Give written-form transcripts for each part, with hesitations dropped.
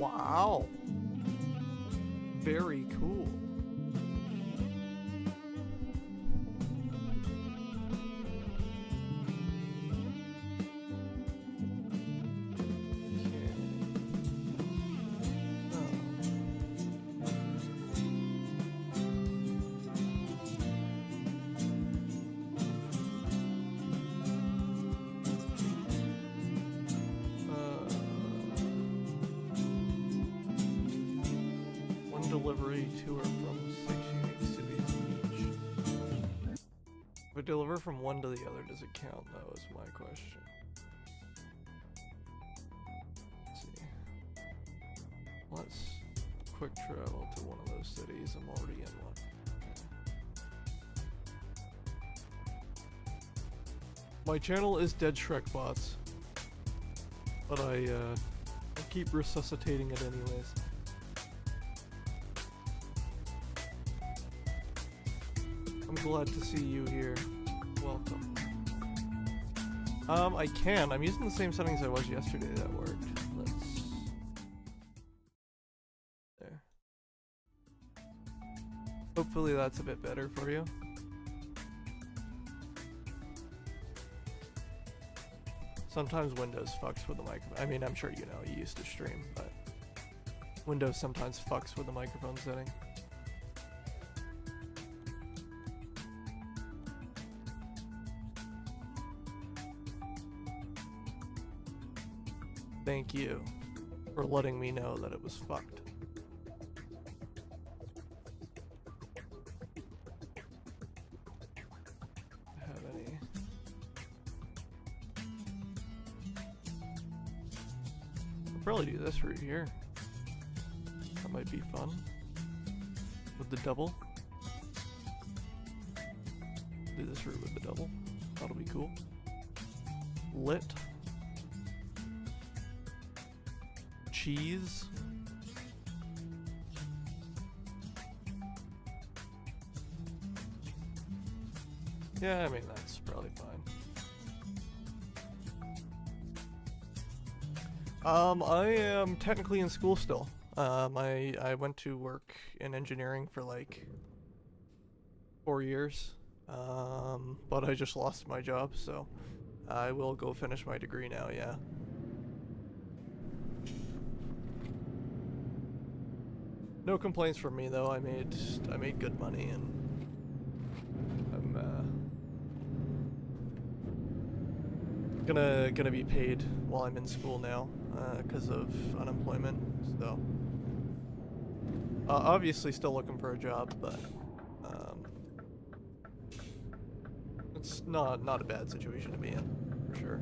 Wow. Very cool. Delivery to or from 6 unique cities each. If I deliver from one to the other, does it count though, is my question. Let's see. Let's quick travel to one of those cities. I'm already in one. My channel is Dead Shrek Bots, but I keep resuscitating it anyways. I'm glad to see you here. Welcome. I can. I'm using the same settings I was yesterday that worked. Let's... There. Hopefully that's a bit better for you. Sometimes Windows fucks with the microphone. I mean, I'm sure you know, you used to stream, but Windows sometimes fucks with the microphone setting. Thank you for letting me know that it was fucked. Have any? I'll probably do this route here. That might be fun. With the double. Do this route with the double. That'll be cool. Lit. Cheese. Yeah, I mean, that's probably fine. I am technically in school still. I went to work in engineering for like 4 years. But I just lost my job, so I will go finish my degree now, yeah. No complaints from me though. I made good money, and I'm gonna be paid while I'm in school now because of unemployment. So obviously still looking for a job, but it's not a bad situation to be in for sure.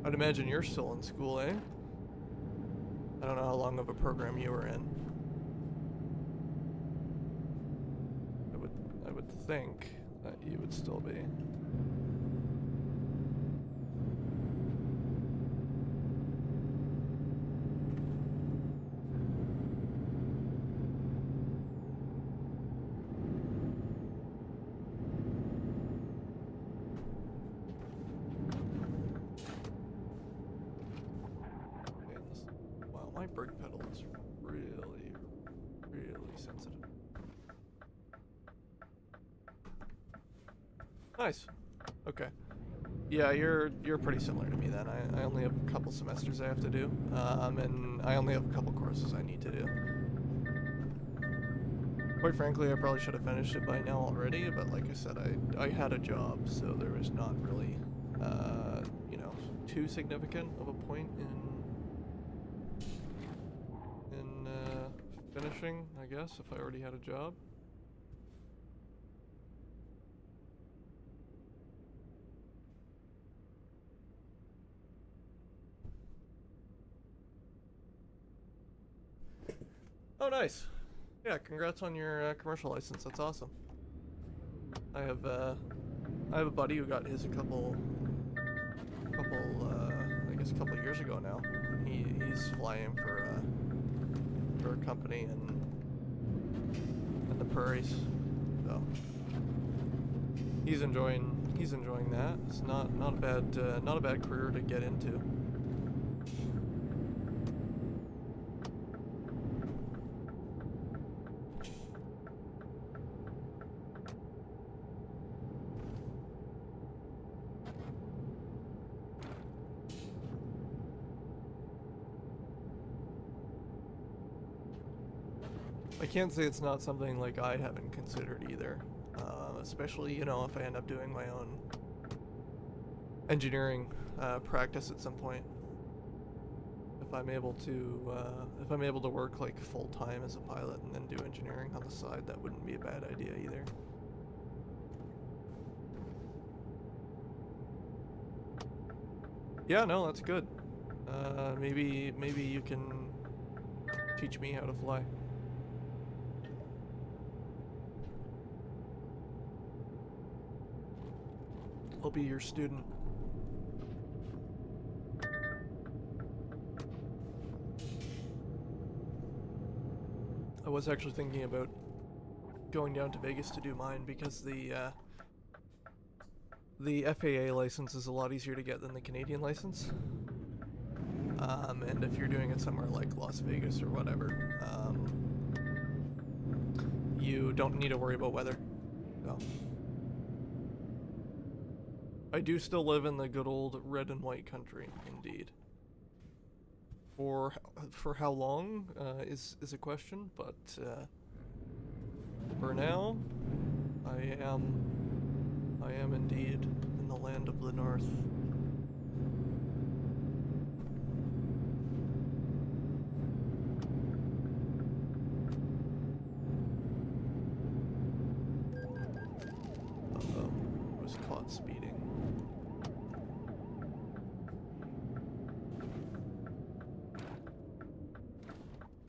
I'd imagine you're still in school, eh? I don't know how long of a program you were in. I would think that you would still be. My brake pedal is really sensitive. Nice. Okay. Yeah, you're pretty similar to me then. I only have a couple semesters I have to do, and I only have a couple courses I need to do. Quite frankly, I probably should have finished it by now already, but like I said, I had a job, so there was not really, you know, too significant of a point in finishing, I guess, if I already had a job. Oh, nice. Yeah, congrats on your commercial license. That's awesome. I have a buddy who got his a couple I guess a couple years ago now. He's flying for a company in the prairies, so he's enjoying He's enjoying that. It's not a bad career to get into. I can't say it's not something like I haven't considered either, especially, you know, if I end up doing my own engineering practice at some point. If I'm able to work like full time as a pilot and then do engineering on the side, that wouldn't be a bad idea either. Yeah, no, that's good. Maybe you can teach me how to fly. I'll be your student. I was actually thinking about going down to Vegas to do mine because the FAA license is a lot easier to get than the Canadian license. And if you're doing it somewhere like Las Vegas or whatever, you don't need to worry about weather. So. I do still live in the good old red and white country, indeed. For how long is a question, but for now, I am indeed in the land of the north. Uh-oh, I was caught speeding.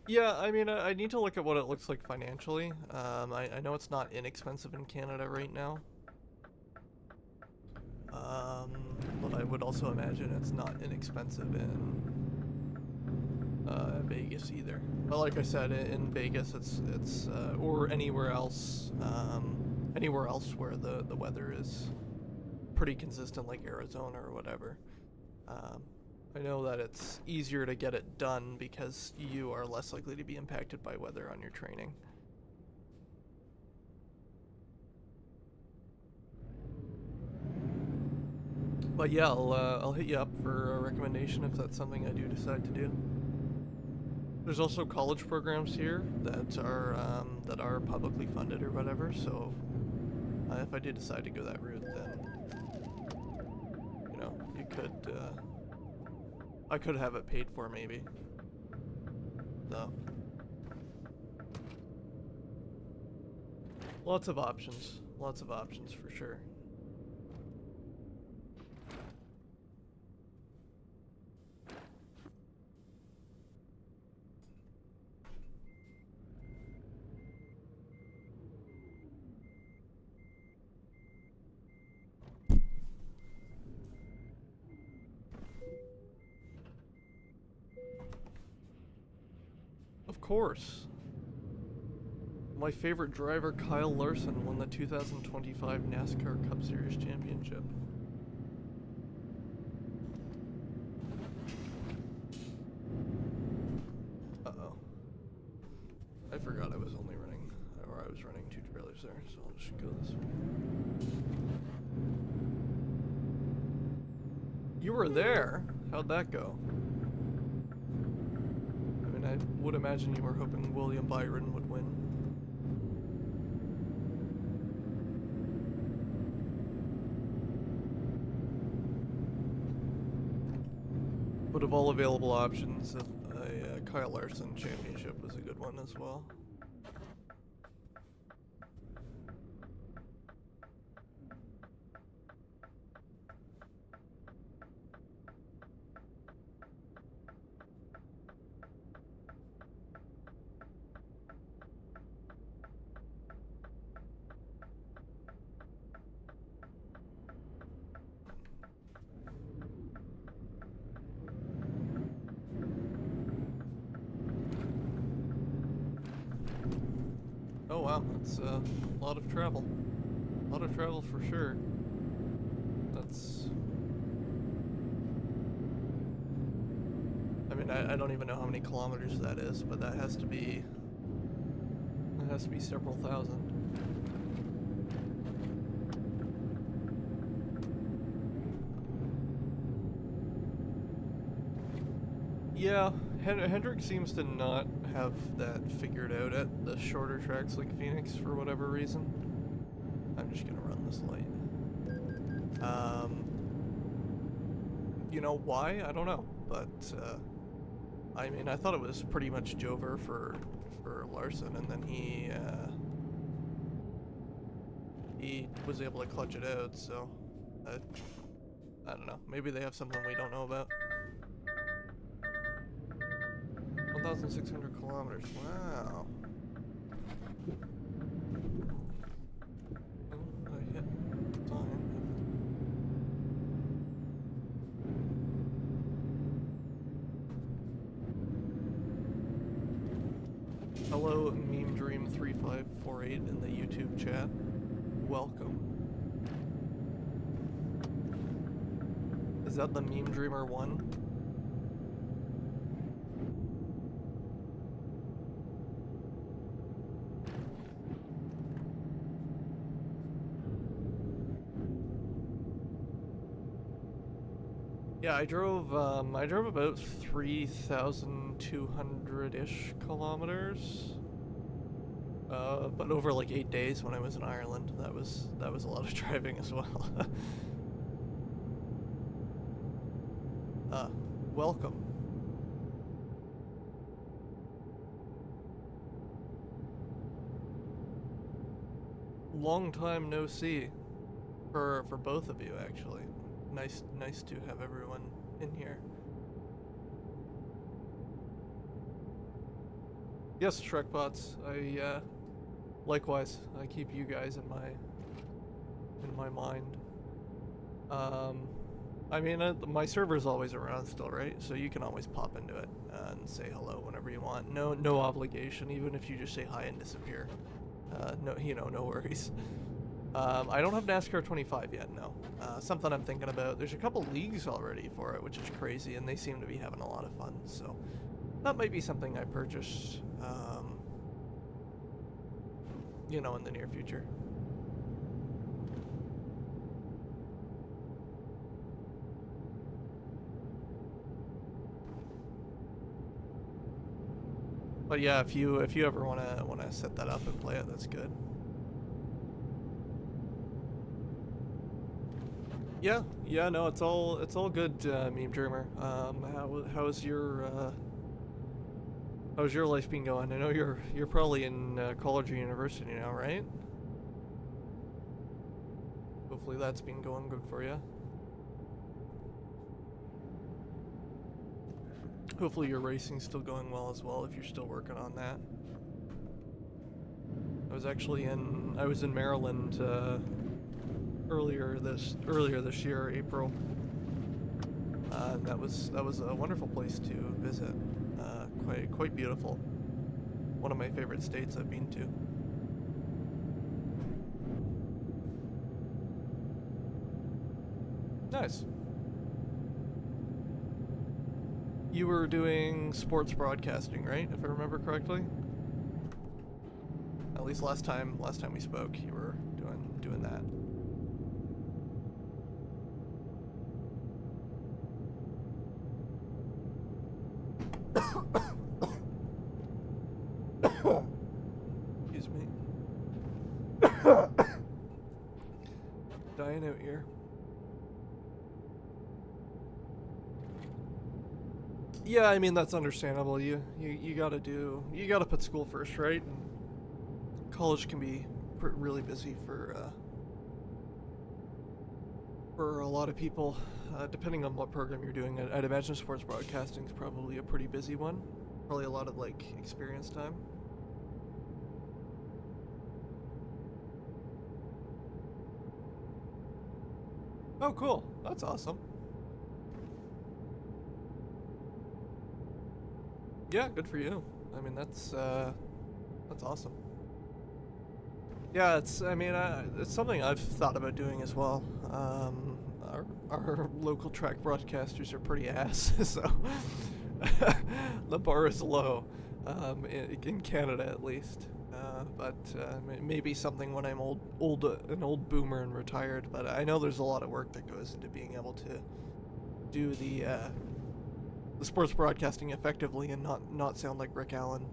Yeah, I mean, I need to look at what it looks like financially. I know it's not inexpensive in Canada right now. But I would also imagine it's not inexpensive in Vegas either. But like I said, in Vegas, it's or anywhere else where the weather is pretty consistent, like Arizona or whatever. I know that it's easier to get it done because you are less likely to be impacted by weather on your training. But yeah, I'll hit you up for a recommendation if that's something I do decide to do. There's also college programs here that are publicly funded or whatever, so if I did decide to go that route, then you know, you could I could have it paid for, maybe. So. Lots of options. Lots of options for sure. Of course. My favorite driver, Kyle Larson, won the 2025 NASCAR Cup Series Championship. Uh-oh. I forgot I was only running, or I was running 2 trailers there, so I'll just go this way. You were there? How'd that go? I would imagine you were hoping William Byron would win. But of all available options, a Kyle Larson championship was a good one as well. Oh wow, that's a lot of travel. A lot of travel for sure. that's... I mean, I don't even know how many kilometers that is, but that has to be... That has to be several thousand. Yeah, Hendrick seems to not have that figured out at the shorter tracks like Phoenix for whatever reason. I'm just gonna run this light. You know why? I don't know, but I mean, I thought it was pretty much Jover for Larson, and then he was able to clutch it out. So I don't know. Maybe they have something we don't know about. 1,600 kilometers. Wow. Oh, I hit time. Hello, Meme Dream 3548 in the YouTube chat. Welcome. Is that the Meme Dreamer 1? Yeah, I drove about 3,200-ish kilometers. But over like 8 days when I was in Ireland. That was a lot of driving as well. Welcome. Long time no see for both of you, actually. Nice to have everyone in here. Yes, Shrekbots. I likewise. I keep you guys in my mind. I mean, my server's always around still, right? So you can always pop into it and say hello whenever you want. No obligation, even if you just say hi and disappear. No worries. I don't have NASCAR 25 yet, no. Something I'm thinking about. There's a couple leagues already for it, which is crazy, and they seem to be having a lot of fun, so that might be something I purchase, in the near future. But yeah, if you ever wanna set that up and play it, that's good. Yeah, no, it's all good, Meme Dreamer. How's your life been going? I know you're probably in college or university now, right? Hopefully that's been going good for you. Hopefully your racing's still going well as well if you're still working on that. I was in Maryland earlier this year, April. That was a wonderful place to visit. Quite beautiful. One of my favorite states I've been to. Nice. You were doing sports broadcasting, right? If I remember correctly. At least last time we spoke, you were doing that. Excuse me. Dying out here. Yeah, I mean that's understandable. You gotta put school first, right? And college can be really busy for a lot of people, depending on what program you're doing. I'd imagine sports broadcasting is probably a pretty busy one. Probably a lot of like experience time. Oh, cool. That's awesome. Yeah, good for you. I mean, that's awesome. Yeah, it's something I've thought about doing as well. our local track broadcasters are pretty ass, so the bar is low, in Canada at least. But maybe something when I'm an old boomer and retired. But I know there's a lot of work that goes into being able to do the sports broadcasting effectively and not sound like Rick Allen.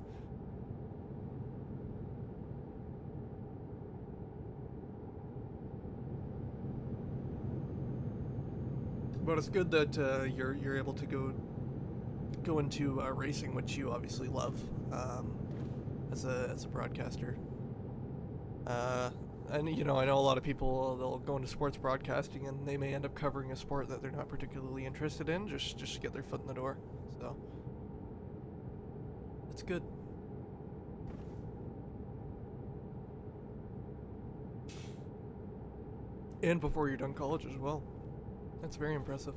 But it's good that you're able to go into racing, which you obviously love, as a broadcaster. And I know a lot of people, they'll go into sports broadcasting and they may end up covering a sport that they're not particularly interested in, just to get their foot in the door. So it's good. And before you're done college as well. That's very impressive.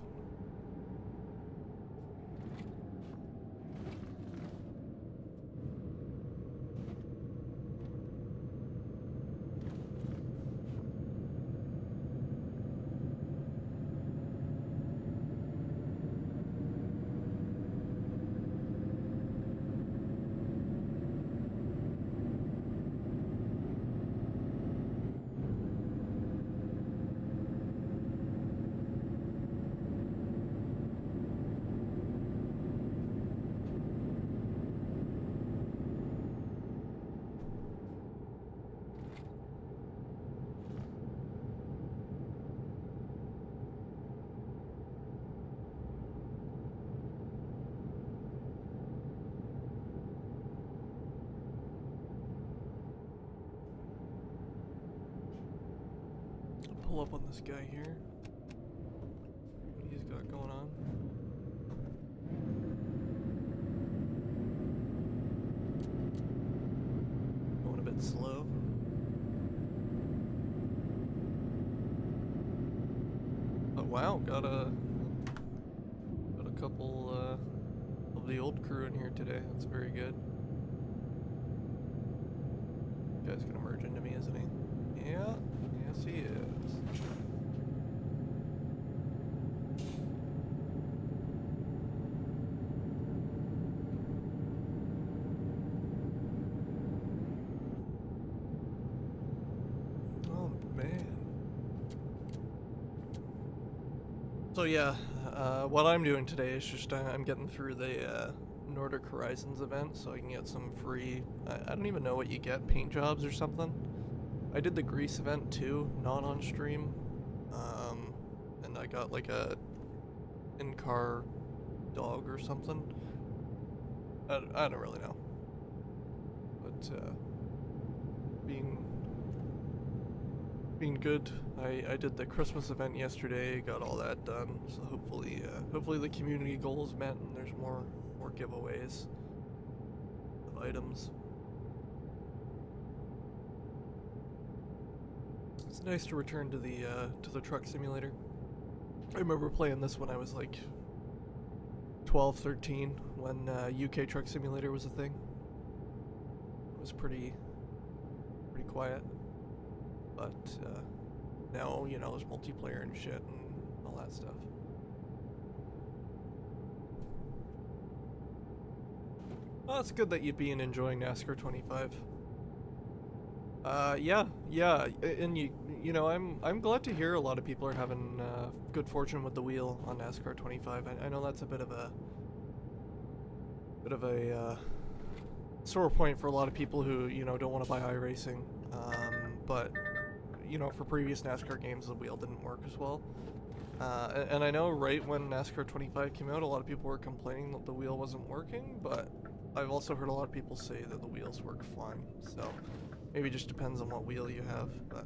Pull up on this guy here. What he's got going on. Going a bit slow. Oh wow, got a couple of the old crew in here today. That's very good. Guy's gonna merge into me, isn't he? Yeah. Yes, he is. Oh, man. So, yeah, what I'm doing today is just I'm getting through the Nordic Horizons event so I can get some free, I don't even know what you get, paint jobs or something. I did the Greece event too, not on stream, and I got like a in-car dog or something. I don't really know, but being good. I did the Christmas event yesterday, got all that done. So hopefully the community goal is met and there's more giveaways of items. It's nice to return to the truck simulator. I remember playing this when I was like 12, 13, when UK Truck Simulator was a thing. It was pretty quiet, but now there's multiplayer and shit and all that stuff. Well, it's good that you've been enjoying NASCAR 25. Yeah, and I'm glad to hear a lot of people are having good fortune with the wheel on NASCAR 25. I know that's a bit of a sore point for a lot of people who don't want to buy iRacing, but for previous NASCAR games the wheel didn't work as well. And I know right when NASCAR 25 came out, a lot of people were complaining that the wheel wasn't working, but I've also heard a lot of people say that the wheels work fine. So maybe it just depends on what wheel you have, but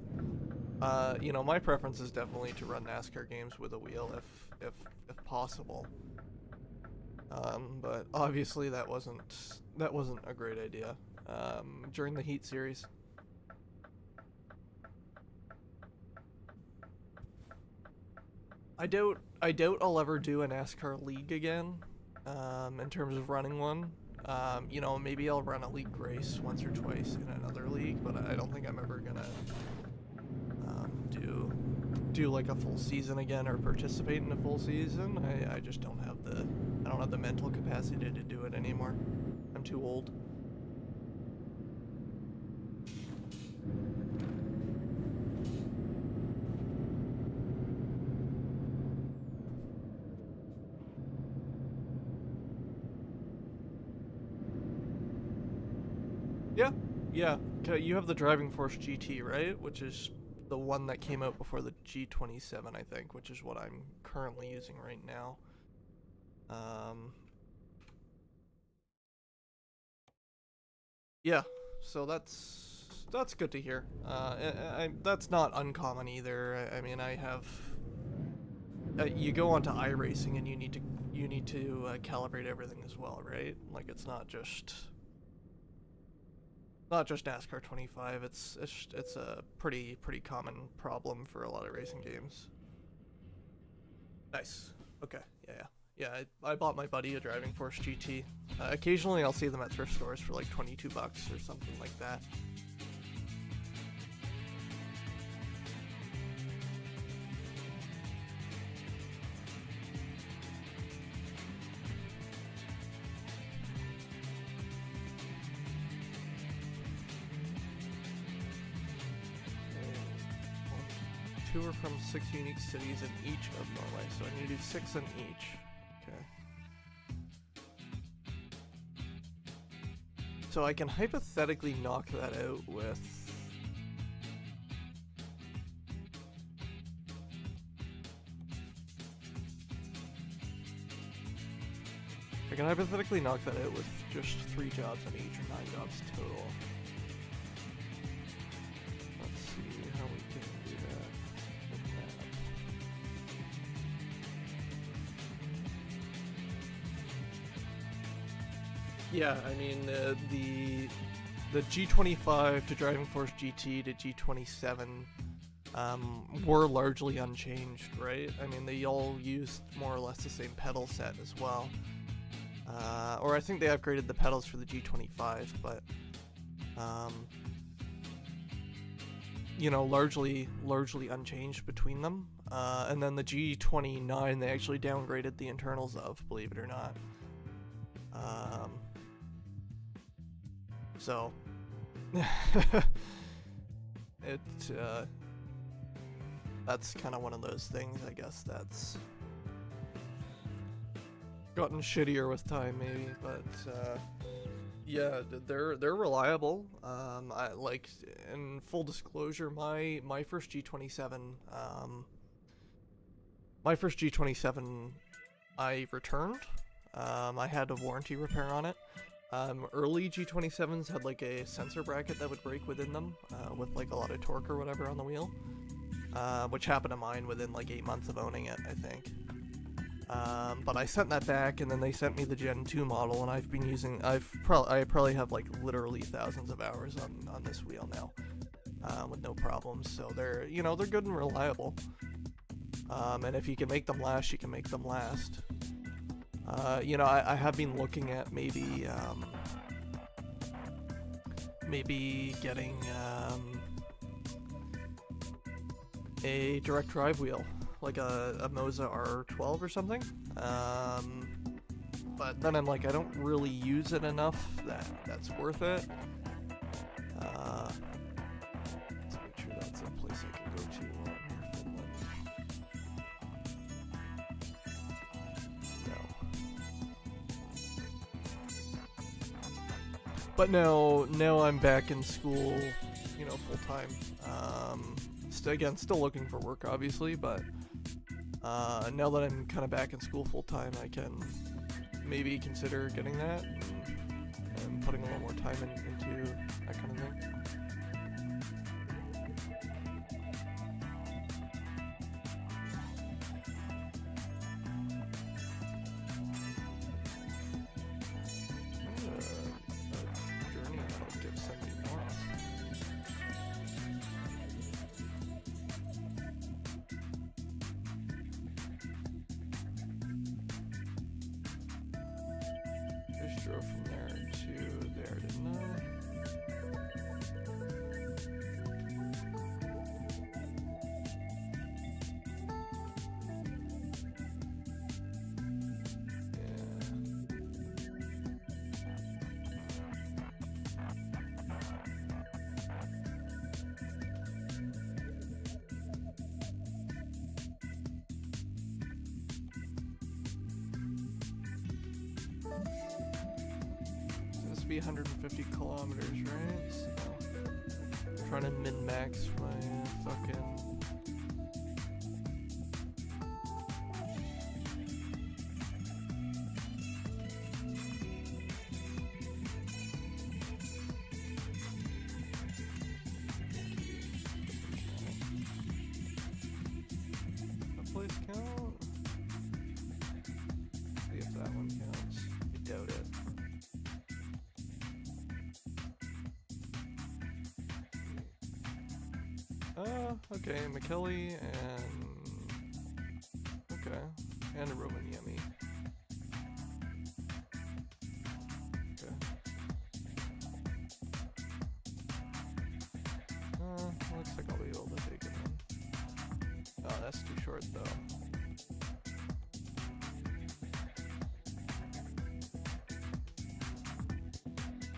my preference is definitely to run NASCAR games with a wheel if possible. But obviously that wasn't a great idea during the Heat series. I doubt I'll ever do a NASCAR league again. In terms of running one. Maybe I'll run a league race once or twice in another league, but I don't think I'm ever gonna do do like a full season again or participate in a full season. I just don't have the mental capacity to do it anymore. I'm too old. Yeah, yeah. You have the Driving Force GT, right? Which is the one that came out before the G27, I think, which is what I'm currently using right now. Yeah, so that's good to hear. That's not uncommon either. I mean, I have. You go onto iRacing and you need to calibrate everything as well, right? Like it's not just NASCAR 25. It's a pretty common problem for a lot of racing games. Nice. Okay. Yeah. I bought my buddy a Driving Force GT. Occasionally, I'll see them at thrift stores for like $22 or something like that. 2 are from 6 unique cities in each of Norway, so I need to do 6 in each. Okay. So I can hypothetically knock that out with... I can hypothetically knock that out with just 3 jobs on each, or 9 jobs total. Let's see how we can do that. Yeah, I mean, the G25 to Driving Force GT to G27 were largely unchanged, right? I mean, they all used more or less the same pedal set as well. Or I think they upgraded the pedals for the G25, but you know, largely unchanged between them. And then the G29, they actually downgraded the internals of, believe it or not. So it that's kind of one of those things, I guess, that's gotten shittier with time, maybe, but yeah, they're reliable. I like, in full disclosure, my first G27, I returned. I had a warranty repair on it. Early G27s had like a sensor bracket that would break within them, with like a lot of torque or whatever on the wheel, which happened to mine within like 8 months of owning it, I think. But I sent that back, and then they sent me the Gen 2 model, and I've been using, I probably have like literally thousands of hours on this wheel now, with no problems. So they're, you know, they're good and reliable. And if you can make them last, you can make them last. You know, I have been looking at maybe getting a direct drive wheel, like a Moza R12 or something. But then I'm like, I don't really use it enough that's worth it. Let's make sure that's a place I can go to while I'm here, Finland. But now I'm back in school, you know, full time. Again, still looking for work, obviously, but now that I'm kind of back in school full time, I can maybe consider getting that and putting a little more time into that kind of thing. Drove from there to there, didn't I? This would be 150 kilometers, right? So I'm trying to min-max my fucking... That place count? See if that one counts. I doubt it. Okay, McKelly and... Okay, and a Rovaniemi. Okay. Looks like I'll be able to take it then. Oh, that's too short though.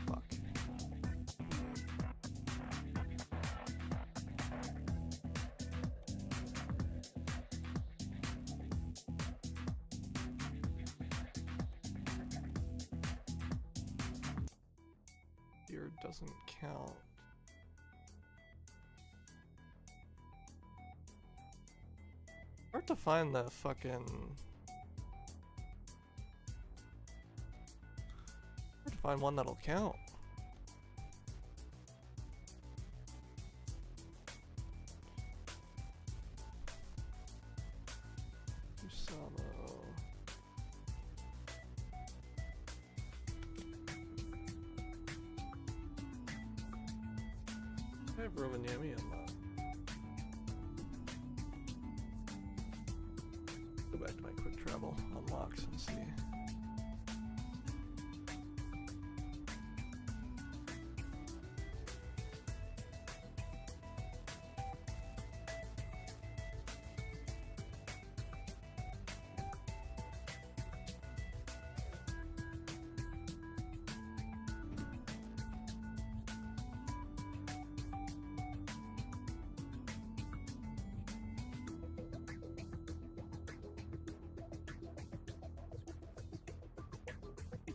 Fuck. Here doesn't count. Hard to find the fucking... Hard to find one that'll count. Usamo. I have Rovaniemi unlocked. Go back to my quick travel unlocks and see.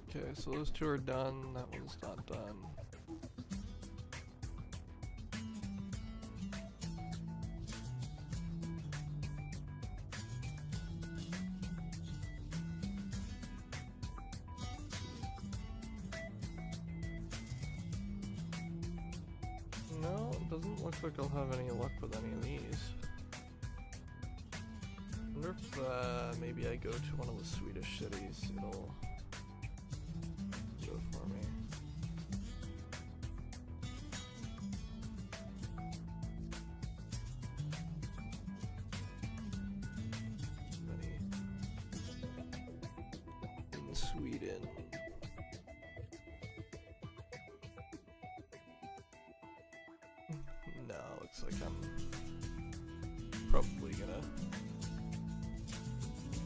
Okay, so those two are done. That one's not done. No, it doesn't look like I'll have any luck with any of these. I wonder if maybe I go to one of the Swedish cities, it'll go for me. Many in Sweden. No, looks like I'm probably gonna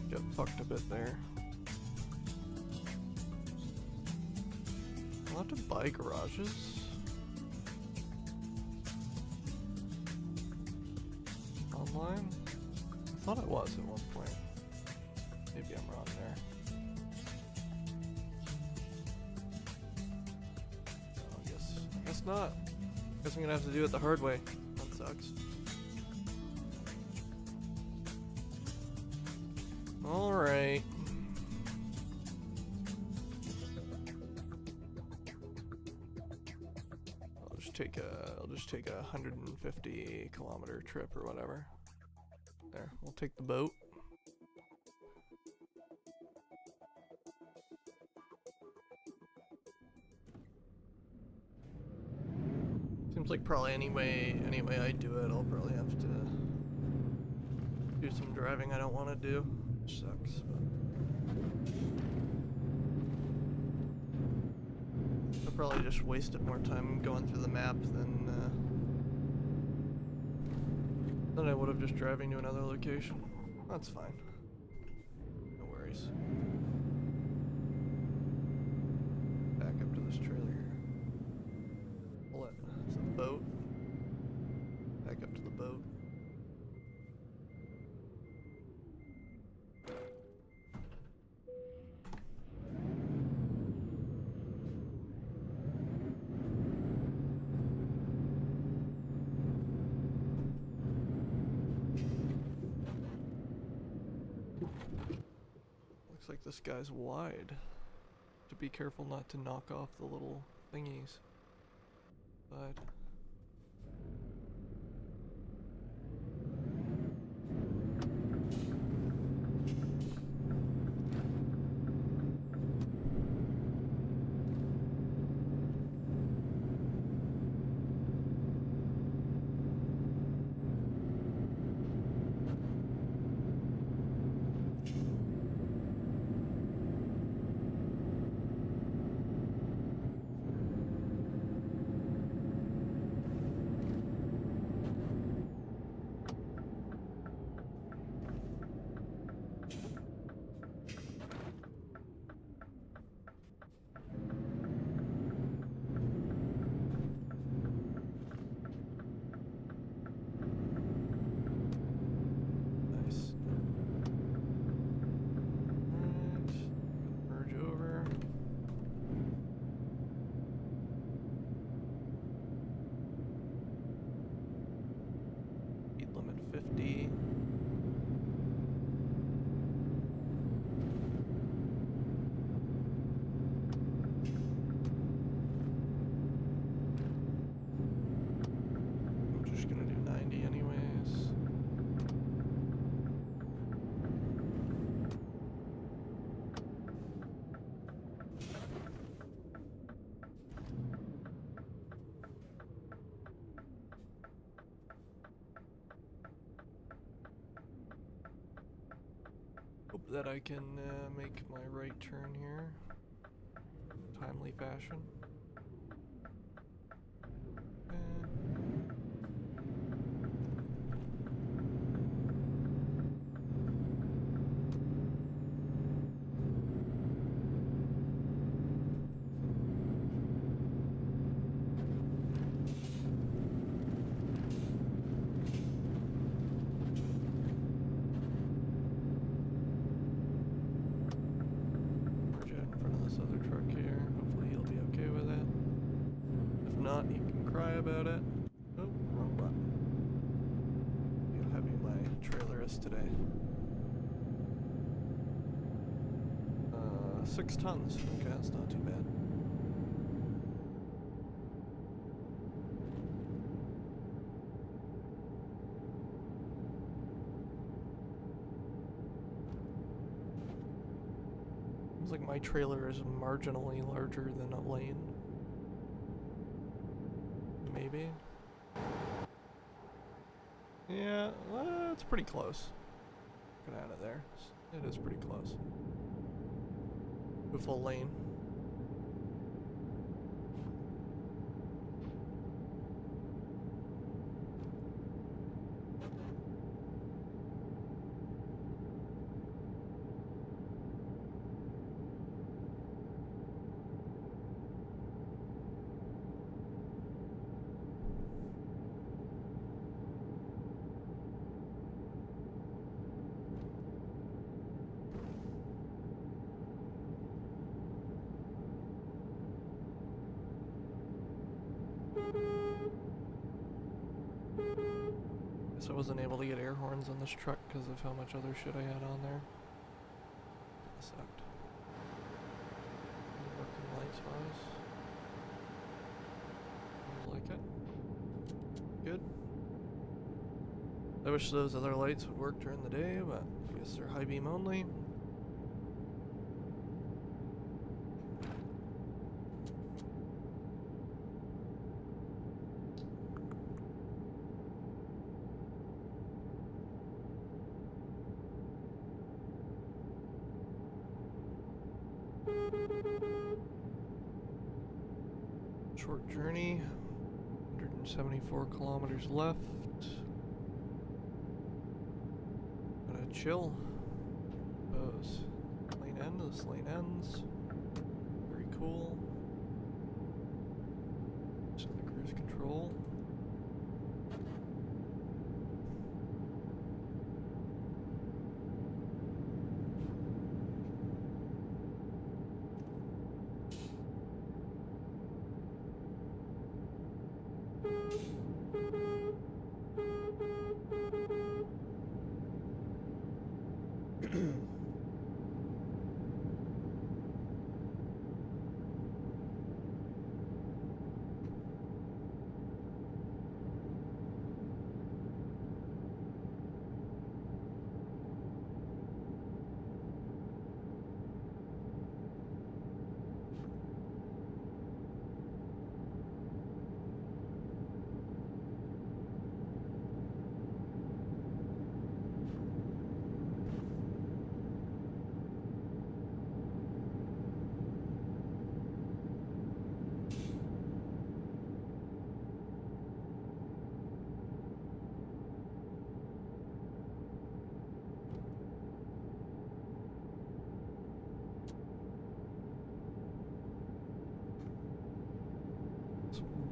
get fucked a bit there. I'll have to buy garages. Online? I thought I was at one point. Maybe I'm wrong there. No, I guess not. Guess I'm gonna have to do it the hard way. That sucks. Alright. I'll just take a 150 kilometer trip or whatever. There, we'll take the boat. Seems like probably anyway I do it, I'll probably have to do some driving I don't want to do, which sucks. But I probably just wasted more time going through the map than I would have just driving to another location. That's fine. No worries. Back up to this trailer here. Pull it. It's a boat. Back up to the boat. this guy's wide. To be careful not to knock off the little thingies. But nice. Alright, merge over. Speed limit 50. I'm just gonna do 90 anyways. Hope that I can make my right turn here. Timely fashion. Merge out in front of this other truck here. Hopefully he'll be okay with it. If not, he can cry about it. Oh, wrong button. See how heavy my trailer is today. 6 tons. Okay, that's not too bad. Seems like my trailer is marginally larger than a lane. Maybe. Yeah, well, it's pretty close. Get out of there. It is pretty close. A full lane. Guess I wasn't able to get air horns on this truck because of how much other shit I had on there. That sucked. Working lights wise. Seems like it. Good. I wish those other lights would work during the day, but I guess they're high beam only. Short journey, 174 kilometers left. Gotta chill. Suppose. Lane end, this lane ends. Very cool. Set the cruise control.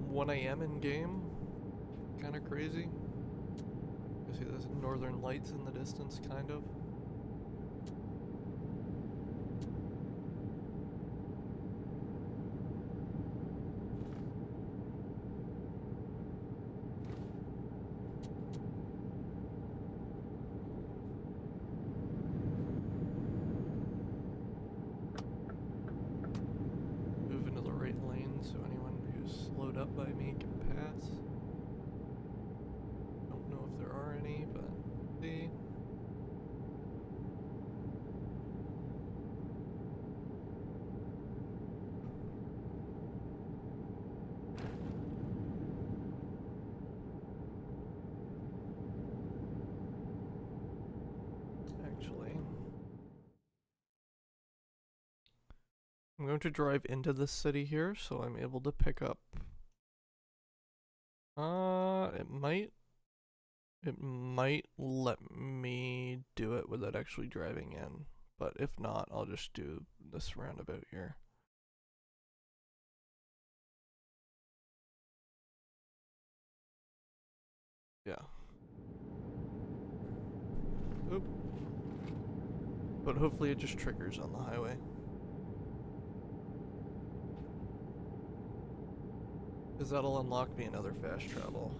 1 a.m. in game. Kind of crazy. You see those northern lights in the distance, kind of. Move into the right lane so anyone who's slowed up by me can pass. Don't know if there are any, but let's see. Actually, I'm going to drive into this city here so I'm able to pick up. It might let me do it without actually driving in, but if not, I'll just do this roundabout here. Yeah. Oop. But hopefully it just triggers on the highway. Because that'll unlock me another fast travel.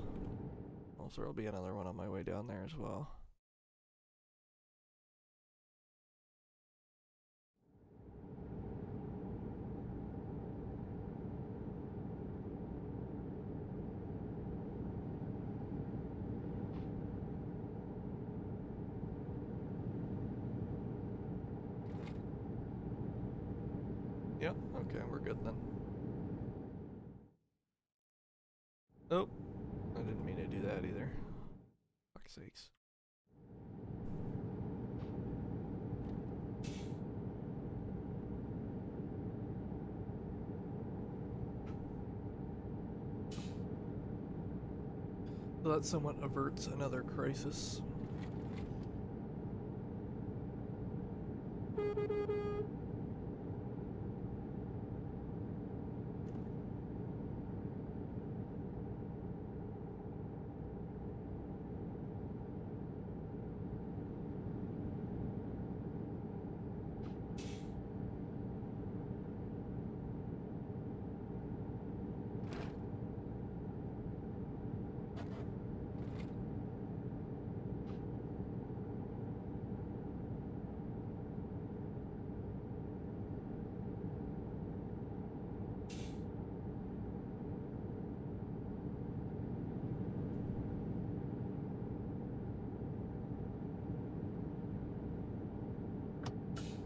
Also, there'll be another one on my way down there as well. Yep, okay, we're good then. Oh, I didn't mean to do that either. Fuck's sakes. So that somewhat averts another crisis.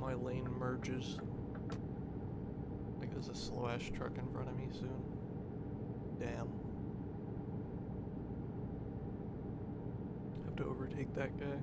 My lane merges. I think there's a slow ass truck in front of me soon. Damn. Have to overtake that guy.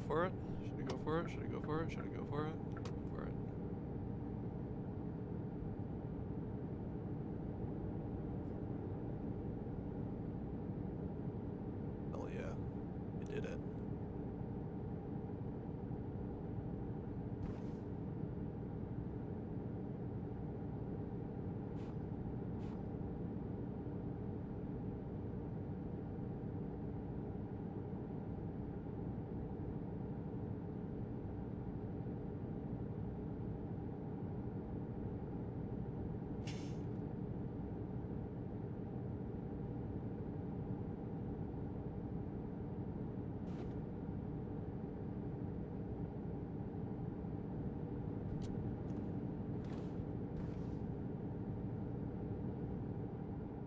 For it? Should I go for it? Should I go for it? Should I go for it? Go for it. Hell yeah. I did it.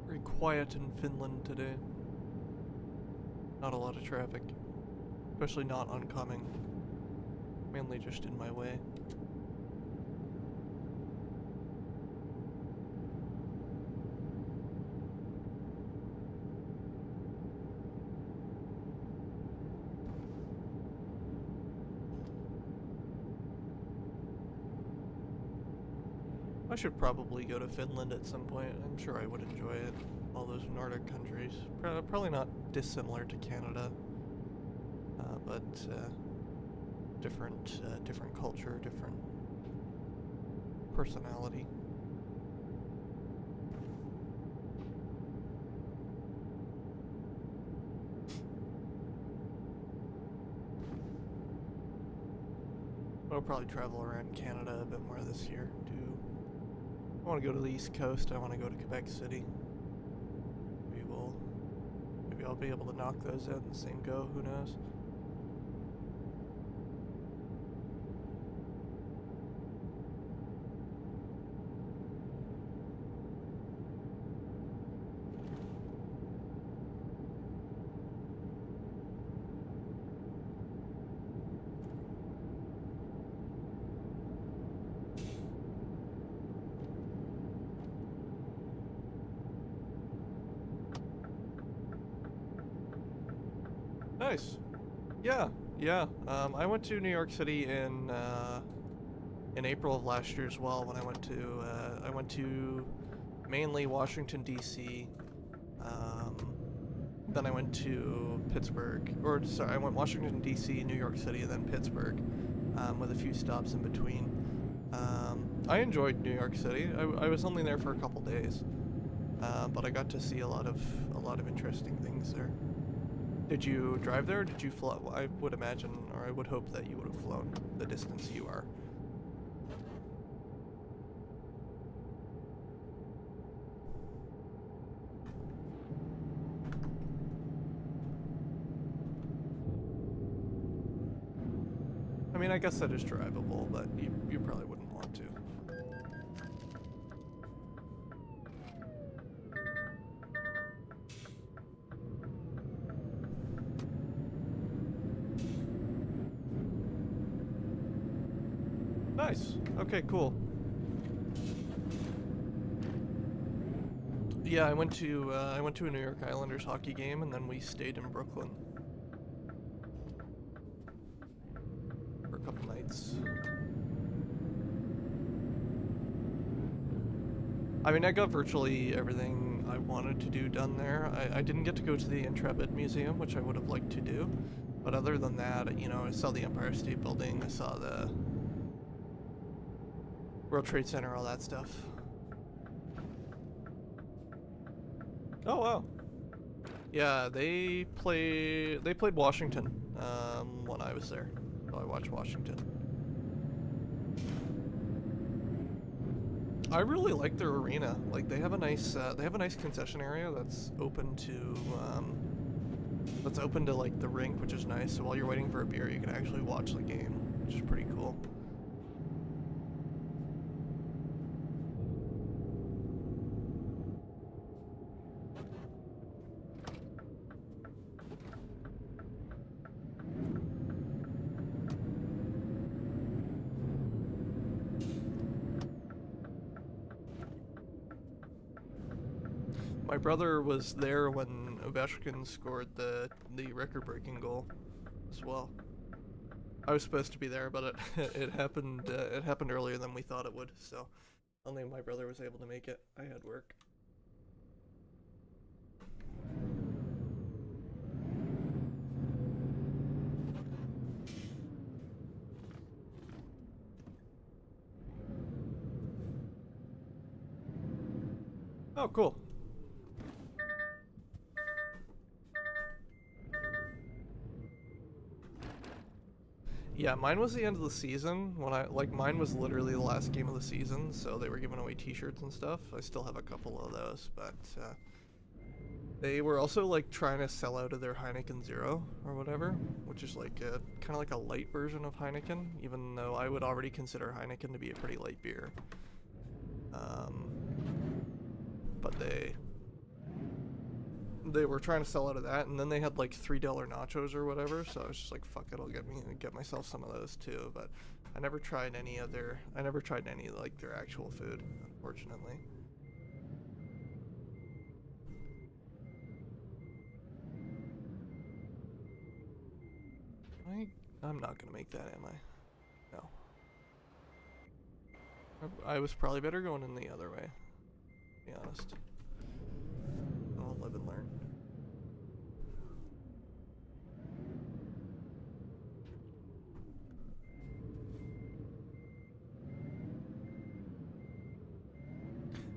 Very quiet in Finland today. Not a lot of traffic. Especially not oncoming. Mainly just in my way. I should probably go to Finland at some point. I'm sure I would enjoy it. All those Nordic countries. Probably not dissimilar to Canada, but different culture, different personality. I'll probably travel around Canada a bit more this year. I want to go to the East Coast. I want to go to Quebec City. Maybe I'll be able to knock those out in the same go. Who knows? Nice. Yeah, yeah. I went to New York City in April of last year as well. When I went to mainly Washington D.C. Then I went to Pittsburgh, or sorry, I went Washington D.C., New York City, and then Pittsburgh, with a few stops in between. I enjoyed New York City. I was only there for a couple days, but I got to see a lot of interesting things there. Did you drive there or did you fly? Well, I would imagine, or I would hope that you would have flown the distance you are. I mean, I guess that is drivable, but you probably wouldn't want to. Nice. Okay, cool. Yeah, I went to a New York Islanders hockey game, and then we stayed in Brooklyn for a couple nights. I mean, I got virtually everything I wanted to do done there. I didn't get to go to the Intrepid Museum, which I would have liked to do, but other than that, you know, I saw the Empire State Building, I saw the World Trade Center, all that stuff. Oh wow. Yeah, they played Washington when I was there. So I watched Washington. I really like their arena. Like they have a nice concession area that's open to like the rink, which is nice. So while you're waiting for a beer, you can actually watch the game, which is pretty cool. My brother was there when Ovechkin scored the record-breaking goal as well. I was supposed to be there, but it happened earlier than we thought it would. So only my brother was able to make it. I had work. Oh, cool. Yeah, mine was the end of the season when mine was literally the last game of the season, so they were giving away t-shirts and stuff. I still have a couple of those, but they were also like trying to sell out of their Heineken Zero or whatever, which is like kind of like a light version of Heineken, even though I would already consider Heineken to be a pretty light beer. But they were trying to sell out of that, and then they had like $3 nachos or whatever. So I was just like, fuck it, I'll get myself some of those too. But I never tried any like their actual food, unfortunately. I'm not gonna make that, am I? No. I was probably better going in the other way, to be honest. I'll live and learn.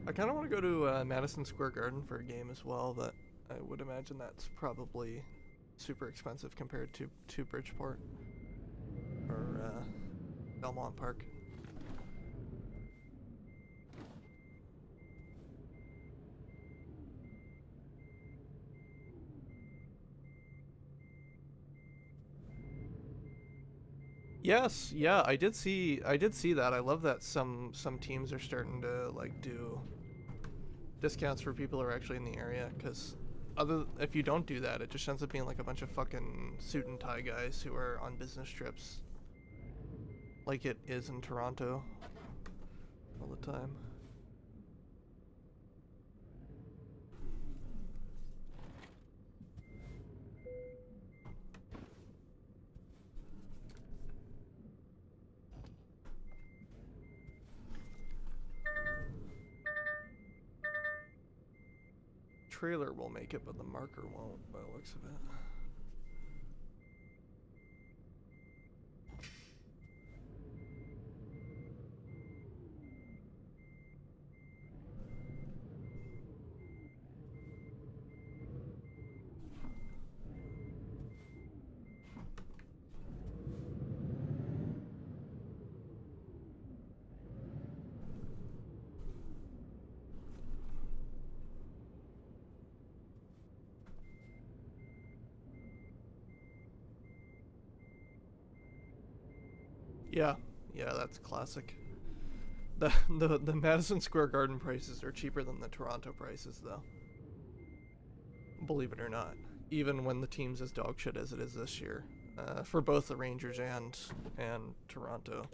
I kind of want to go to Madison Square Garden for a game as well, but I would imagine that's probably super expensive compared to Bridgeport or Belmont Park. Yes, yeah, I did see that. I love that some teams are starting to like do discounts for people who are actually in the area, because if you don't do that, it just ends up being like a bunch of fucking suit and tie guys who are on business trips, like it is in Toronto all the time. Trailer will make it, but the marker won't, by the looks of it. Yeah, yeah, that's classic. The Madison Square Garden prices are cheaper than the Toronto prices, though. Believe it or not, even when the team's as dog shit as it is this year, for both the Rangers and Toronto.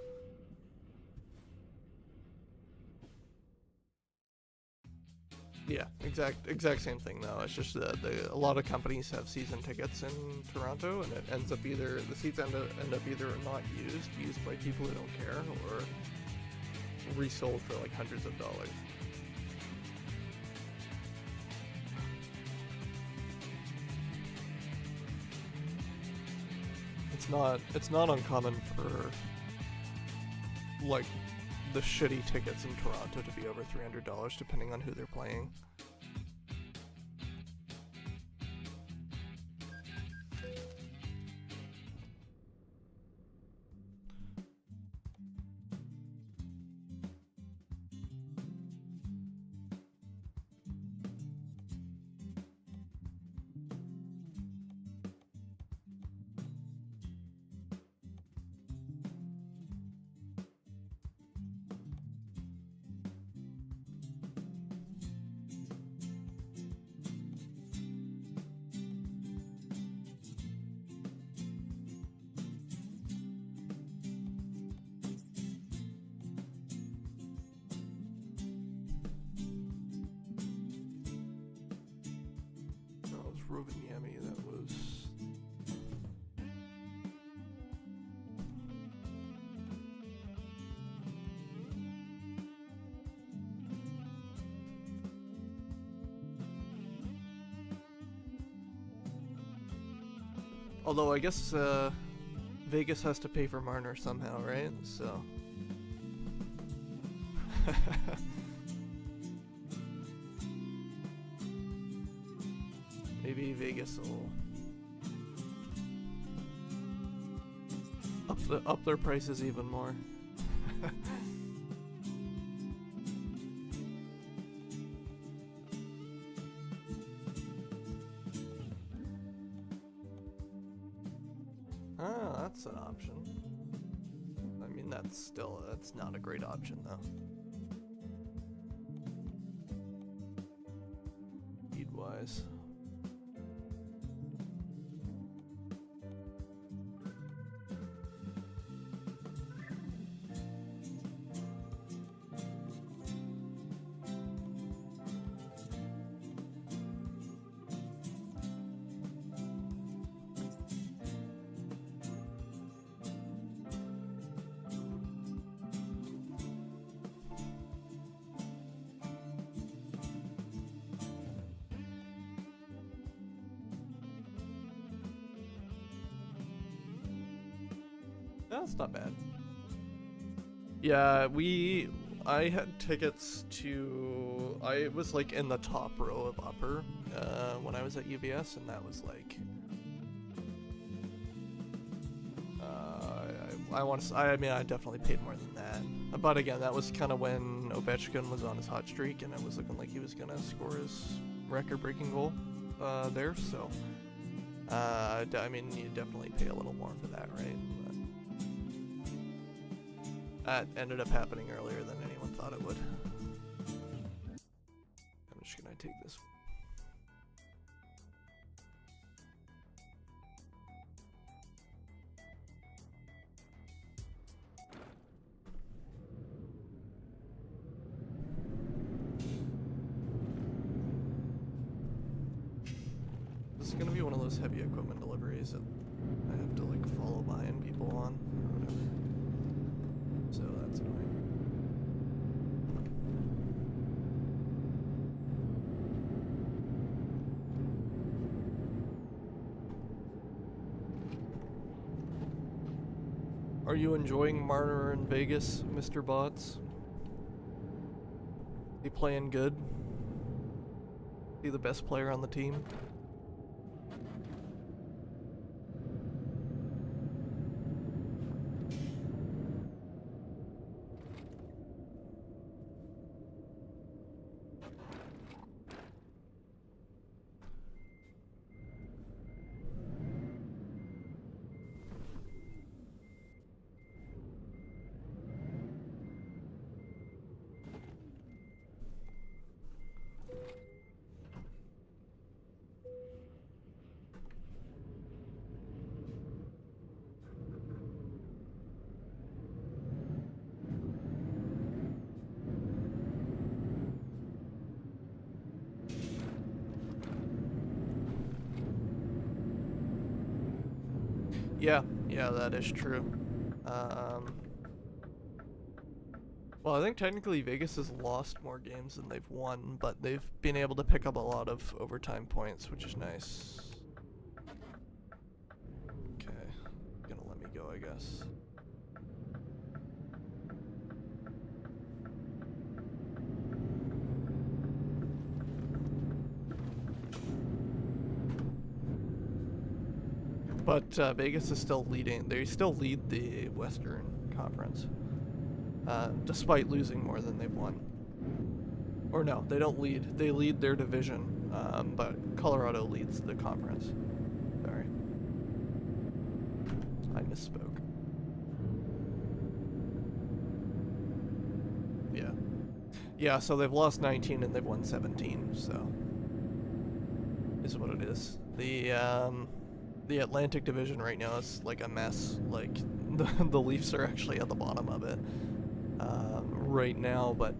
Yeah, exact same thing though. It's just that a lot of companies have season tickets in Toronto, and it ends up either the seats end up either not used by people who don't care, or resold for like hundreds of dollars. It's not uncommon for like the shitty tickets in Toronto to be over $300 depending on who they're playing. Rovaniemi, that was... Although I guess Vegas has to pay for Marner somehow, right? So... Maybe Vegas will up their prices even more. Ah, that's an option. I mean, that's not a great option though. Speed-wise. That's not bad. Yeah, I had tickets to. I was like in the top row of upper when I was at UBS, and that was like. I want to. I mean, I definitely paid more than that. But again, that was kind of when Ovechkin was on his hot streak, and it was looking like he was gonna score his record-breaking goal there. So, I mean, you definitely pay a little more for that, right? That ended up happening earlier than anyone thought it would. I'm just gonna take this. This is gonna be one of those heavy equipment deliveries that I have to like follow behind people on or whatever. So that's annoying. Are you enjoying Marner in Vegas, Mr. Bots? He playing good? He the best player on the team? Yeah, that is true. Well, I think technically Vegas has lost more games than they've won, but they've been able to pick up a lot of overtime points, which is nice. Okay, gonna let me go, I guess. But Vegas is still leading. They still lead the Western Conference, despite losing more than they've won. Or no, they don't lead. They lead their division, but Colorado leads the conference. Sorry. I misspoke. Yeah. Yeah, so they've lost 19 and they've won 17, so is what it is. The Atlantic Division right now is like a mess. Like the Leafs are actually at the bottom of it right now, but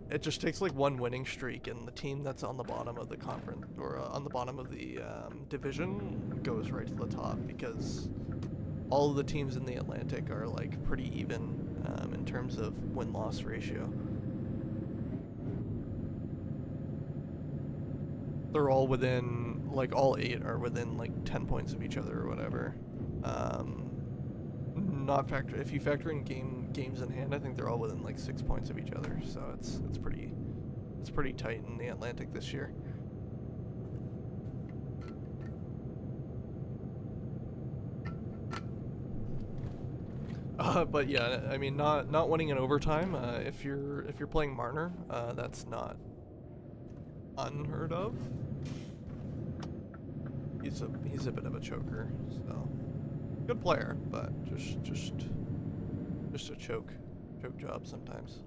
it just takes like one winning streak, and the team that's on the bottom of the conference or on the bottom of the division goes right to the top, because all of the teams in the Atlantic are like pretty even in terms of win-loss ratio. They're all within, like, all 8 are within like 10 points of each other or whatever. Not factor if you factor in games in hand, I think they're all within like 6 points of each other. So it's pretty tight in the Atlantic this year. But yeah, I mean, not winning in overtime. If you're playing Marner, that's not unheard of. He's a bit of a choker, so good player, but just a choke job sometimes.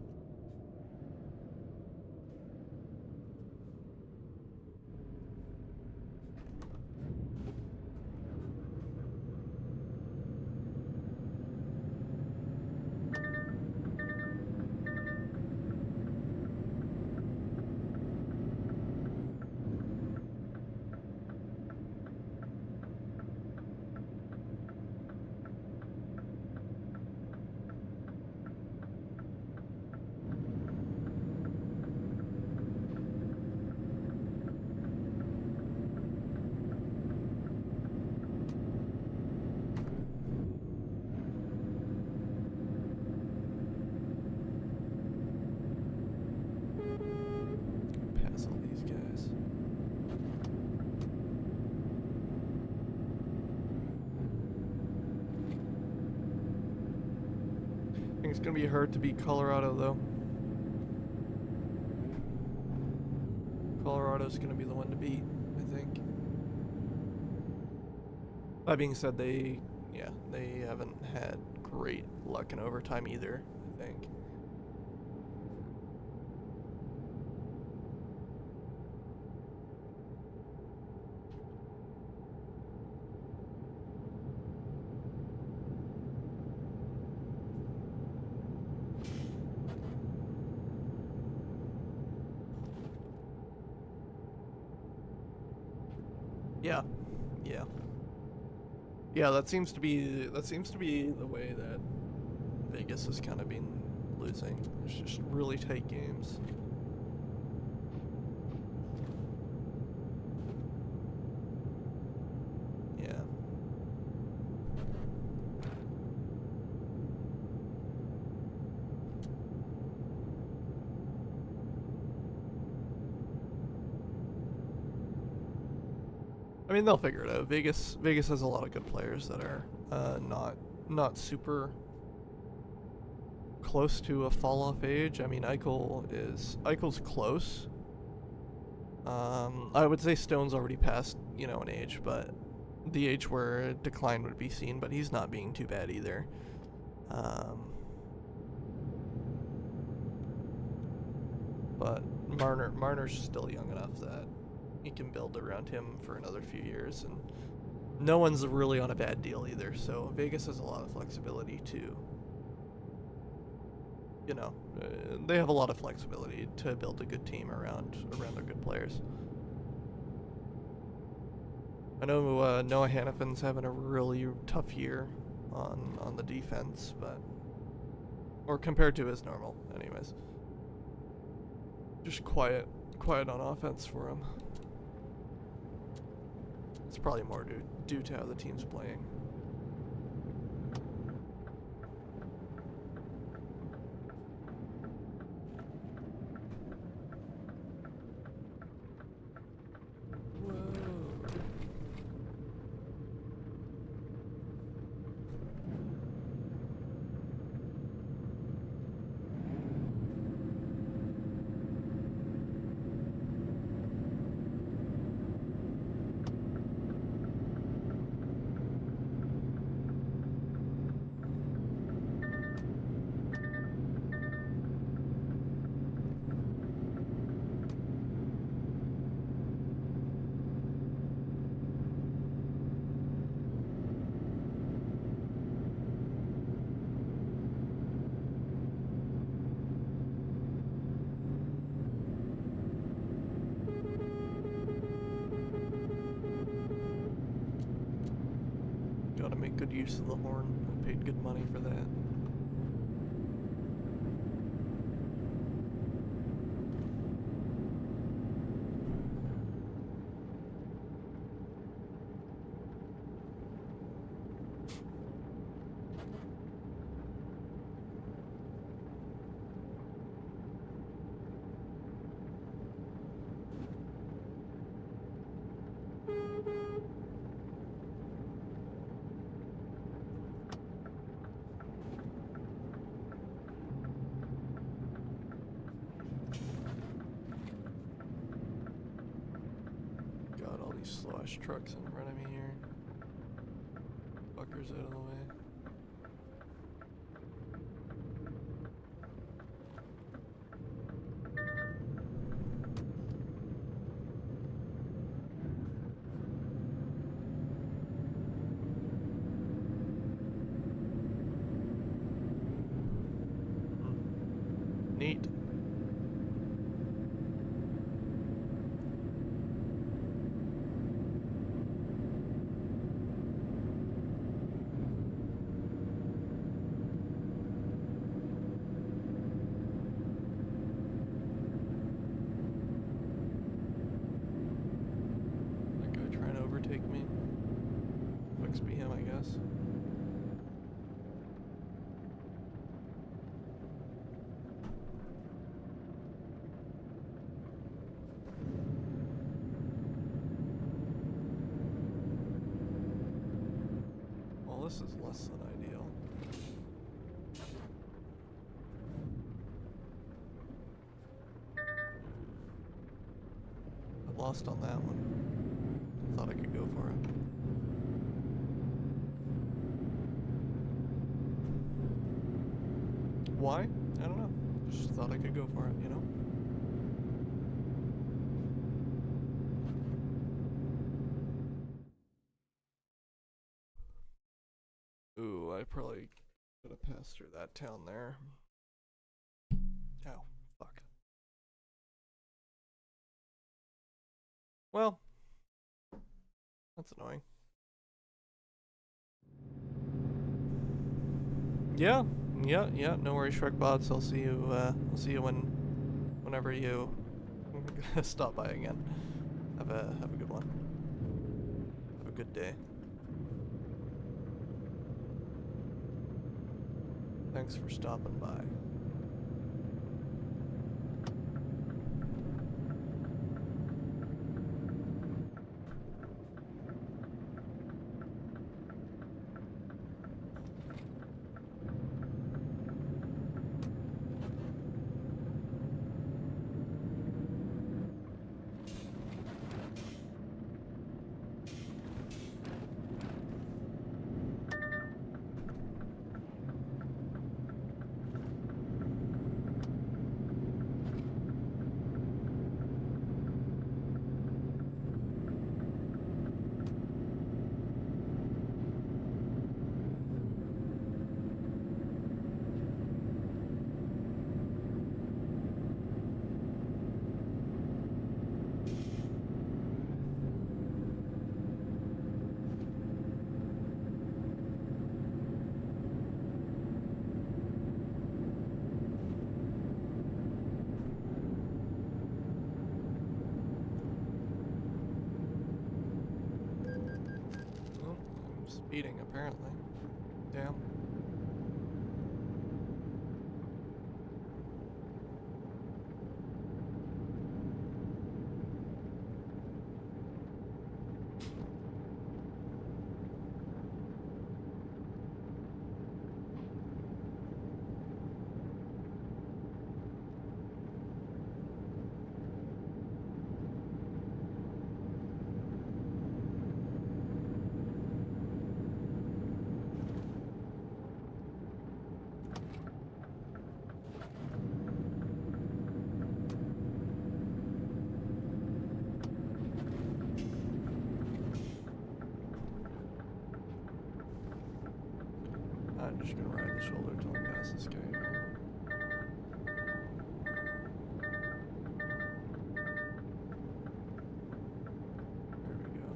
think it's gonna be hard to beat Colorado though. Colorado's gonna be the one to beat, I think. That being said, they haven't had great luck in overtime either, I think. Yeah. Yeah. Yeah, that seems to be the way that Vegas has kind of been losing. It's just really tight games. Yeah. I mean, they'll figure it out. Vegas has a lot of good players that are not super close to a fall off age. I mean, Eichel's close. I would say Stone's already past, an age, but the age where decline would be seen, but he's not being too bad either. But Marner's still young enough that you can build around him for another few years, and no one's really on a bad deal either. So Vegas has a lot of flexibility to, they have a lot of flexibility to build a good team around their good players. I know Noah Hannafin's having a really tough year on the defense, or compared to his normal, anyways. Just quiet on offense for him. It's probably more due to how the team's playing. Gotta make good use of the horn. I paid good money for that. Got all these slow-ass trucks in front of me here. Fuckers out of the way. Neat. That guy trying to overtake me. Flex be him, I guess. Well, this is less than ideal. lost on that one. Thought I could go for it. Why? I don't know. Just thought I could go for it, you know? Ooh, I probably could have passed through that town there. Oh, fuck. Well, that's annoying. Yeah, yeah. No worries, Shrek bots. I'll see you. I'll see you whenever you stop by again. Have a good one. Have a good day. Thanks for stopping by. Oh, I'm speeding apparently. Damn. I'm just gonna ride the shoulder till I pass this guy here. There we go.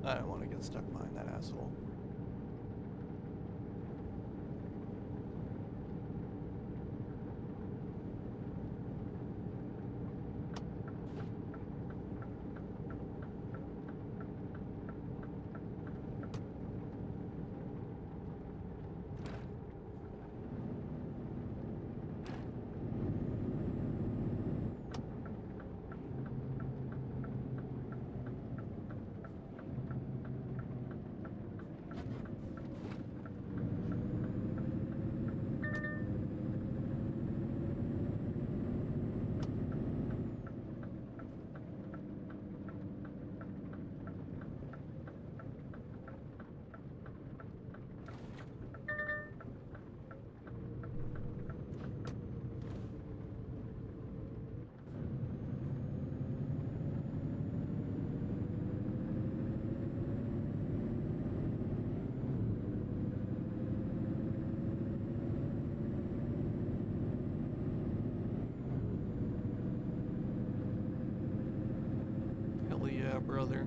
I don't want to get stuck behind that asshole. Hell yeah, brother.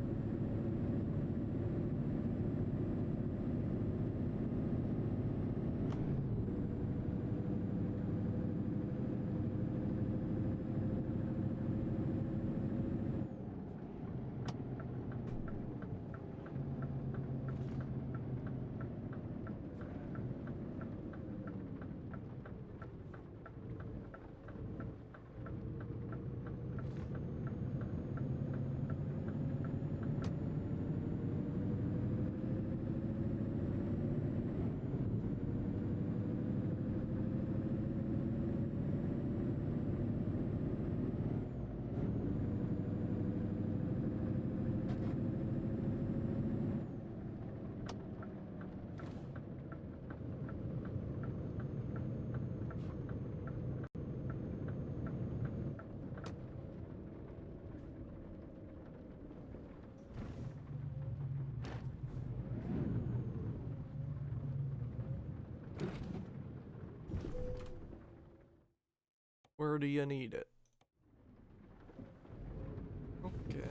Where do you need it? Okay.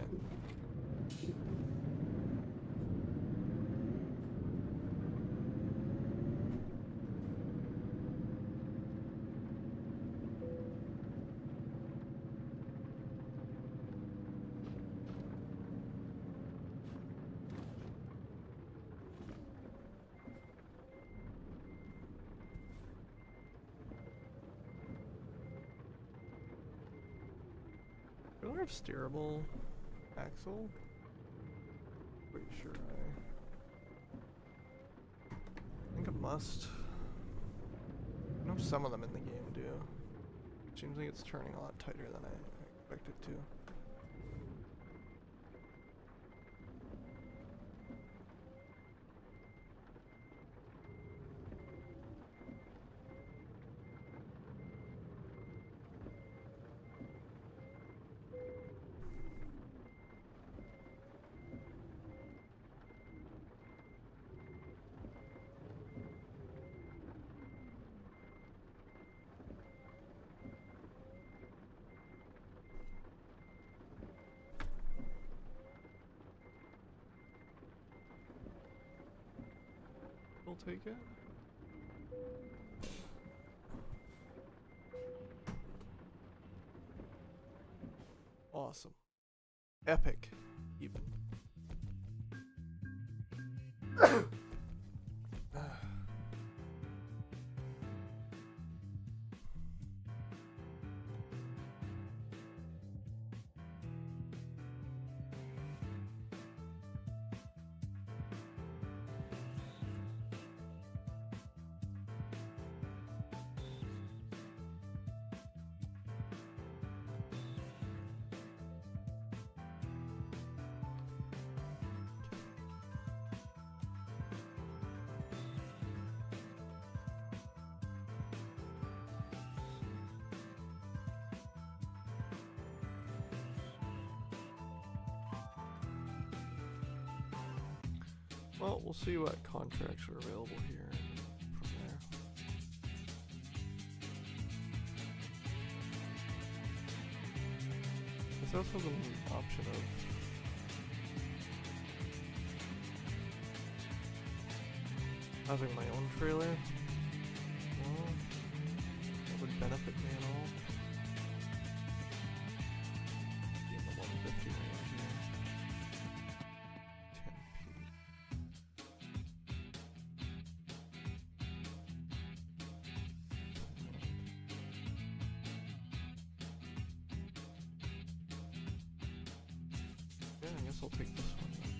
Do I have steerable axle? Pretty sure I think I must. I know some of them in the game do. Seems like it's turning a lot tighter than I expected to. We'll take it. Awesome. Epic, even. Well, we'll see what contracts are available here from there. This also has an option of having my own trailer. Well, that would benefit me at all. Be in the 150 range here. 10p. Yeah, I guess I'll take this one then.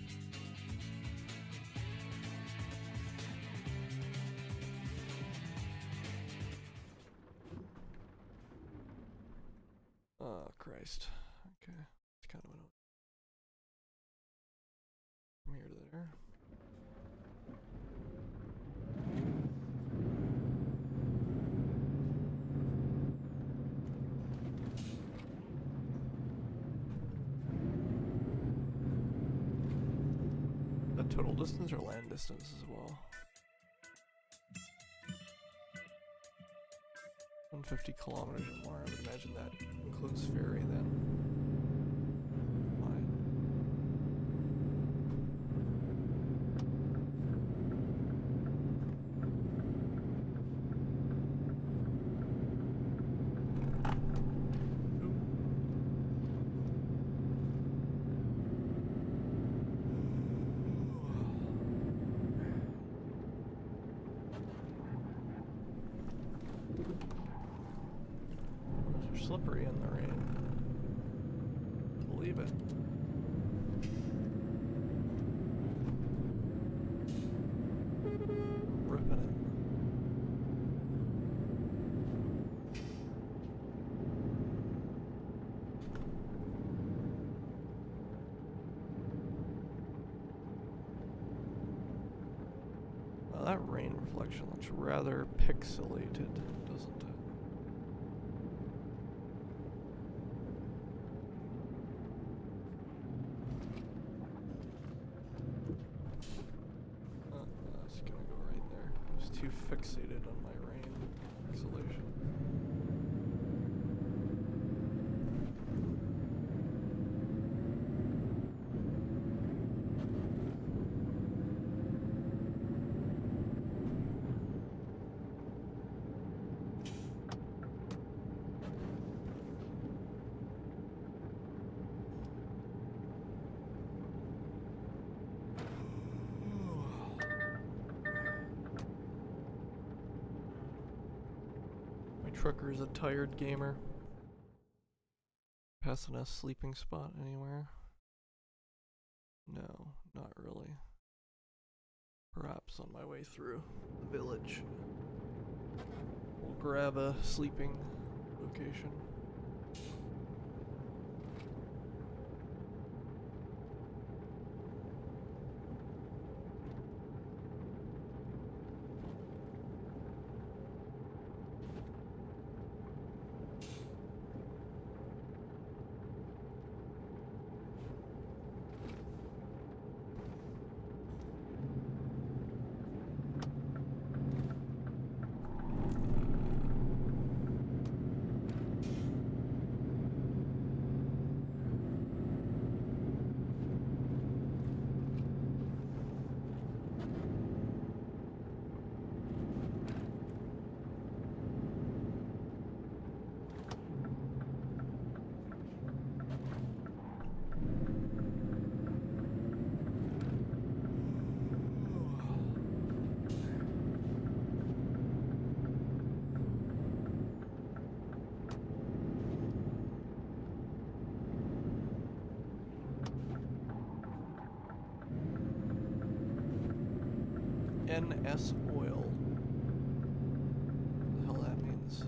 Oh, Christ. Okay. It's kind of annoying. From here to there. The total distance or land distance as well? 150 kilometers or more, I would imagine that includes ferry then. Fine. Those are slippery in the rain. Believe it. Ripping it. Well, that rain reflection looks rather pixelated, doesn't it? That's gonna go right there. Those too fixated on my rain pixelation. Trucker is a tired gamer. Passing a sleeping spot anywhere? No, not really. Perhaps on my way through the village. We'll grab a sleeping location. NS oil. What the hell that means?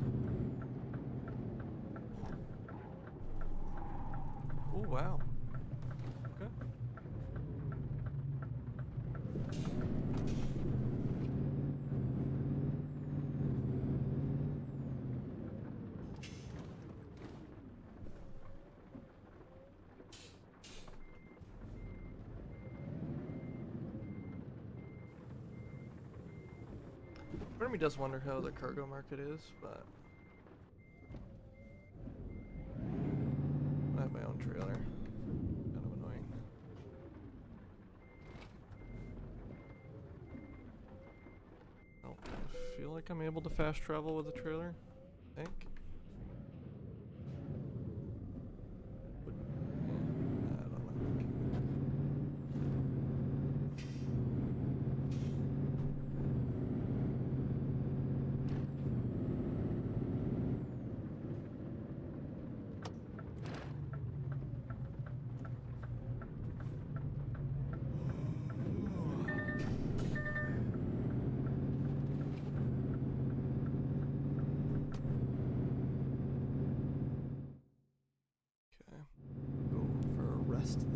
Oh wow. Okay. Part of me does wonder how the cargo market is, but I have my own trailer. Kind of annoying. I feel like I'm able to fast travel with the trailer, I think.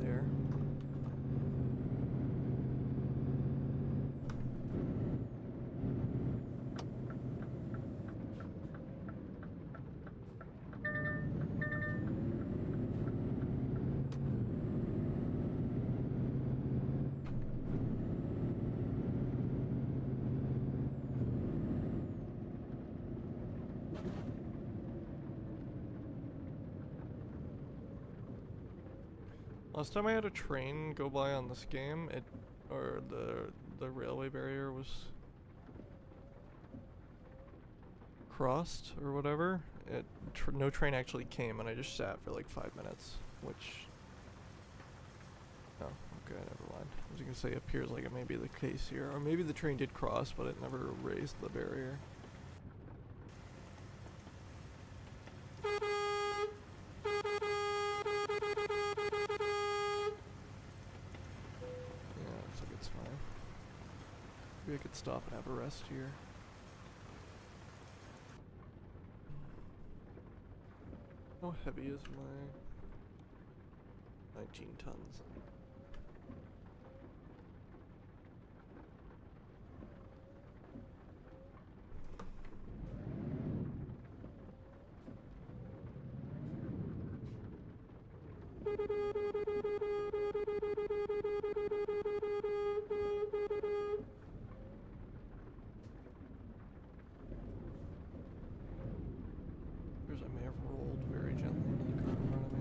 There. Last time I had a train go by on this game, the railway barrier was crossed or whatever. No train actually came, and I just sat for like 5 minutes, which. Oh, okay, never mind. I was gonna say, it appears like it may be the case here, or maybe the train did cross, but it never raised the barrier. Maybe I could stop and have a rest here. How heavy is my 19 tons? rolled very gently into the car in front of me.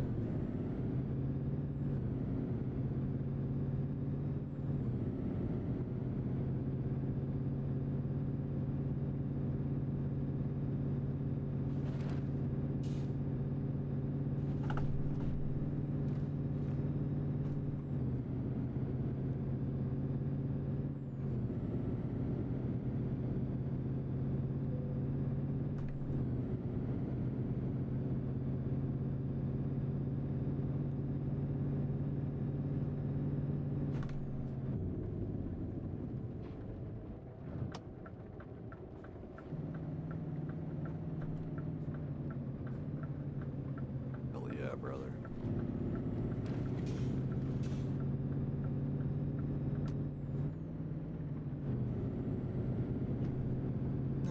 Hell yeah, brother.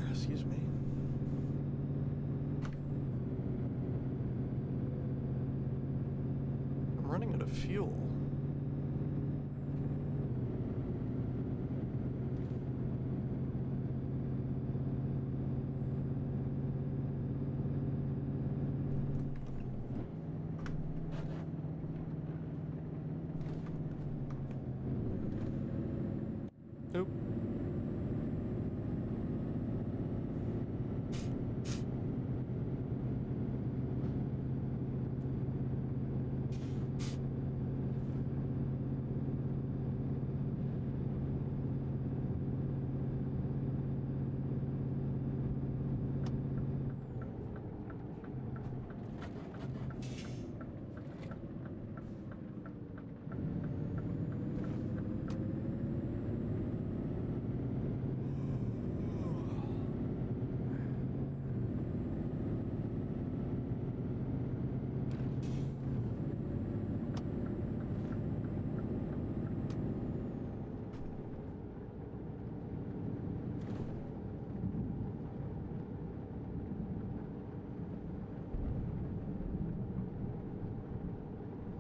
Excuse me. I'm running out of fuel. Nope.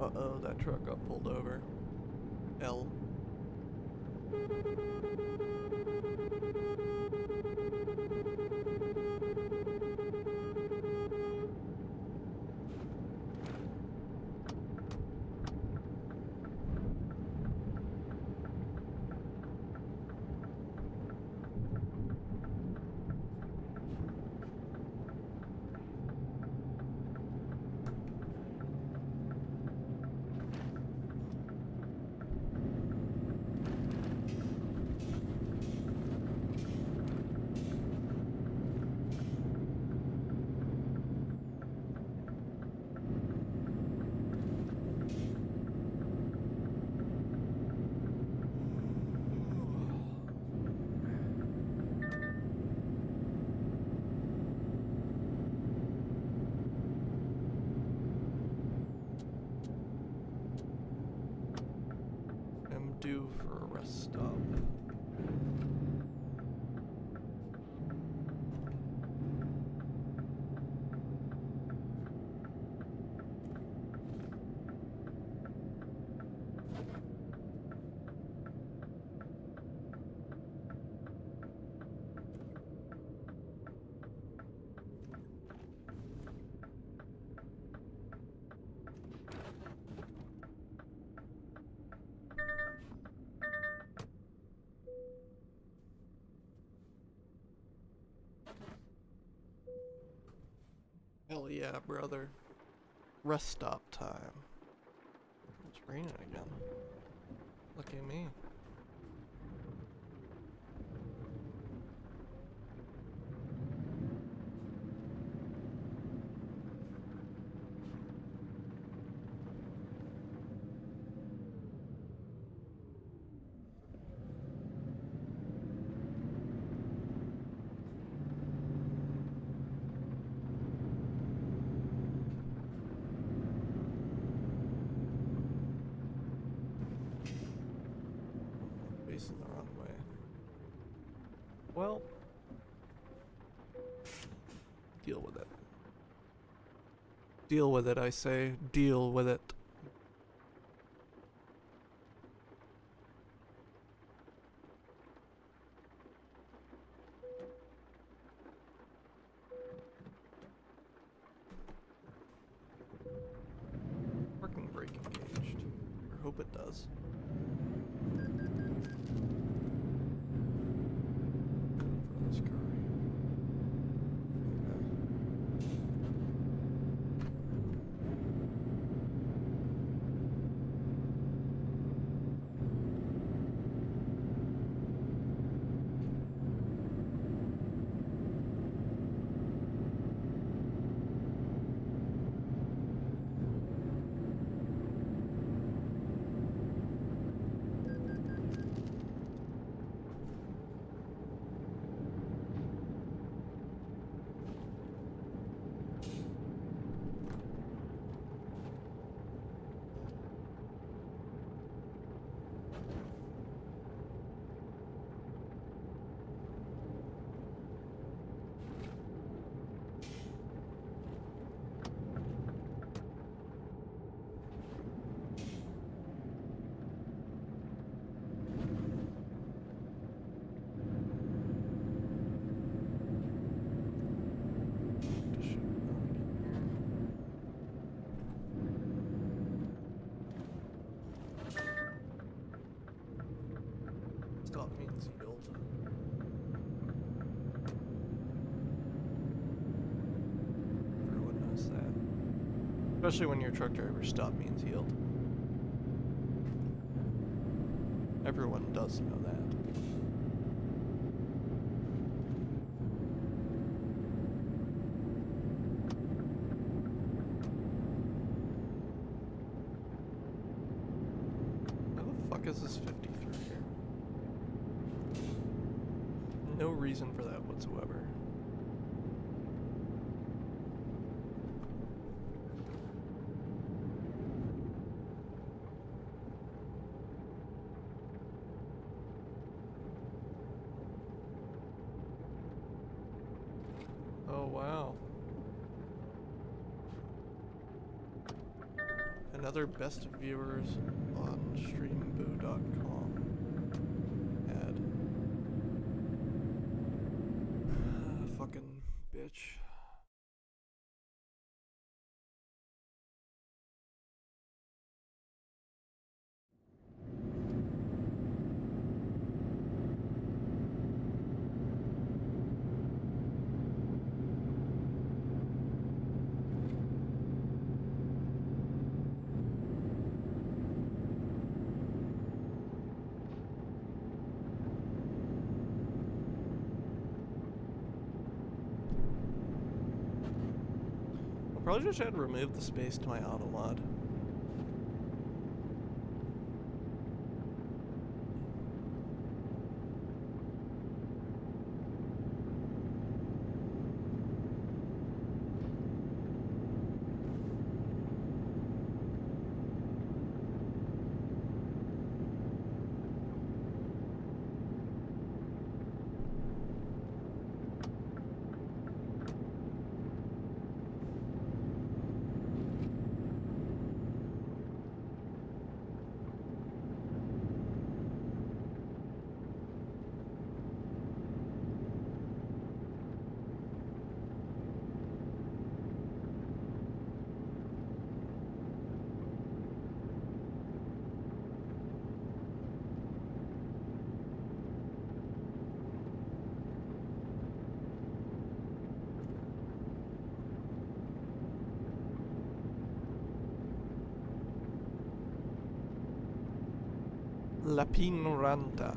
Uh-oh, that truck got pulled over. L. I'm due for a rest stop. Hell yeah, brother. Rest stop time. It's raining again. Look at me. Facing the wrong way. Well, deal with it. Deal with it, I say. Deal with it. hope it does. For this car. Stop means yield. Everyone knows that. Especially when you're a truck driver, stop means yield. Everyone does know that. How the fuck is this 50 through here? No reason for that whatsoever. Oh wow. Another best viewers on streamboo.com ad. Fucking bitch. I probably just had to remove the space to my auto mod. La Pinoranta.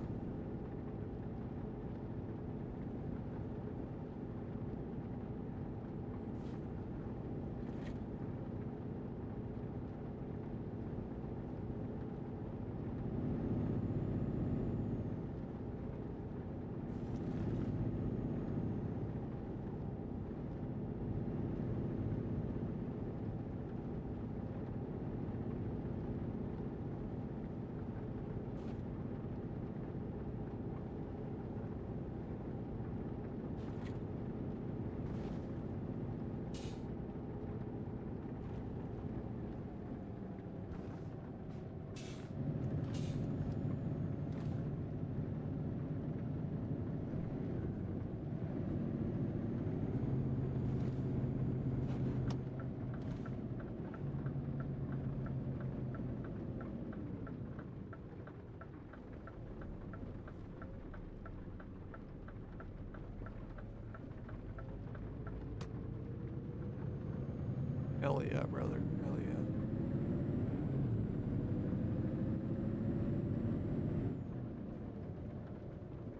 Hell yeah, brother. Hell yeah.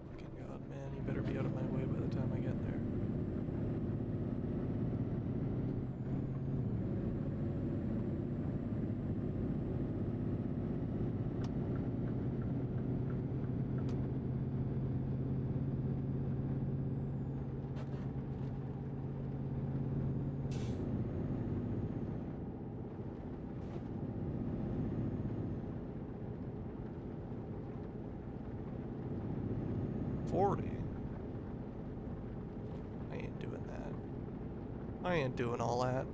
Fucking god, man. You better be out of my way by the time I get there. I ain't doing that. I ain't doing all that.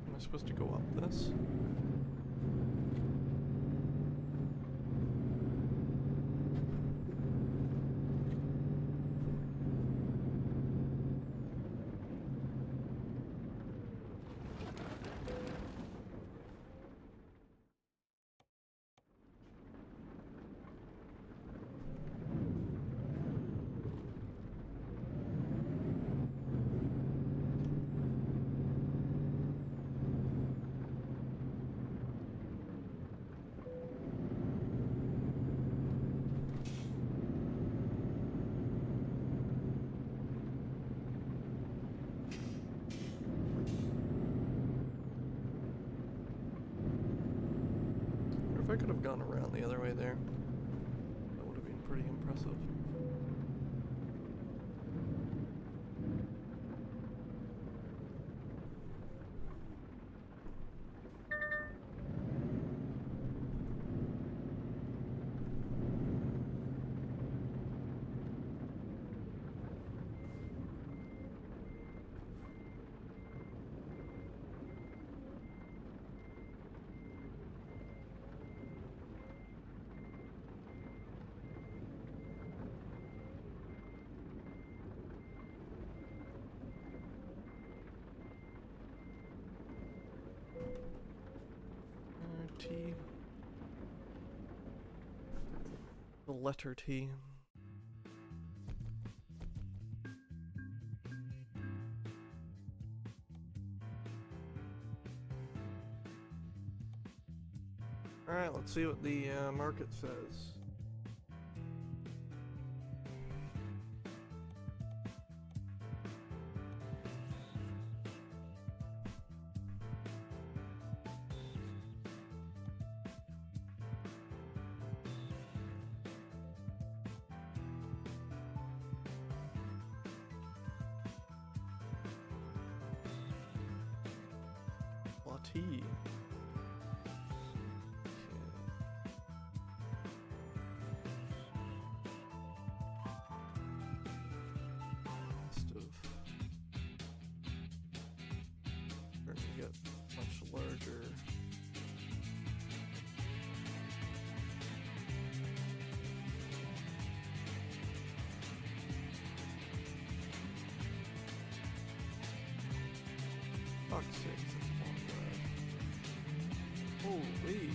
Am I supposed to go up this? If I could have gone around the other way there, that would have been pretty impressive. T. The letter T. Alright, let's see what the market says. T. Starting to get much larger. Fuck's sake. Holy.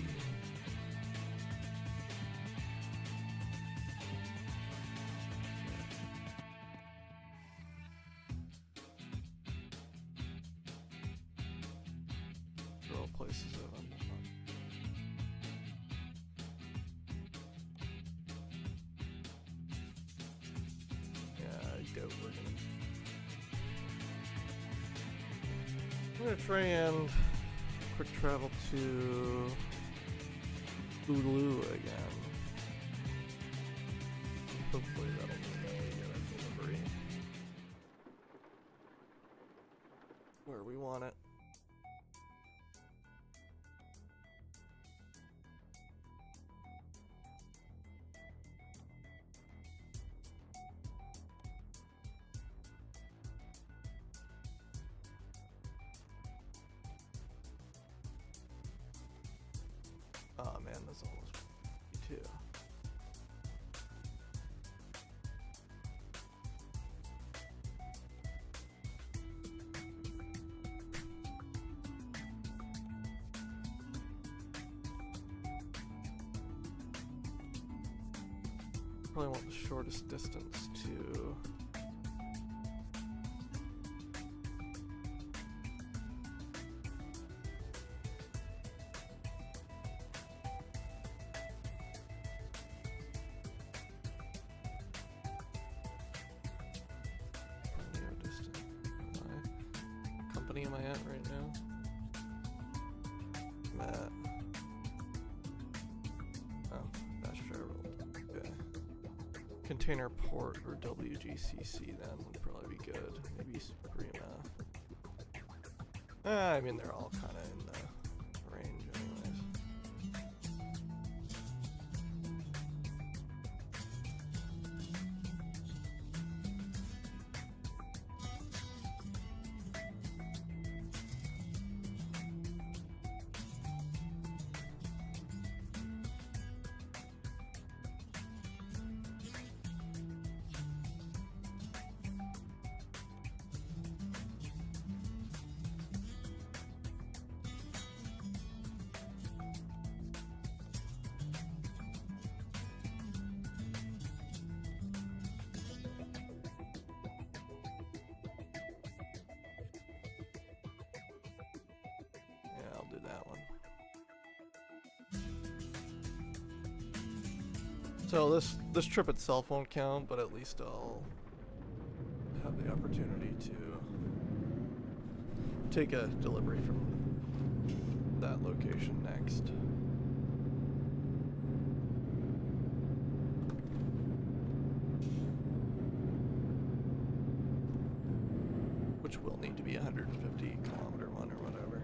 They're all places that I'm not. Yeah, I doubt we're I'm gonna try and quick travel to Boogaloo again. Hopefully that'll mean that we get a delivery where we want it. man, that's almost 52. Probably want the shortest distance to company am I at right now? I'm at dash driver. Okay. Container port or WGCC then would probably be good. Maybe Suprema. I mean they're all kind of in the range anyways. I'll do that one. So this trip itself won't count, but at least I'll have the opportunity to take a delivery from that location next. Which will need to be 150 kilometer one or whatever.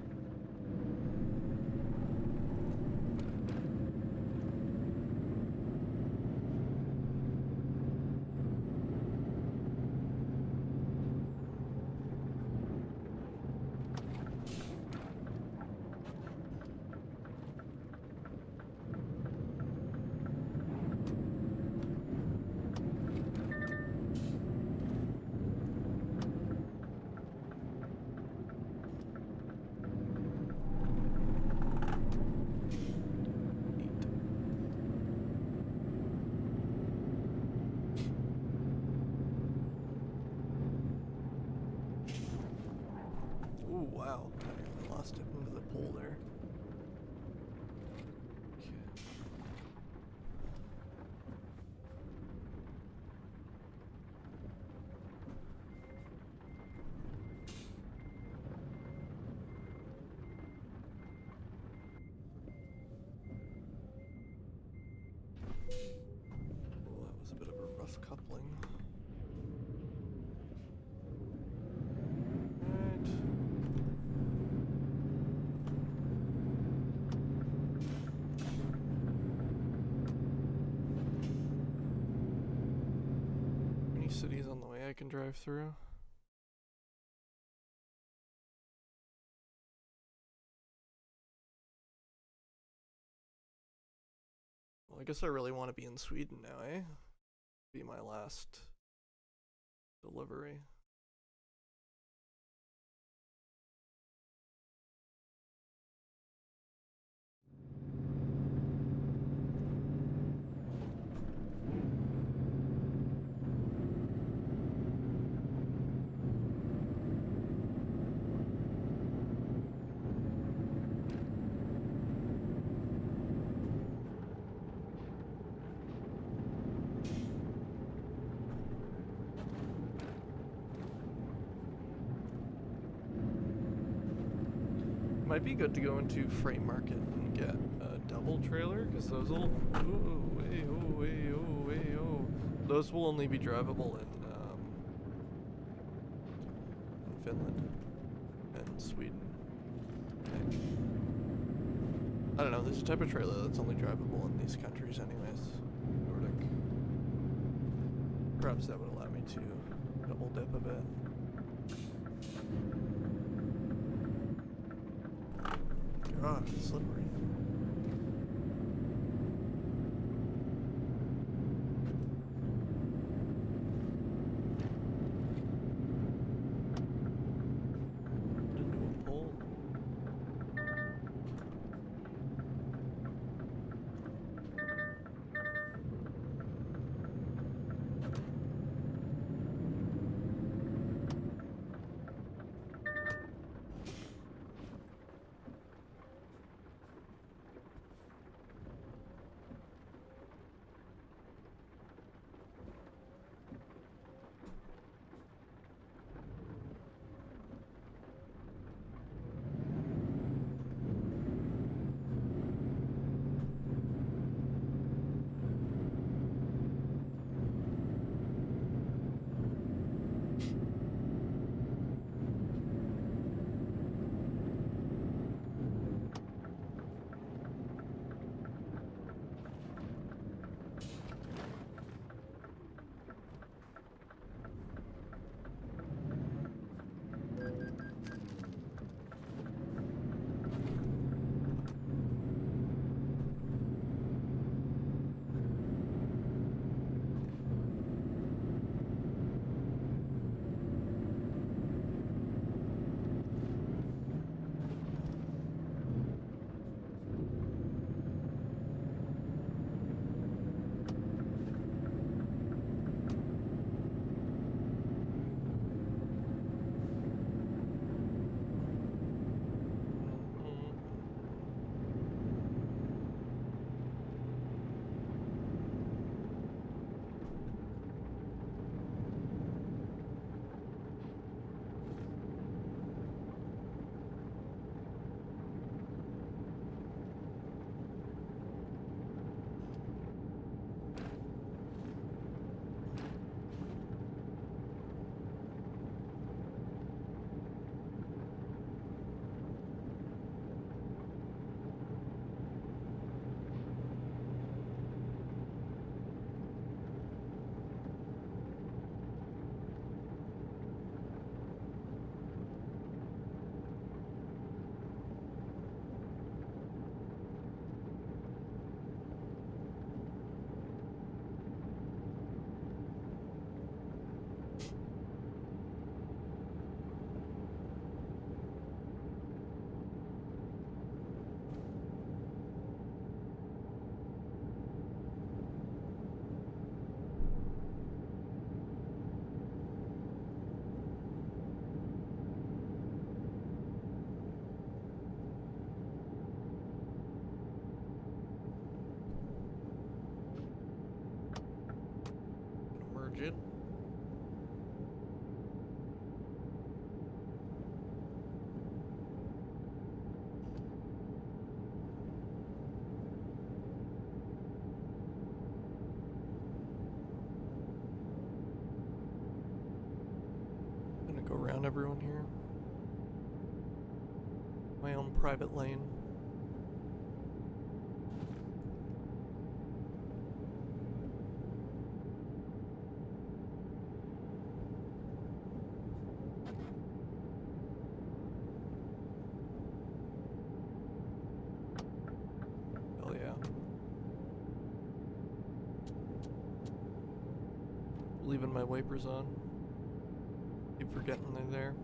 Ooh, wow. I nearly lost it into the pool there. Okay. Oh, that was a bit of a rough coupling. Cities on the way I can drive through. Well, I guess I really want to be in Sweden now, eh? Be my last delivery. Might be good to go into Freight Market and get a double trailer, because those will... Those will only be drivable in Finland and Sweden, I think. I don't know, there's a type of trailer that's only drivable in these countries anyways. Nordic. Perhaps that would allow me to double dip a bit. God, it's slippery. go around everyone here. My own private lane. Hell yeah. Leaving my wipers on. Keep forgetting they're there.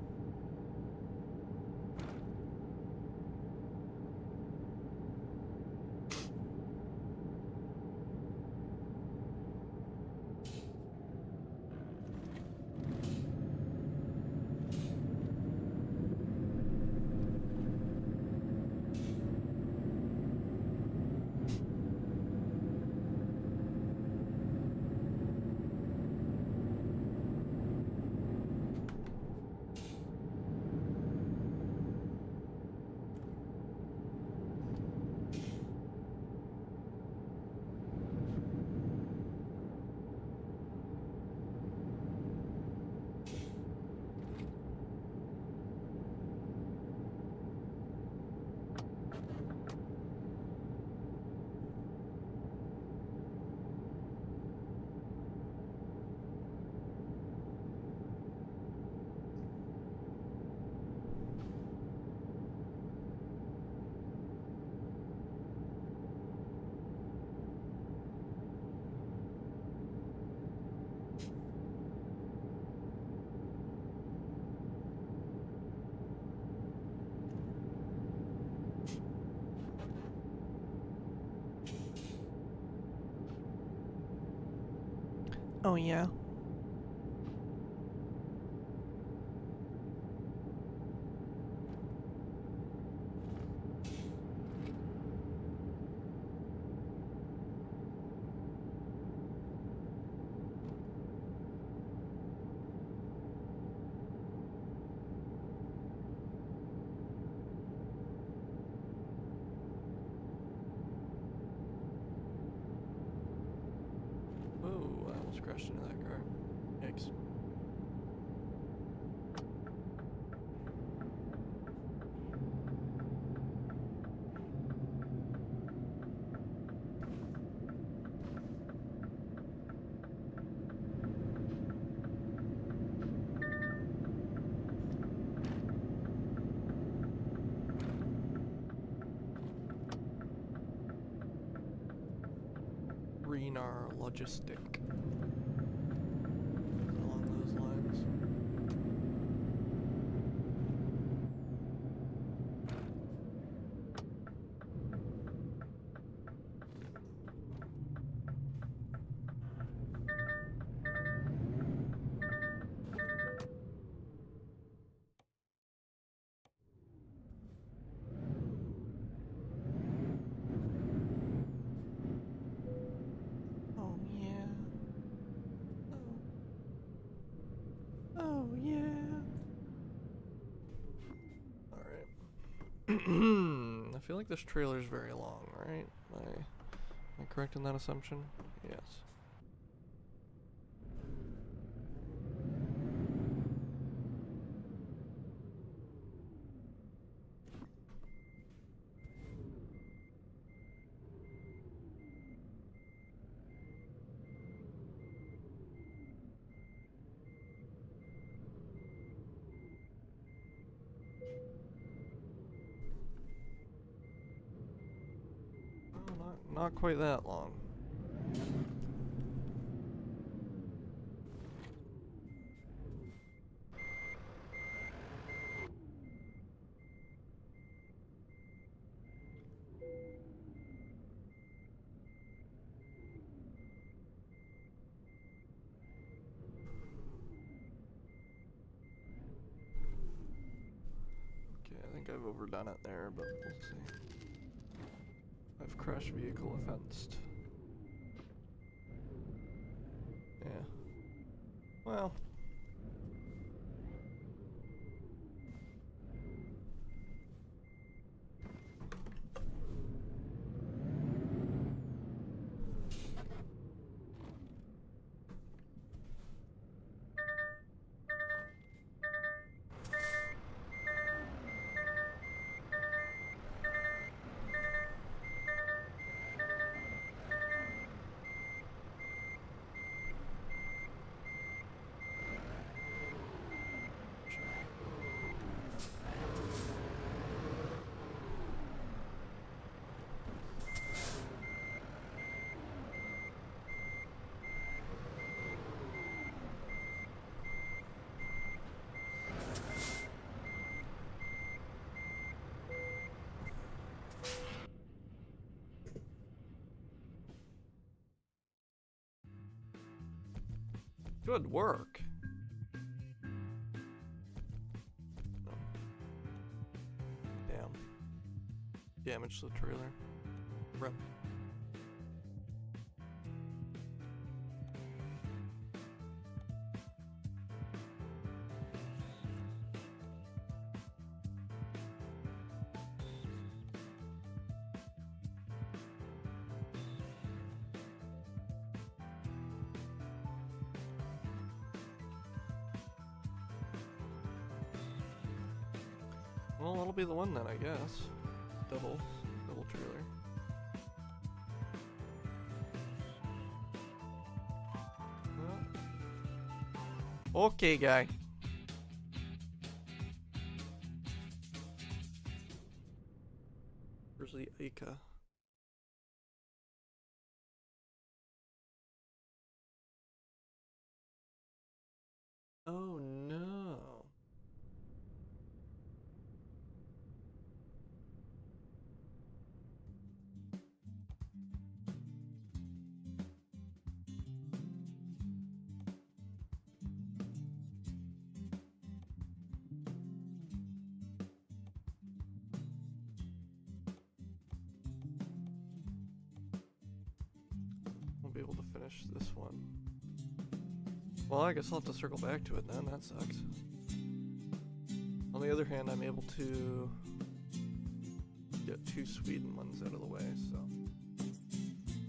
Oh yeah. Whoa, I almost crashed into that car. Yikes. Renar Logistic. Along those lines. Oh yeah. Oh yeah. Alright. I feel like this trailer's very long, right? Am I correct in that assumption? Yes. Well, not quite that long. Okay, I think I've overdone it there, but we'll see. I've crash vehicle offensed. Yeah. Well. Good work. No. Damn. Damage to the trailer. Rip. Well, that'll be the one then, I guess. Double trailer. Okay, guy. Where's the Ica? Oh no. Won't be able to finish this one. Well, I guess I'll have to circle back to it then. That sucks. On the other hand, I'm able to get 2 Sweden ones out of the way, so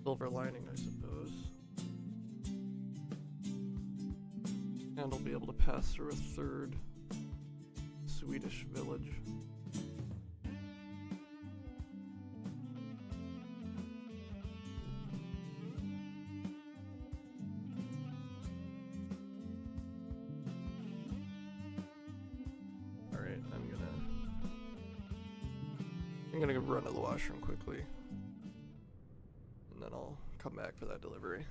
silver lining, I suppose. And I'll be able to pass through a 3rd Swedish village. I'm gonna go run to the washroom quickly, and then I'll come back for that delivery.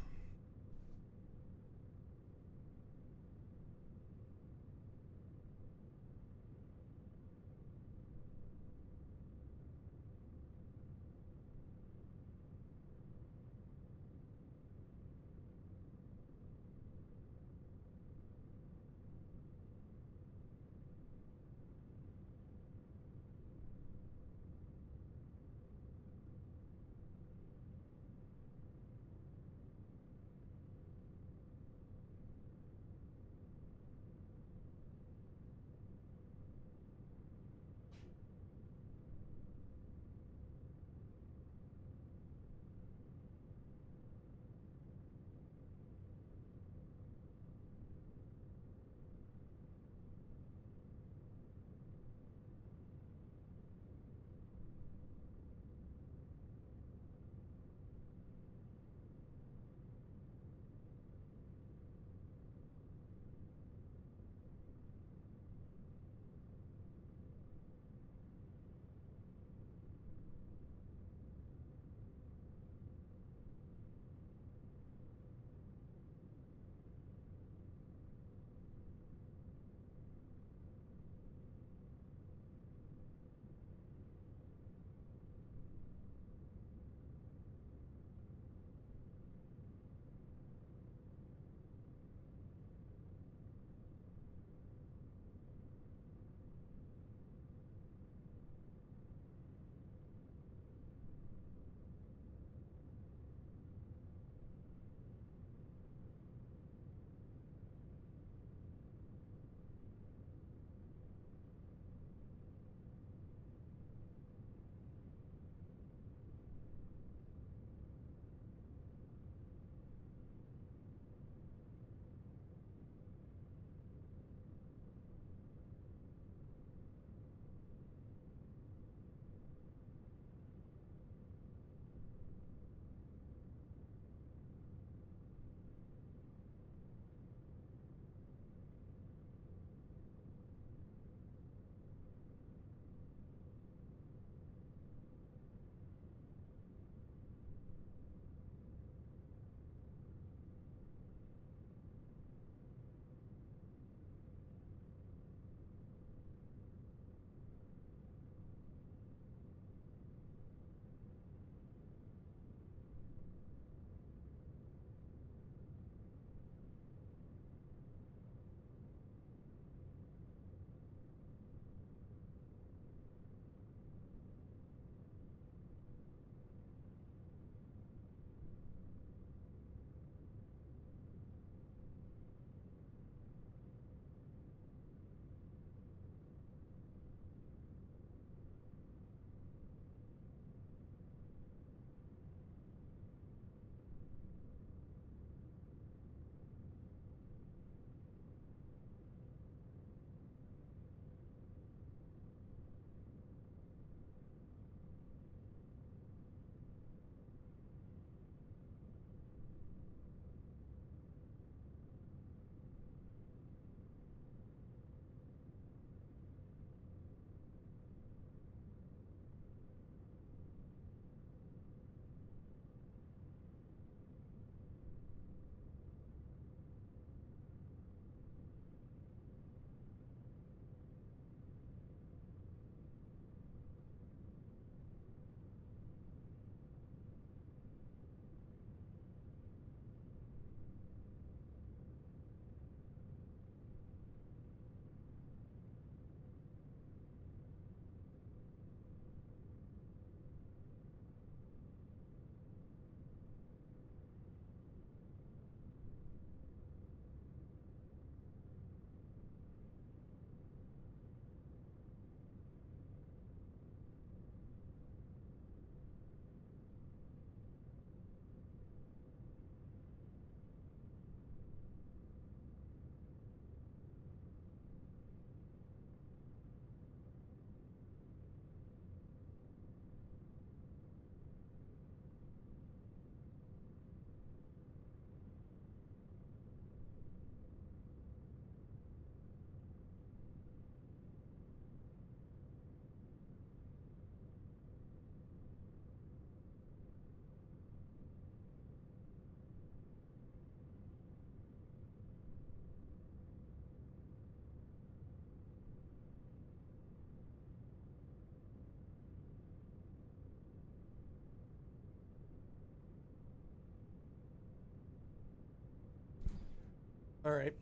Alright.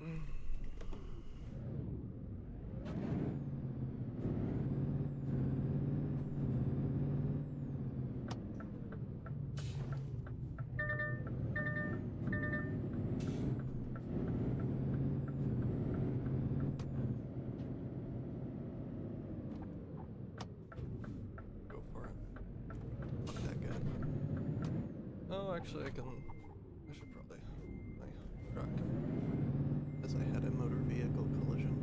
Go for it. Fuck that guy. Oh, actually, I should probably my truck, as I had a motor vehicle collision.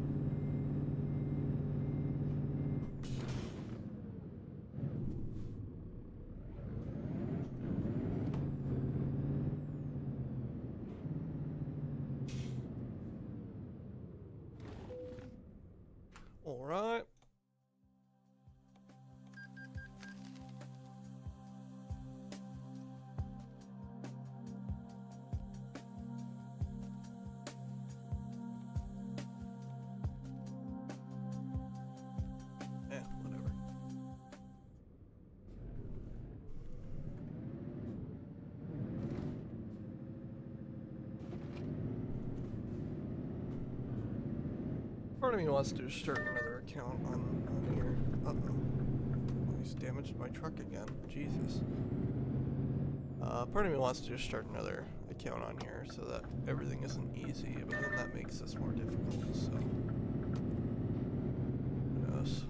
All right. Whatever. Part of me wants to start another account on here. Uh-oh. He's damaged my truck again. Jesus. Part of me wants to just start another account on here so that everything isn't easy, but then that makes this more difficult, so... Who knows?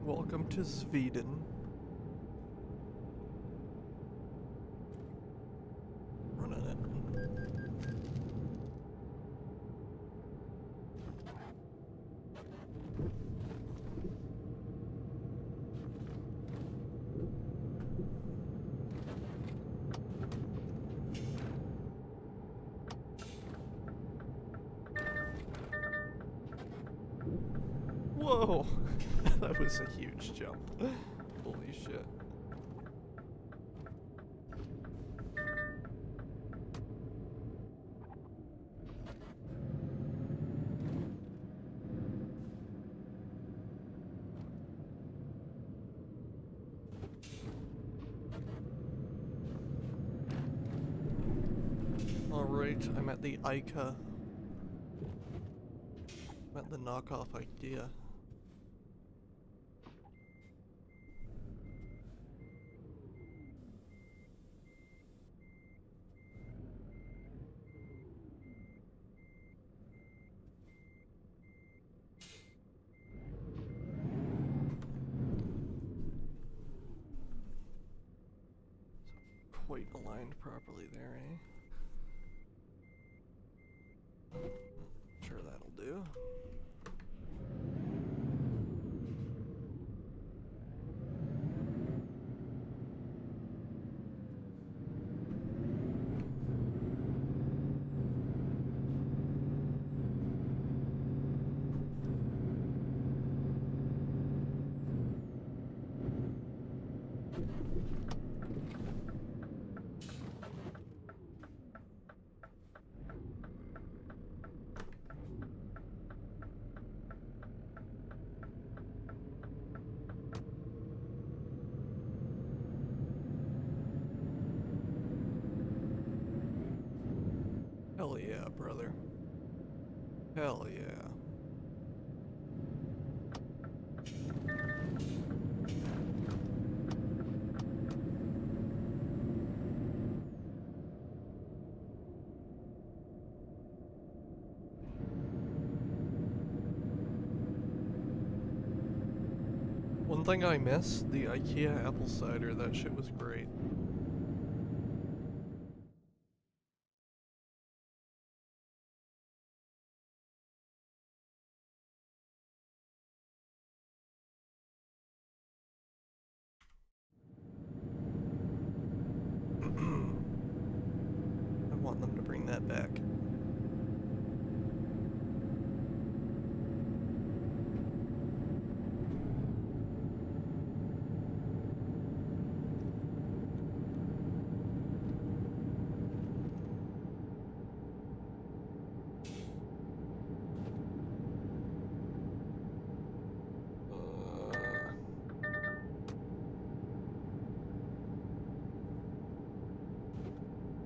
Welcome to Sweden. Running it. Whoa! That was a huge jump. Holy shit. Alright, I'm at the ICA. I'm at the knockoff IKEA. Quite aligned properly there, eh? Sure, that'll do. Hell yeah, brother. Hell yeah. One thing I miss, the IKEA apple cider, that shit was great. I want them to bring that back.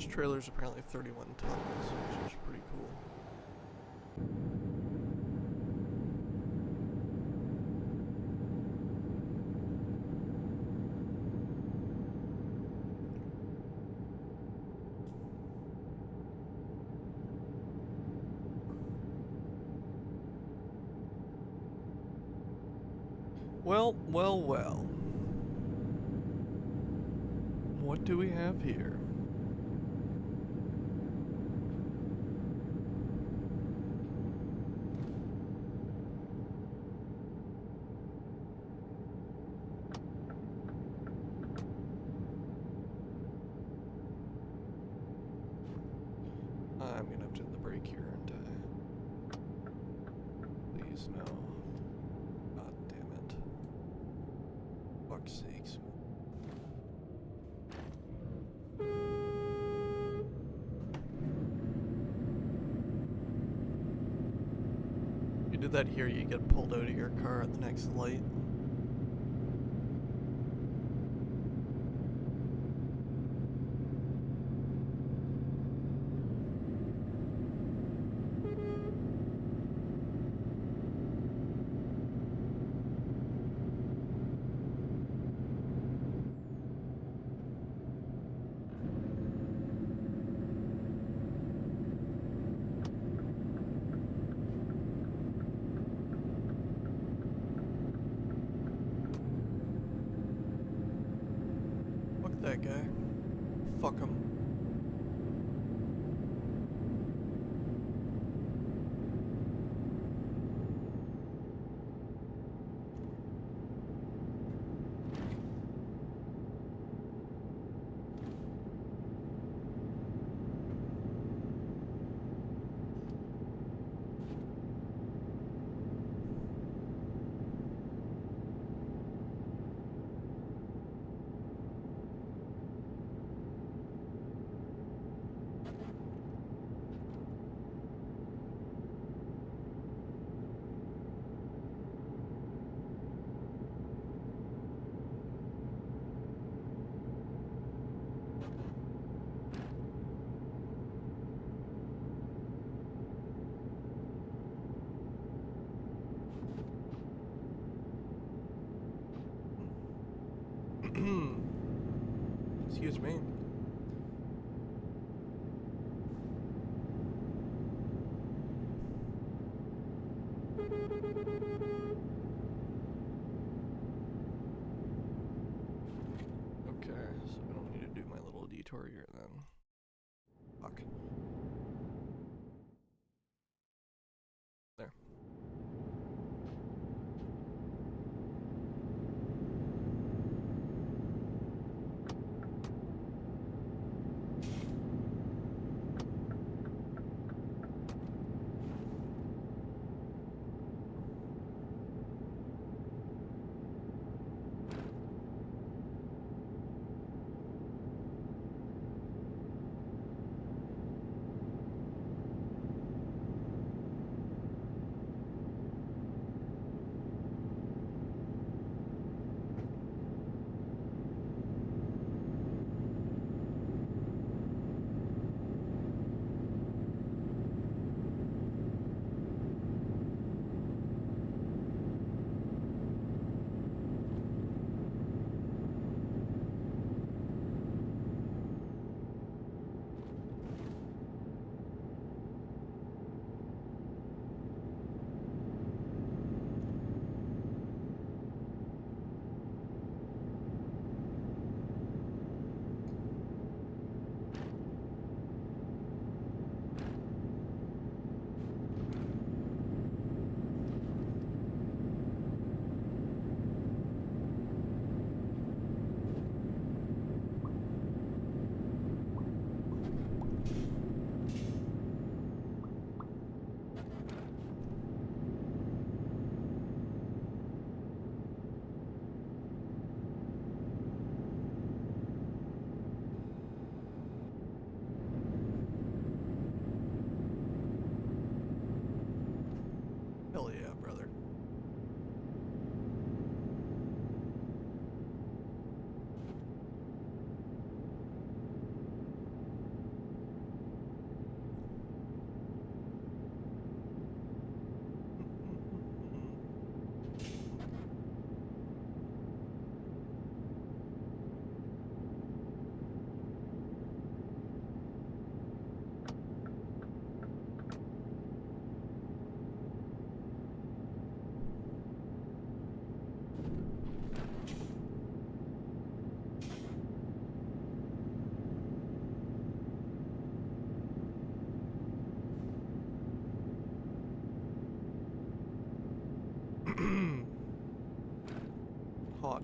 trailer's apparently 31 tons, which is pretty cool. Well, well, well. What do we have here? I'm gonna have to hit the brake here, aren't I? Please, no. God damn it. Fuck's sakes. If you did that here, you get pulled out of your car at the next light. Fuck that guy. Fuck him. Excuse me. Okay, so I don't need to do my little detour here then. Fuck. There. hot.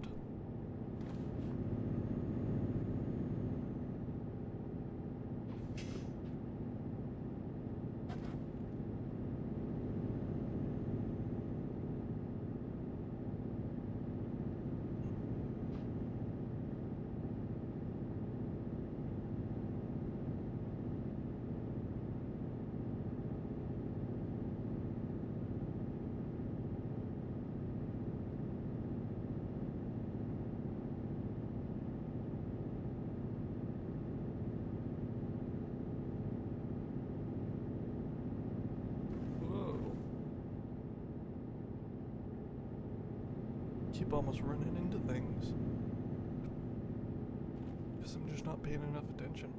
Whoa. Keep almost running into things. Because I'm just not paying enough attention.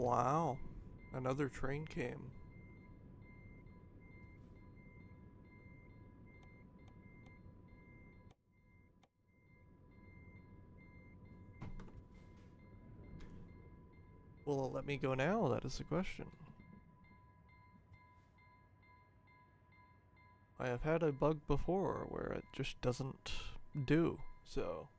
Wow. Another train came. Will it let me go now? That is the question. I have had a bug before where it just doesn't do, so...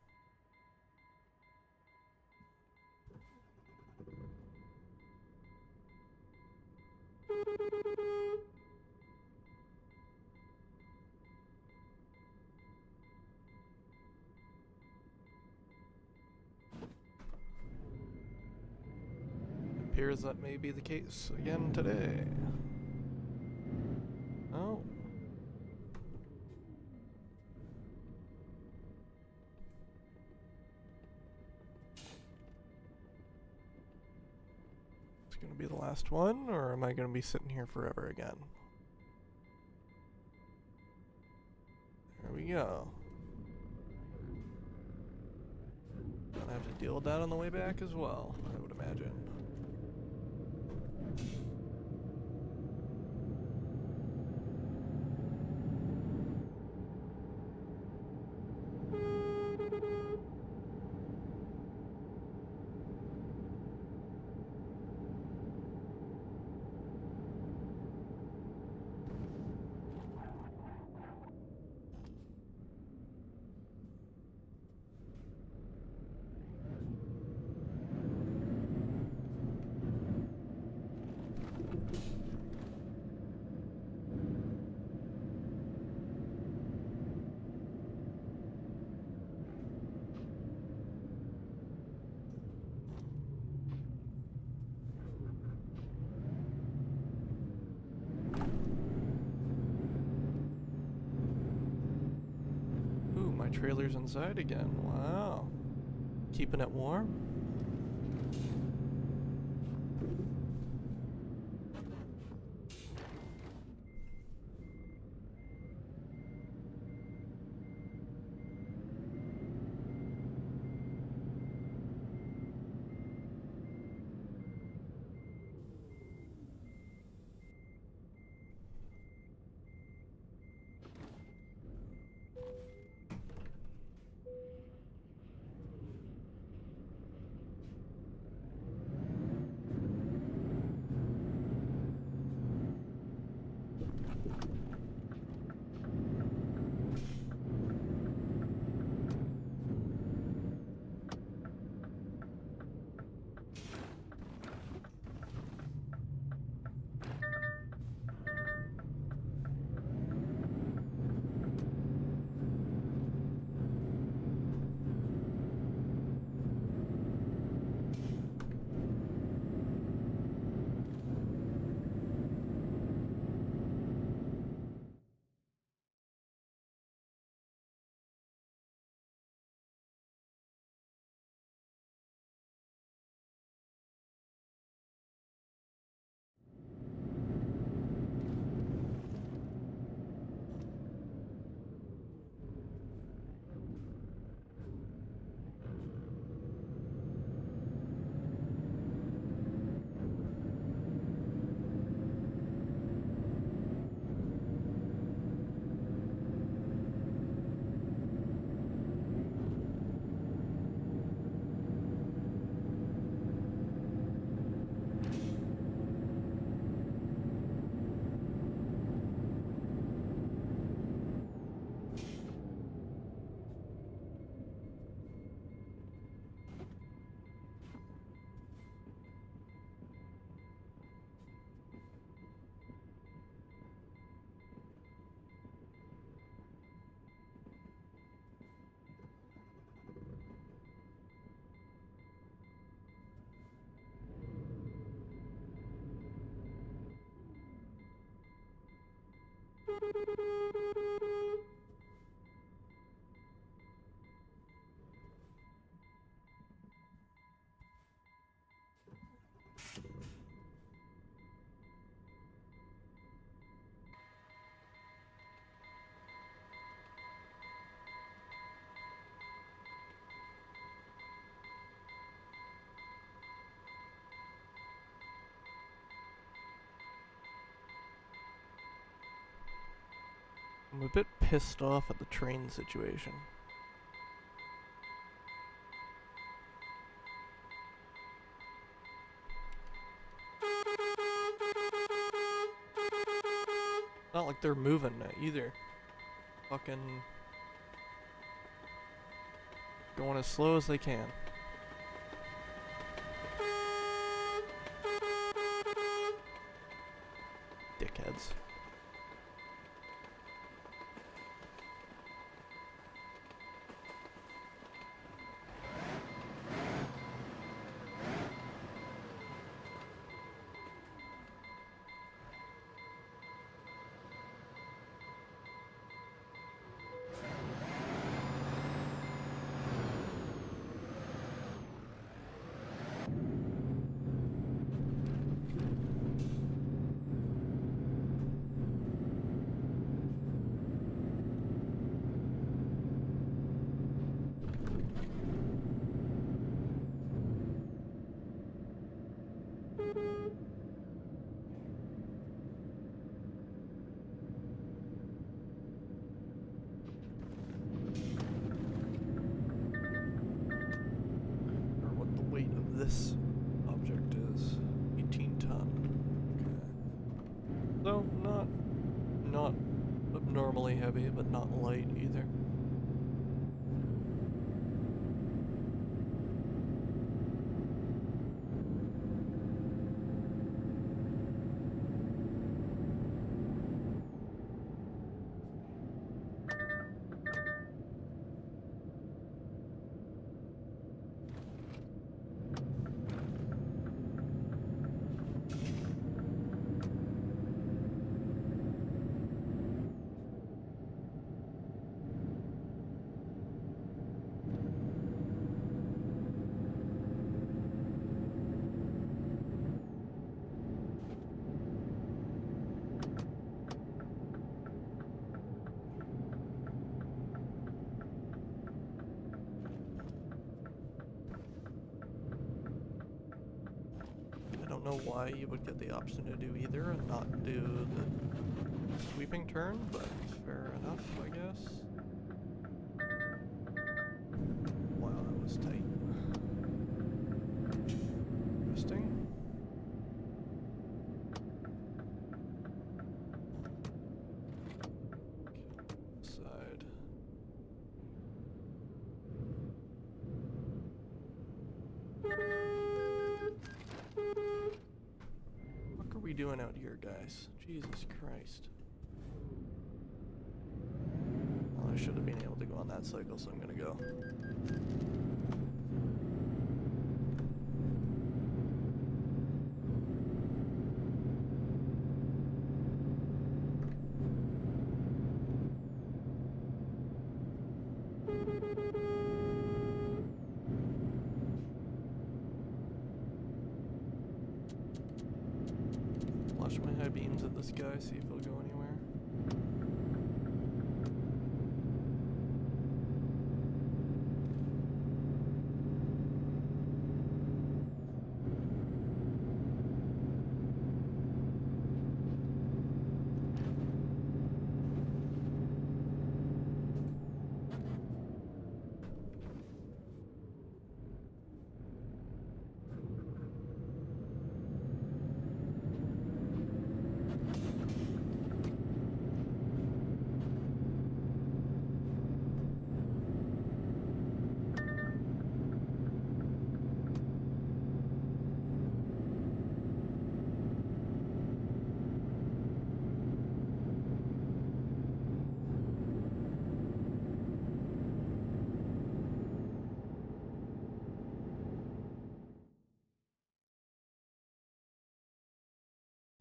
Appears that may be the case again today. Oh. It's gonna be the last one, or am I gonna be sitting here forever again? There we go. Gonna have to deal with that on the way back as well, I would imagine. Ooh, my trailer's inside again. Wow. Keeping it warm? I'm a bit pissed off at the train situation. Not like they're moving either. Fucking going as slow as they can. Dickheads. This object is 18 ton. Okay. So not abnormally heavy, but not light either. I don't know why you would get the option to do either and not do the sweeping turn, but fair enough, I guess. Wow, that was tight. Interesting. Side. What are we doing out here, guys? Jesus Christ. Well, I should have been able to go on that cycle, so I'm gonna go. Flash my high beams at this guy, see if he'll go anywhere.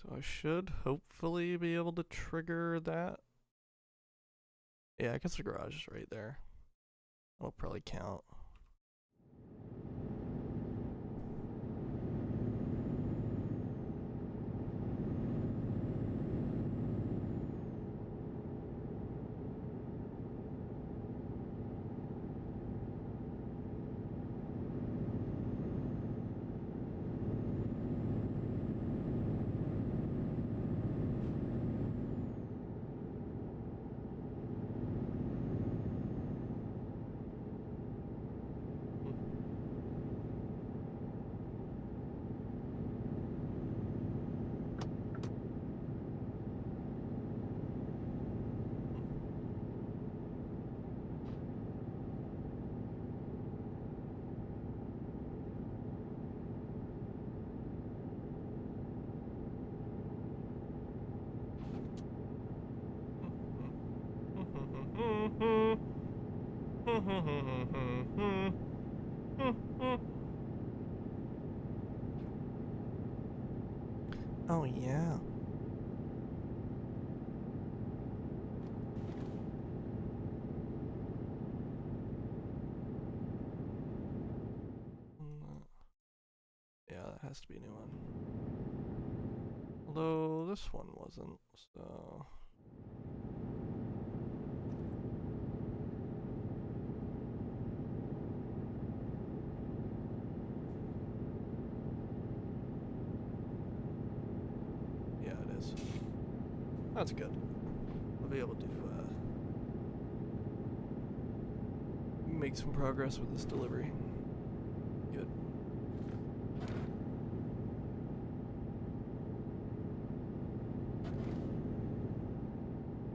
So I should hopefully be able to trigger that. Yeah, I guess the garage is right there. That'll probably count. Oh yeah. Yeah, that has to be a new one. Although this one wasn't, so. Yeah, it is. That's good. I'll be able to make some progress with this delivery. Good.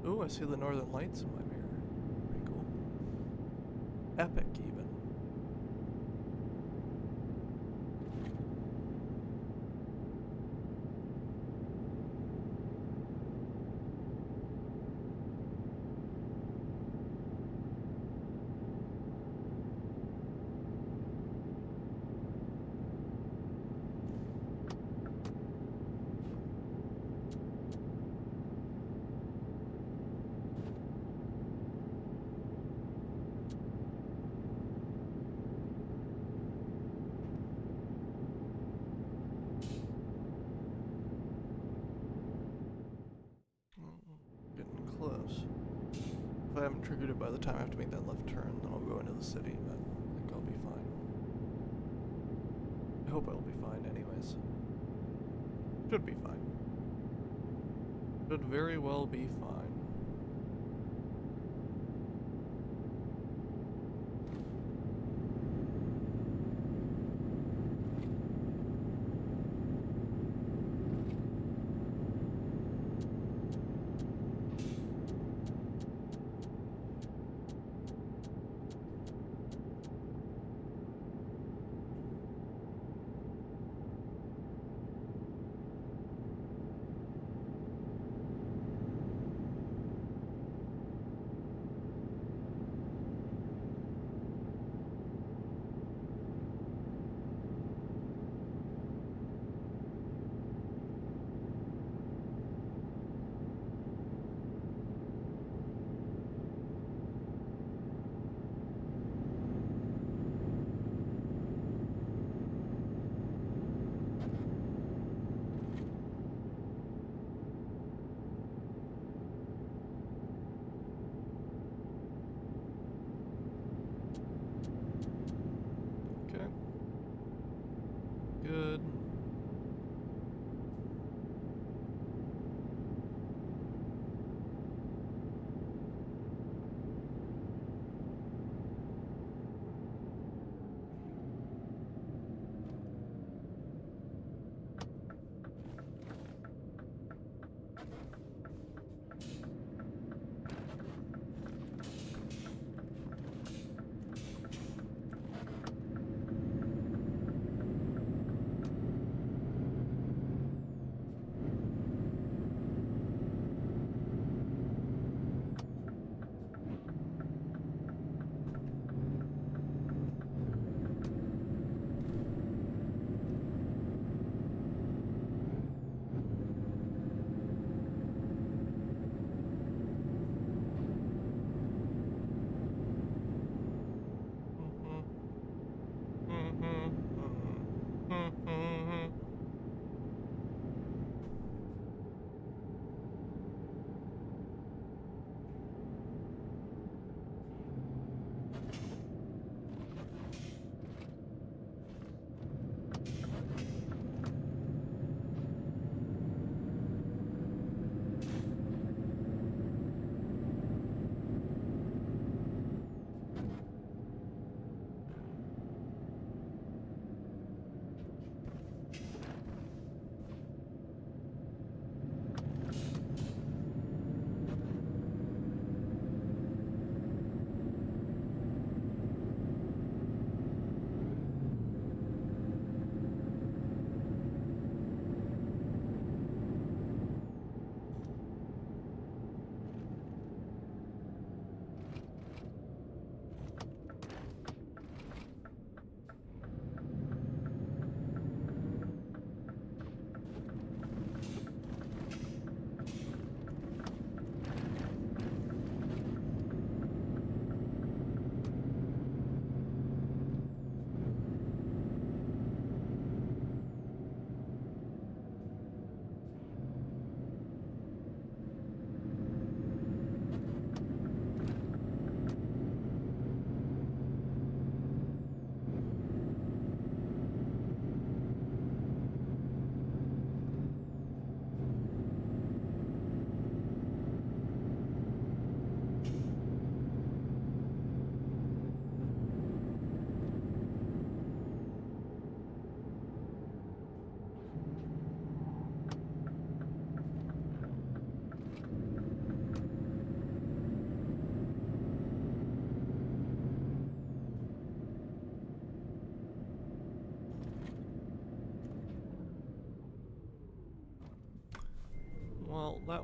Ooh, I see the northern lights in my mirror. Pretty cool. Epic, even. Getting close. If I haven't triggered it by the time I have to make that left turn, then I'll go into the city, but I think I'll be fine. I hope I'll be fine anyways. Should be fine. Should very well be fine.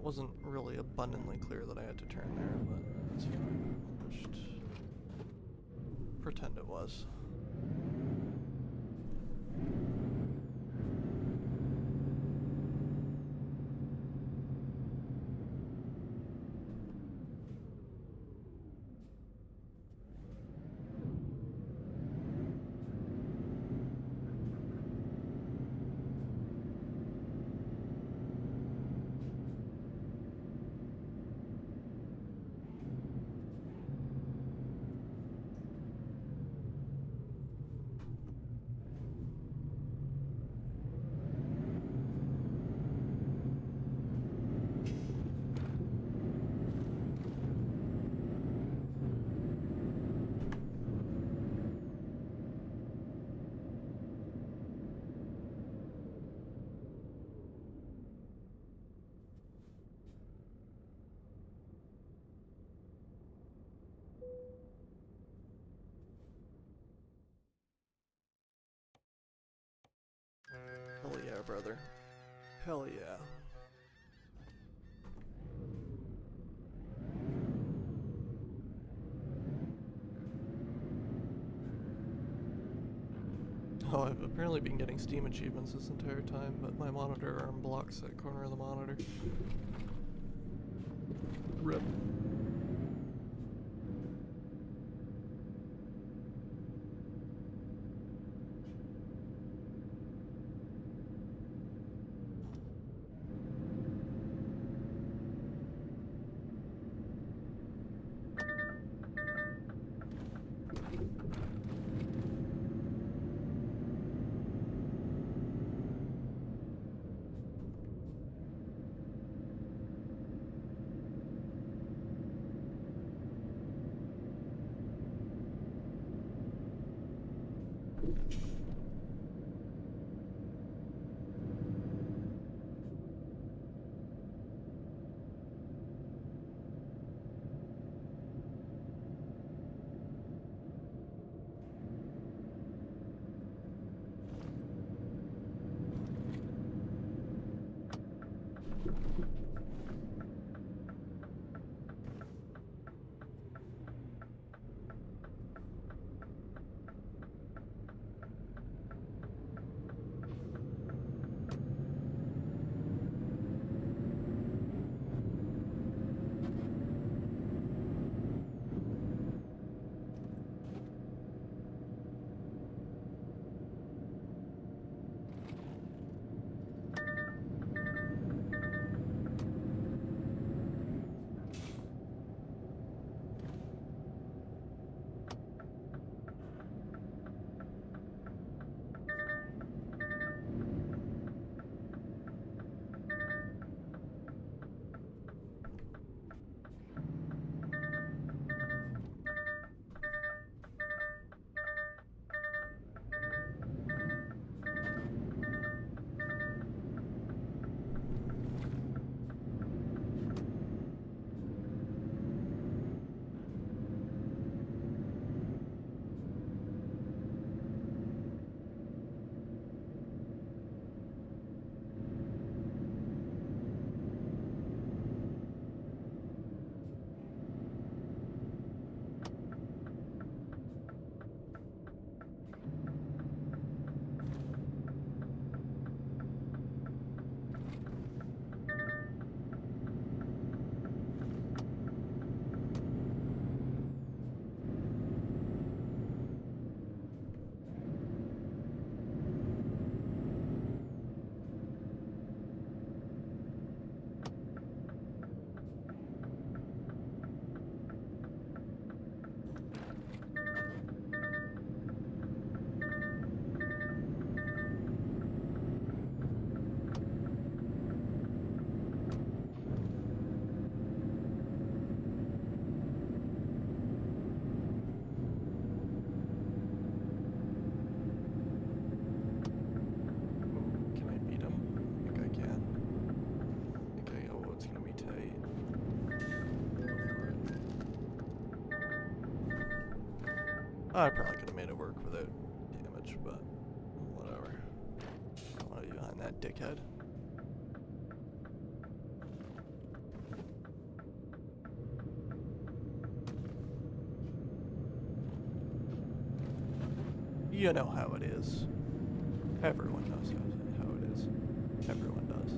wasn't really abundantly clear that I had to turn there, but that's fine. I'll just pretend it was. Hell yeah, brother. Hell yeah. Oh, I've apparently been getting Steam achievements this entire time, but my monitor arm blocks that corner of the monitor. RIP. Can I beat him? I think I can. I think I know what's gonna be tight. I probably could have made it work without damage, but whatever. I don't want to be behind that dickhead. You know how it is. Everyone knows how it is. Everyone does.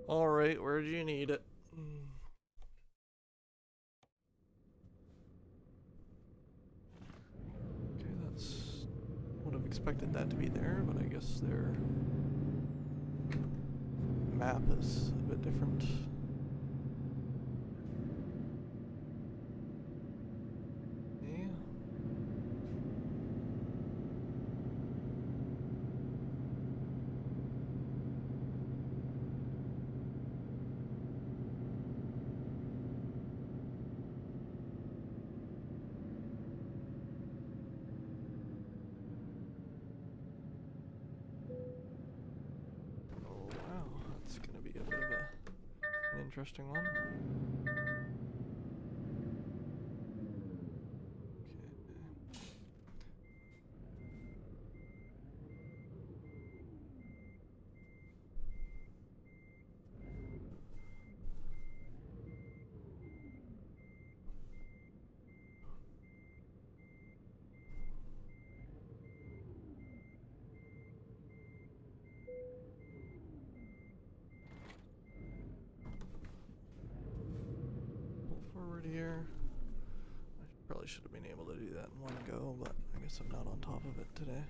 Alright, where do you need it? Okay, that's... would have expected that to be there, but I guess their map is a bit different. Okay. Oh wow, that's gonna be a bit of an interesting one. Pull forward here. I probably should have been able to do that in one go, but I guess I'm not on top of it today.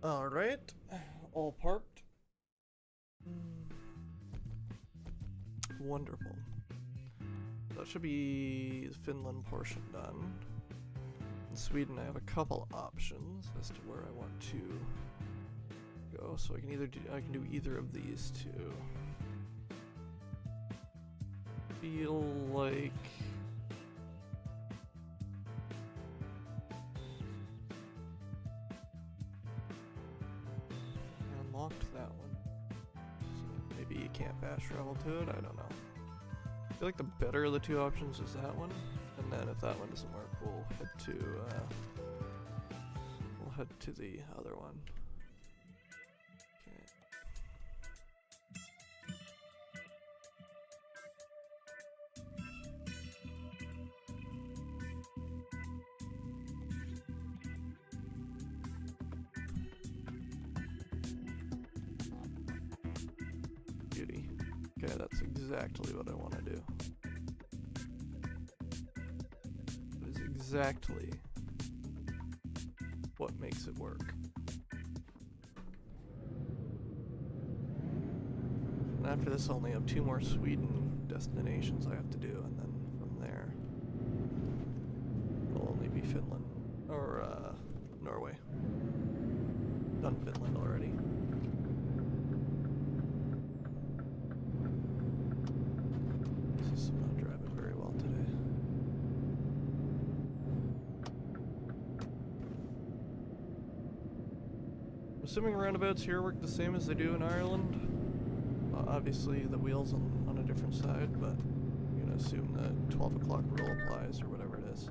Alright, all parked. Wonderful. That should be the Finland portion done. In Sweden, I have a couple options as to where I want to go, so I can do either of these two. Feel like I unlocked that one, so maybe you can't fast travel to it. I don't know. I feel like the better of the two options is that one, and then if that one doesn't work, we'll head to the other one. Beauty. Okay, that's exactly what I want to do. That is exactly what makes it work. And after this, I only have 2 more Sweden destinations I have to do, and then from there, it'll only be Finland, or Norway. Done Finland already. I'm not driving very well today. I'm assuming roundabouts here work the same as they do in Ireland. Obviously the wheel's on a different side, but I'm gonna assume the 12 o'clock rule applies or whatever it is.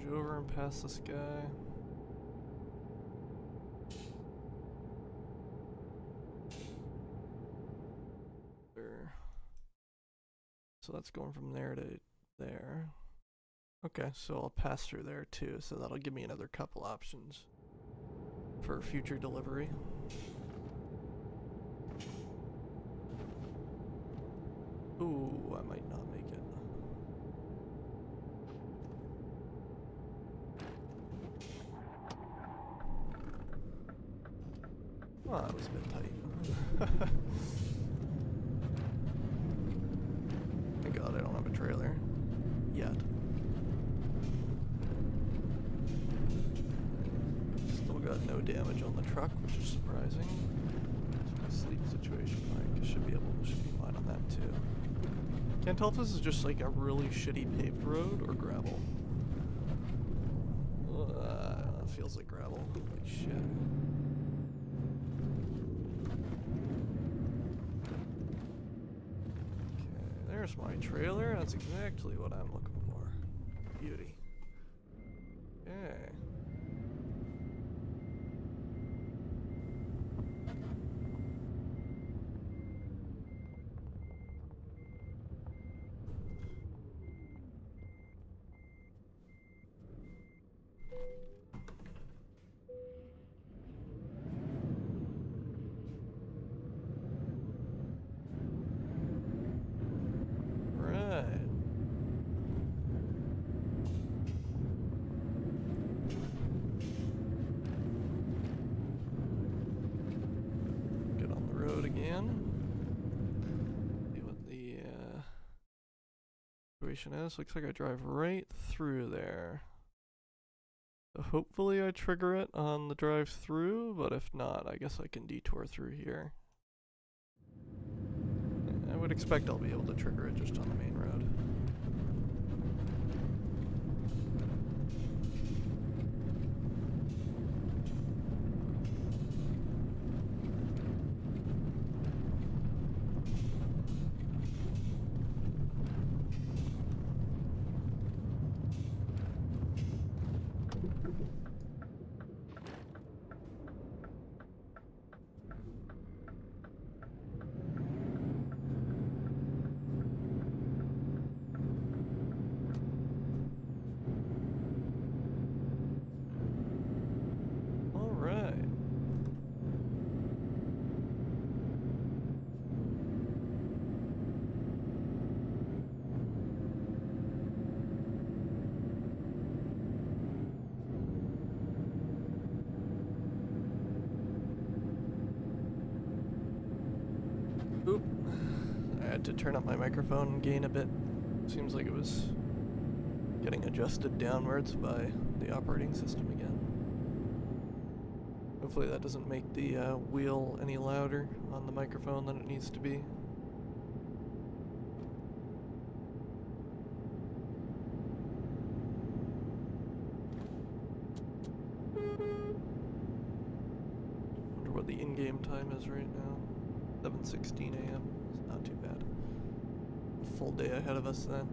Merge over and pass this guy. There. So that's going from there to there. Okay, so I'll pass through there too, so that'll give me another couple options for future delivery. Ooh, I might not make it. Well, that was a bit tight. Thank God I don't have a trailer. Yet. Still got no damage on the truck, which is surprising. What's my sleep situation like? Should be fine on that too. Can't tell if this is just like a really shitty paved road or gravel. Feels like gravel. Holy shit. Okay, there's my trailer. That's exactly what I'm looking for. Beauty. Okay. Is. Looks like I drive right through there. So hopefully I trigger it on the drive through, but if not, I guess I can detour through here. I would expect I'll be able to trigger it just on the main road. Oop. I had to turn up my microphone gain a bit. Seems like it was getting adjusted downwards by the operating system again. Hopefully that doesn't make the wheel any louder on the microphone than it needs to be. Wonder what the in-game time is right now. 7:16 a.m. It's not too bad. A full day ahead of us then.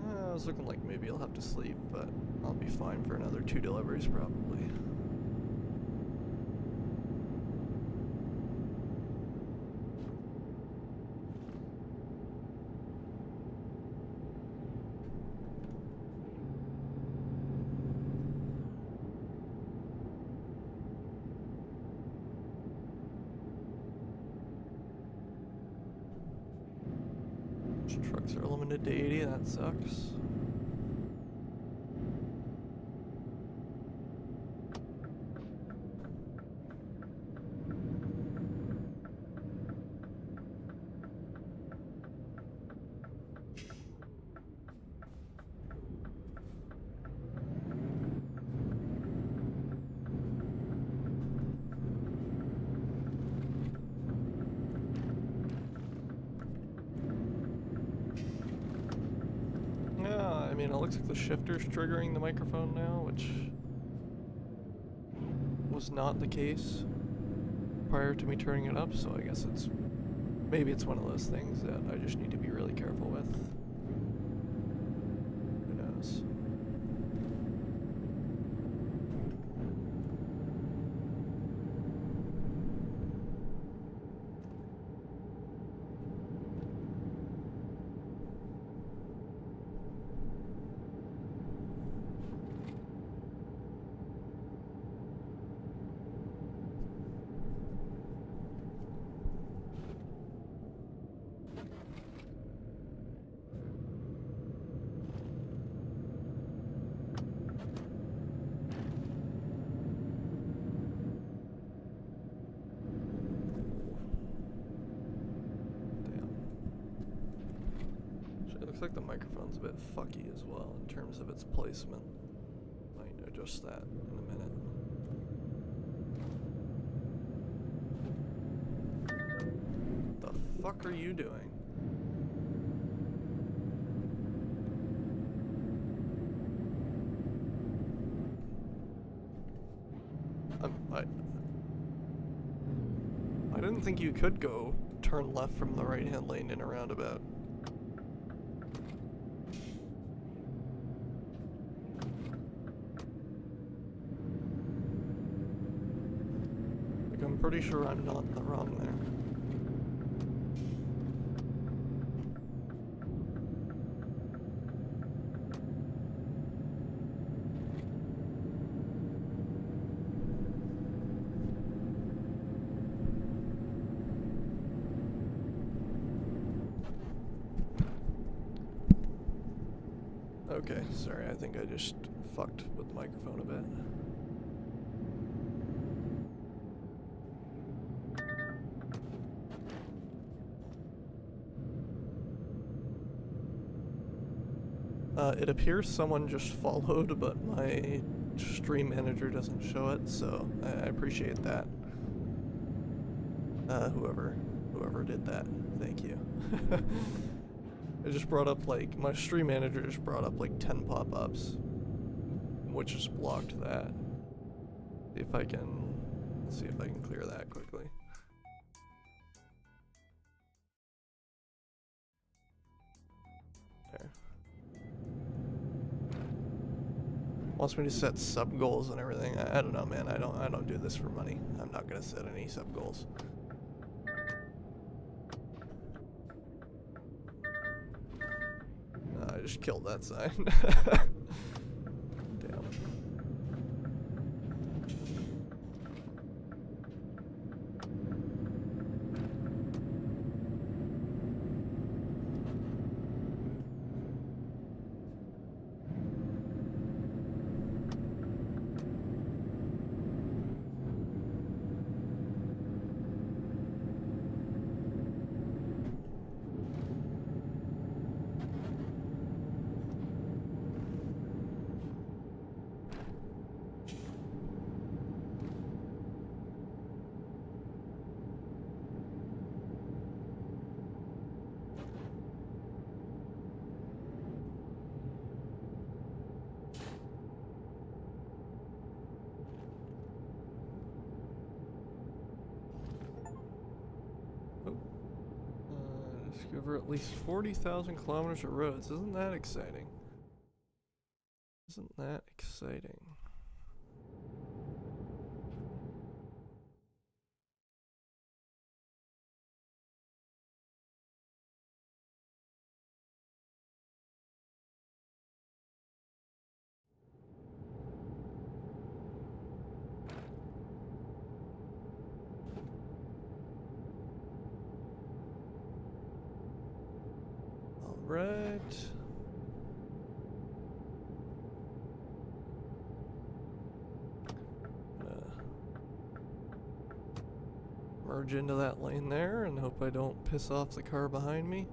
I was looking like maybe I'll have to sleep, but I'll be fine for another 2 deliveries probably. Trucks are limited to 80, that sucks. It looks like the shifter's triggering the microphone now, which was not the case prior to me turning it up, so I guess it's Maybe it's one of those things that I just need to be really careful with. Who knows? Looks like the microphone's a bit fucky as well in terms of its placement. Might adjust that in a minute. The fuck are you doing? I didn't think you could go turn left from the right-hand lane in a roundabout. Like, I'm pretty sure I'm not in the wrong there. Okay, sorry, I think I just fucked with the microphone a bit. It appears someone just followed, but my stream manager doesn't show it, so I appreciate that. Whoever did that, thank you. It just brought up, like, my stream manager just brought up like 10 pop-ups, which just blocked that. See if I can clear that quickly. There. Wants me to set sub goals and everything. I don't know, man. I don't do this for money. I'm not gonna set any sub goals. I just killed that sign. Damn. Discover at least 40,000 kilometers of roads. Isn't that exciting? Isn't that exciting? Right. Merge into that lane there and hope I don't piss off the car behind me.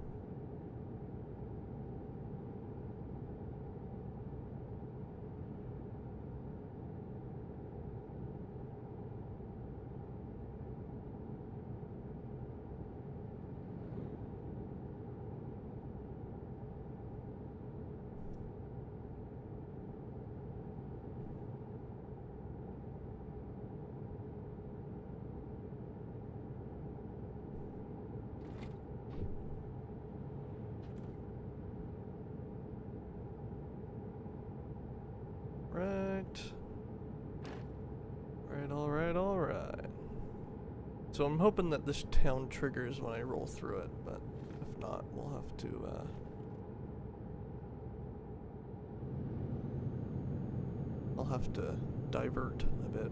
So I'm hoping that this town triggers when I roll through it, but if not, we'll have to, I'll have to divert a bit.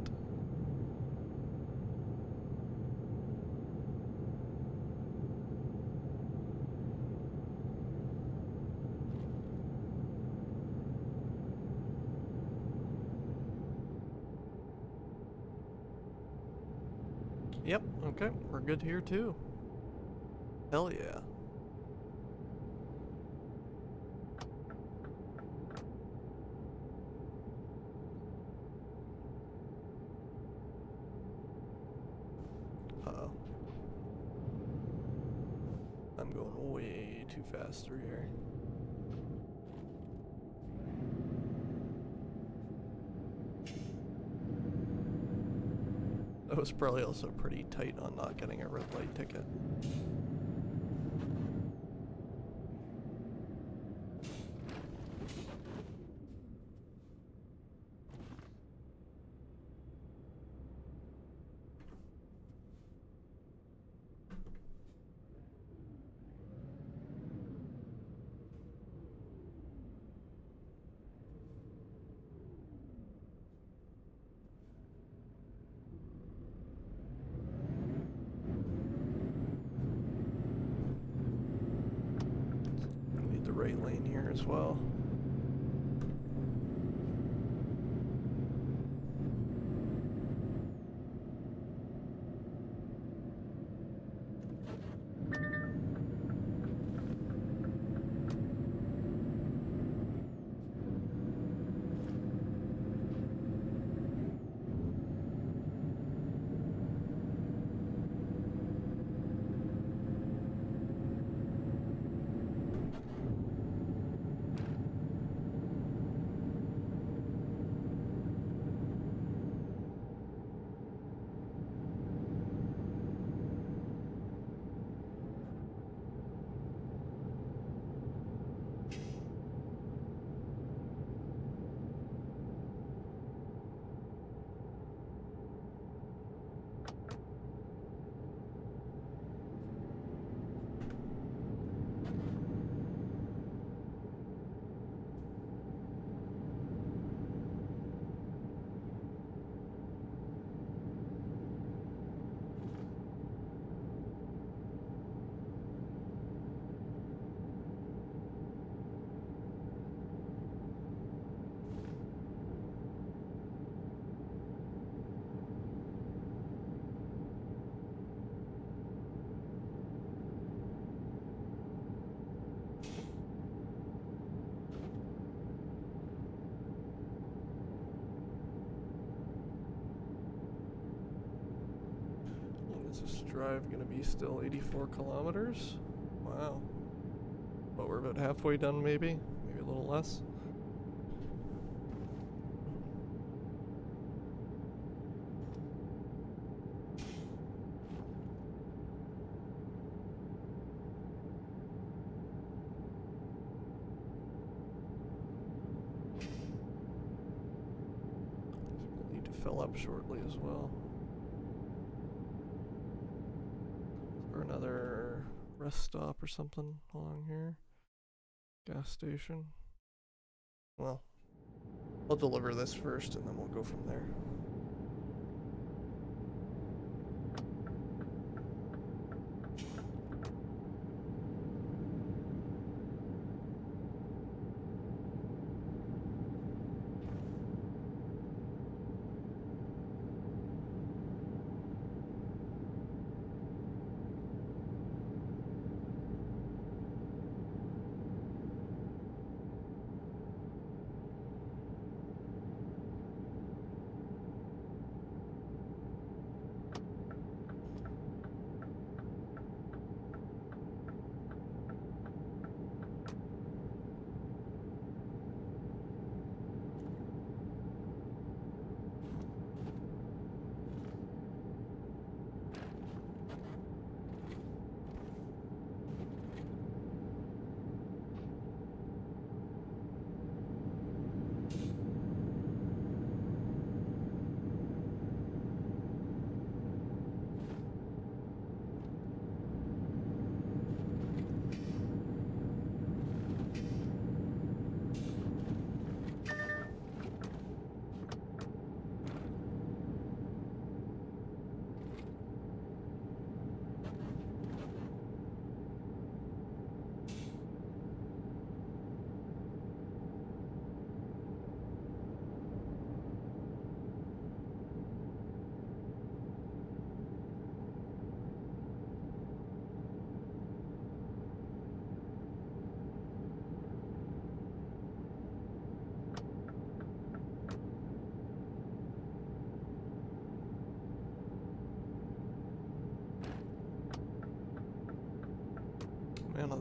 Yep, okay, we're good here too. Hell yeah. Uh-oh. I'm going way too fast through here. That was probably also pretty tight on not getting a red light ticket. Need the right lane here as well. Is this drive gonna be still 84 kilometers? Wow. But we're about halfway done maybe? Maybe a little less? We'll need to fill up shortly as well. Or another rest stop or something along here. Gas station. Well, I'll deliver this first and then we'll go from there.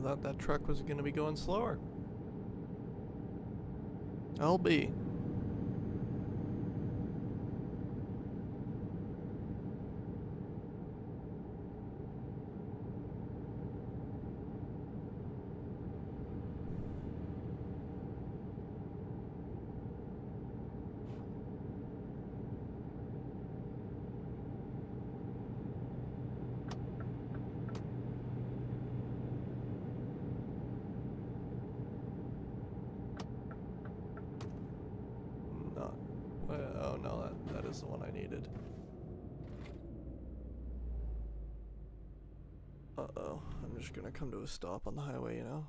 thought that truck was gonna be going slower. LB. Oh no, that is the one I needed. Uh-oh, I'm just gonna come to a stop on the highway, you know?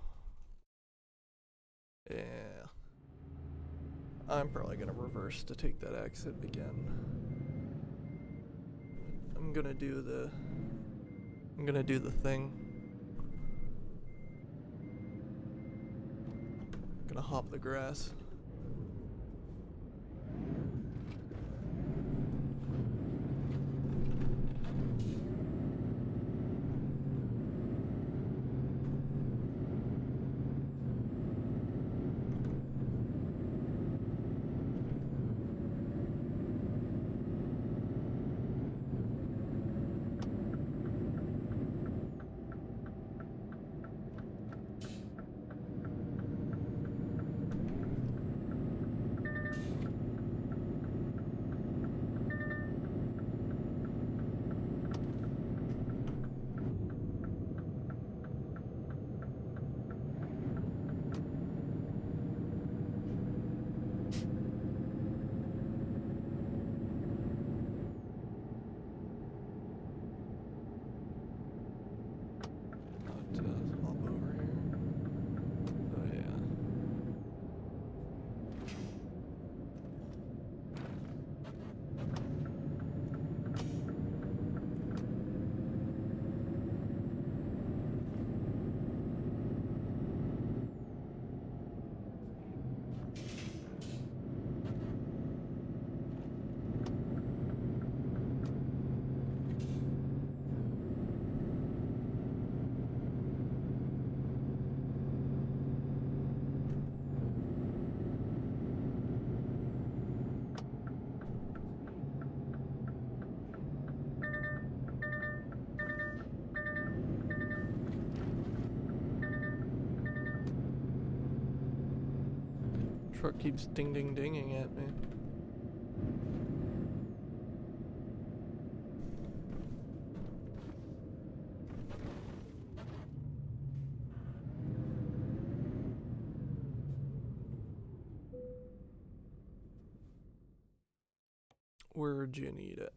Yeah. I'm probably gonna reverse to take that exit again. I'm gonna do the thing. I'm gonna hop the grass. Hop over here. Oh yeah. Truck keeps dinging at me. Where'd you need it?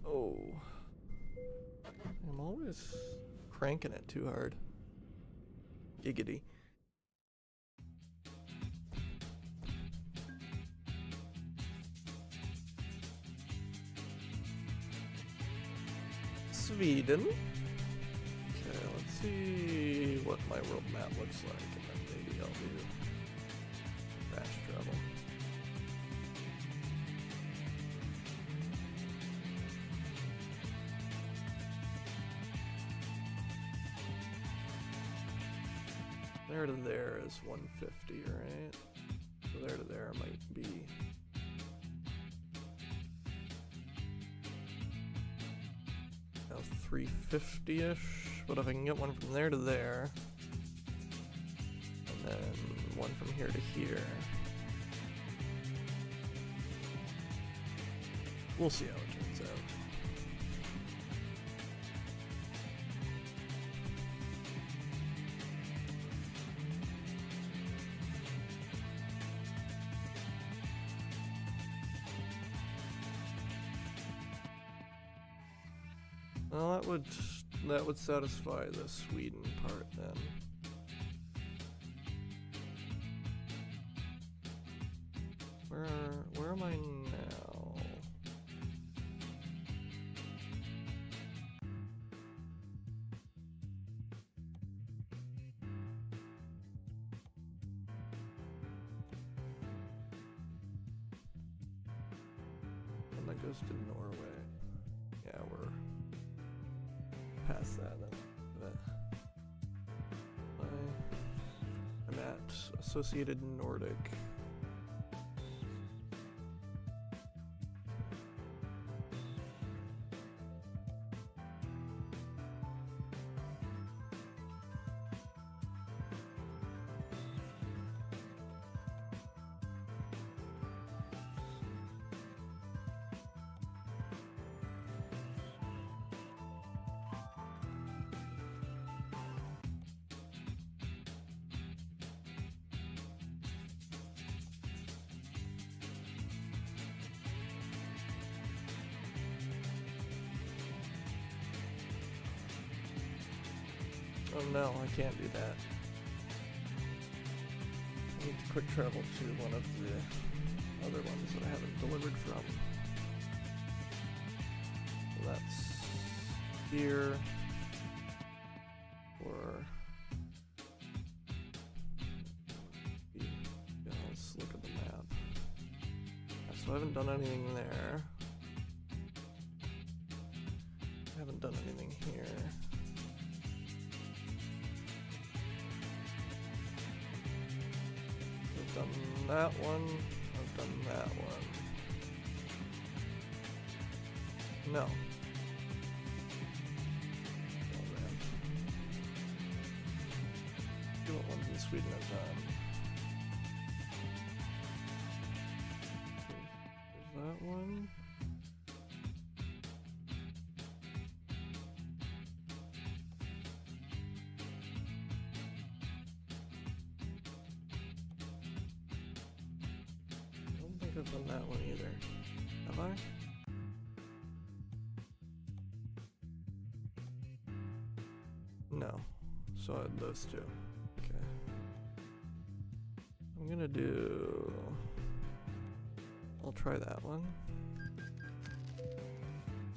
Oh. I'm always cranking it too hard. Giggity. Sweden. Okay, let's see what my roadmap looks like, and then maybe I'll do fast travel. There to there is 150, right? So there to there might be 350-ish, but if I can get one from there to there, and then one from here to here, we'll see how it turns out. Well, that would satisfy the Sweden part then. Where am I now? And that goes to Norway. Yeah, we're past that. I'm at Associated Nordic. Oh no, I can't do that. I need to quick travel to one of the other ones that I haven't delivered from. So that's here. Or yeah, let's look at the map. So I haven't done anything there. I haven't done anything here. I've done that one. I've done that one. No. Oh man. See what ones in Sweden I've done. There's that one. I've done that one either. Have I? No. So I had those two. Okay. I'm gonna do... I'll try that one.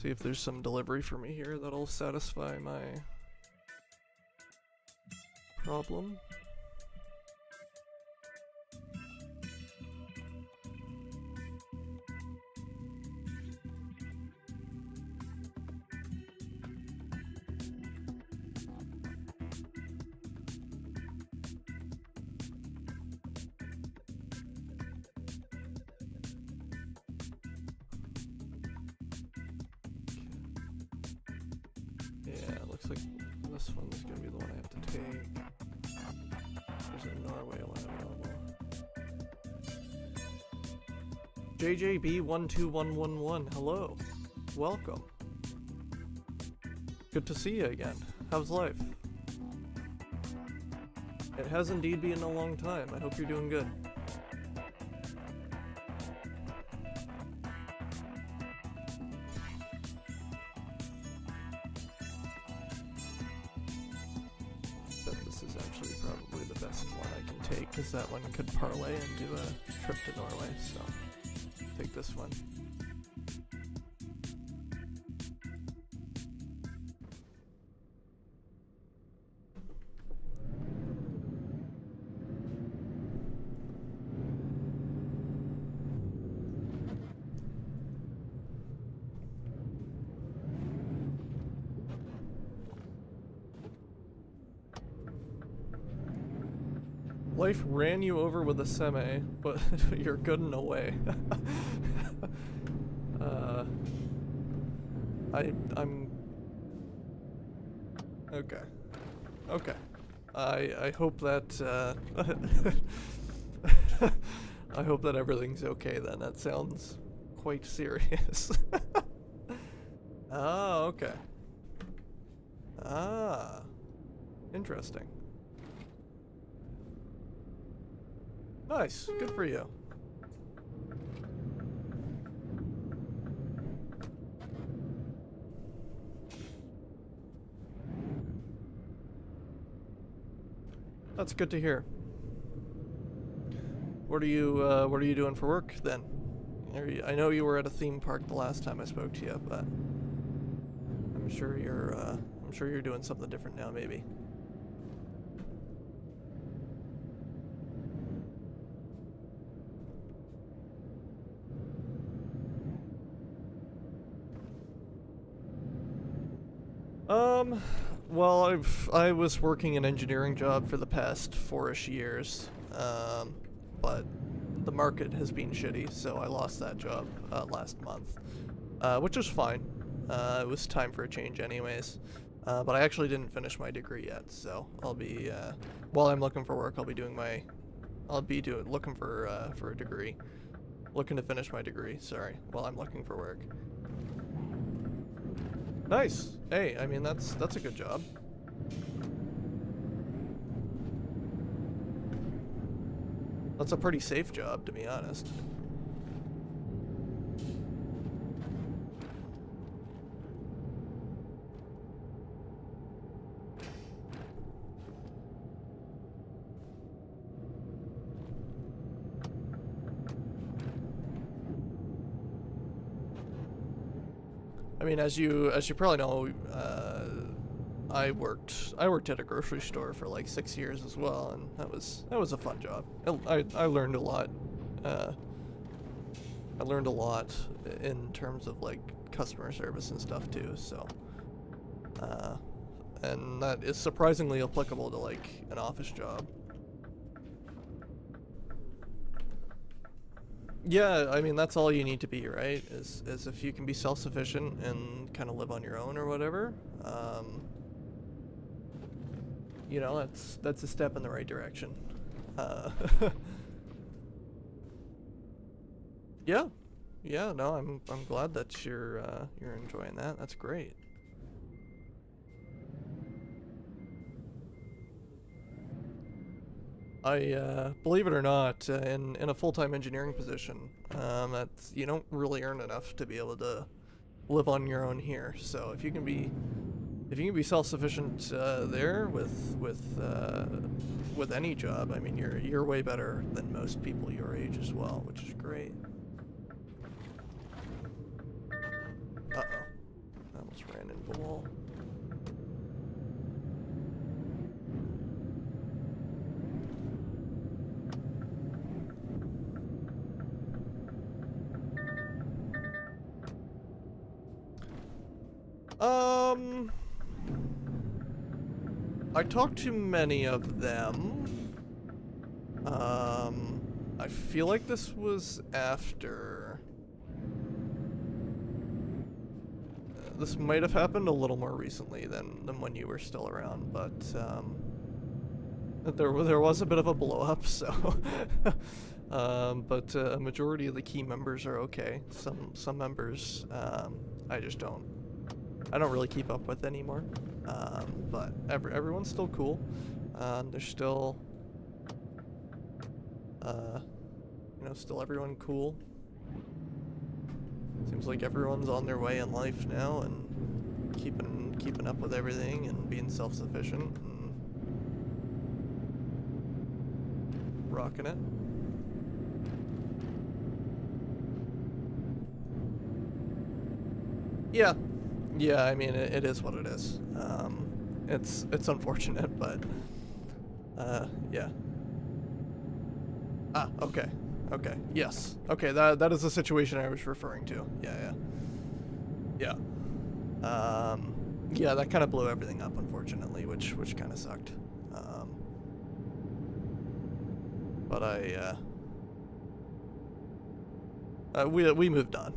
See if there's some delivery for me here that'll satisfy my problem. Looks like this one's gonna be the one I have to take. There's a Norway one available. JJB12111, hello. Welcome. Good to see you again. How's life? It has indeed been a long time. I hope you're doing good. Because that one could parlay and do a trip to Norway, so take this one. Life ran you over with a semi, but you're good in a way. I'm okay. Okay. I hope that I hope that everything's okay then. That sounds quite serious. Oh, okay. Ah. Interesting. Nice. Good for you. That's good to hear. What are you doing for work then? I know you were at a theme park the last time I spoke to you, but I'm sure you're doing something different now, maybe. Um, well, I was working an engineering job for the past 4-ish years, but the market has been shitty, so I lost that job last month, which was fine. It was time for a change, anyways. But I actually didn't finish my degree yet, so I'll be while I'm looking for work, looking for a degree, looking to finish my degree. Sorry, while I'm looking for work. Nice. Hey, I mean that's a good job. That's a pretty safe job, to be honest. I mean, as you probably know, I worked at a grocery store for like 6 years as well, and that was a fun job. I learned a lot. I learned a lot in terms of like customer service and stuff too. So, and that is surprisingly applicable to like an office job. Yeah, I mean that's all you need to be, right? Is if you can be self-sufficient and kind of live on your own or whatever. You know, that's a step in the right direction. Uh, yeah, yeah. No, I'm glad that you're enjoying that. That's great. I believe it or not, in a full-time engineering position, that's you don't really earn enough to be able to live on your own here. So if you can be self-sufficient there with any job, I mean you're way better than most people your age as well, which is great. Uh-oh. I almost ran into the wall. Um, I talked to many of them. I feel like this was after. This might have happened a little more recently than when you were still around, but there was a bit of a blow up, so but a majority of the key members are okay. Some members I don't really keep up with anymore. But everyone's still cool. There's still still everyone cool. Seems like everyone's on their way in life now and keeping up with everything and being self-sufficient and rocking it. Yeah, yeah. I mean, it is what it is. It's unfortunate, but yeah. Ah, okay. Okay. Yes. Okay, that is the situation I was referring to. Yeah, yeah. Yeah. Yeah, that kind of blew everything up, unfortunately, which kind of sucked. But we moved on.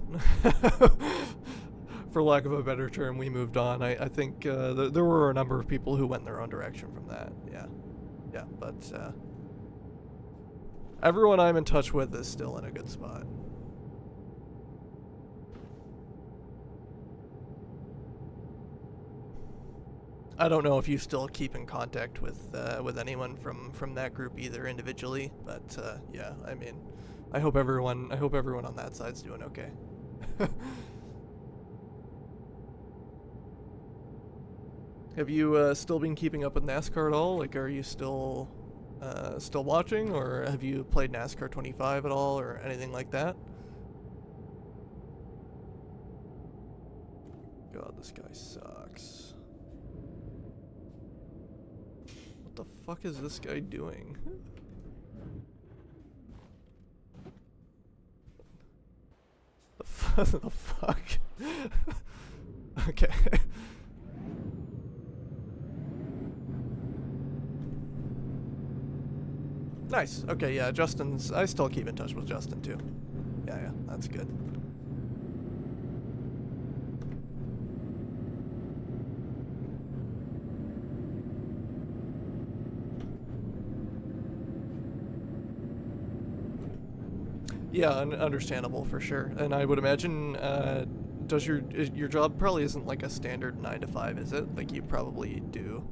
For lack of a better term, we moved on. I think there were a number of people who went their own direction from that. Yeah. Yeah, but everyone I'm in touch with is still in a good spot. I don't know if you still keep in contact with anyone from that group either individually, but yeah, I mean, I hope everyone on that side's doing okay. Have you still been keeping up with NASCAR at all? Like, are you still still watching, or have you played NASCAR 25 at all, or anything like that? God, this guy sucks. What the fuck is this guy doing? The fuck? Okay. Nice. Okay, yeah, Justin's... I still keep in touch with Justin, too. Yeah, that's good. Yeah, understandable for sure. And I would imagine, does your job probably isn't like a standard 9 to 5, is it? Like you probably do.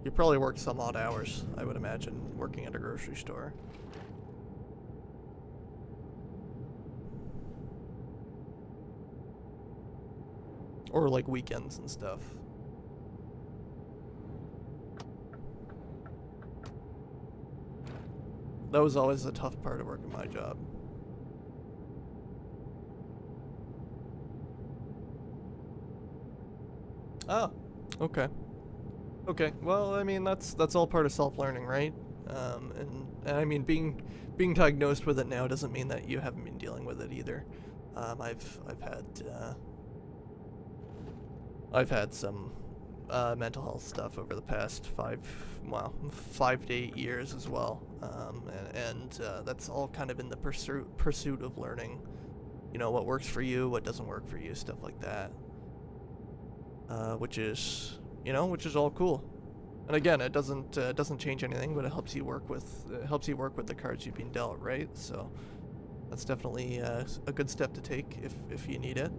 You probably work some odd hours, I would imagine, working at a grocery store. Or like weekends and stuff. That was always the tough part of working my job. Oh, okay. Okay, well, I mean, that's all part of self-learning, right? And I mean, being diagnosed with it now doesn't mean that you haven't been dealing with it either. I've had some mental health stuff over the past 5 to 8 years as well, and that's all kind of in the pursuit of learning, you know, what works for you, what doesn't work for you, stuff like that. Which is all cool. And again, it doesn't change anything, but it helps you work with the cards you've been dealt, right? So that's definitely a good step to take if you need it.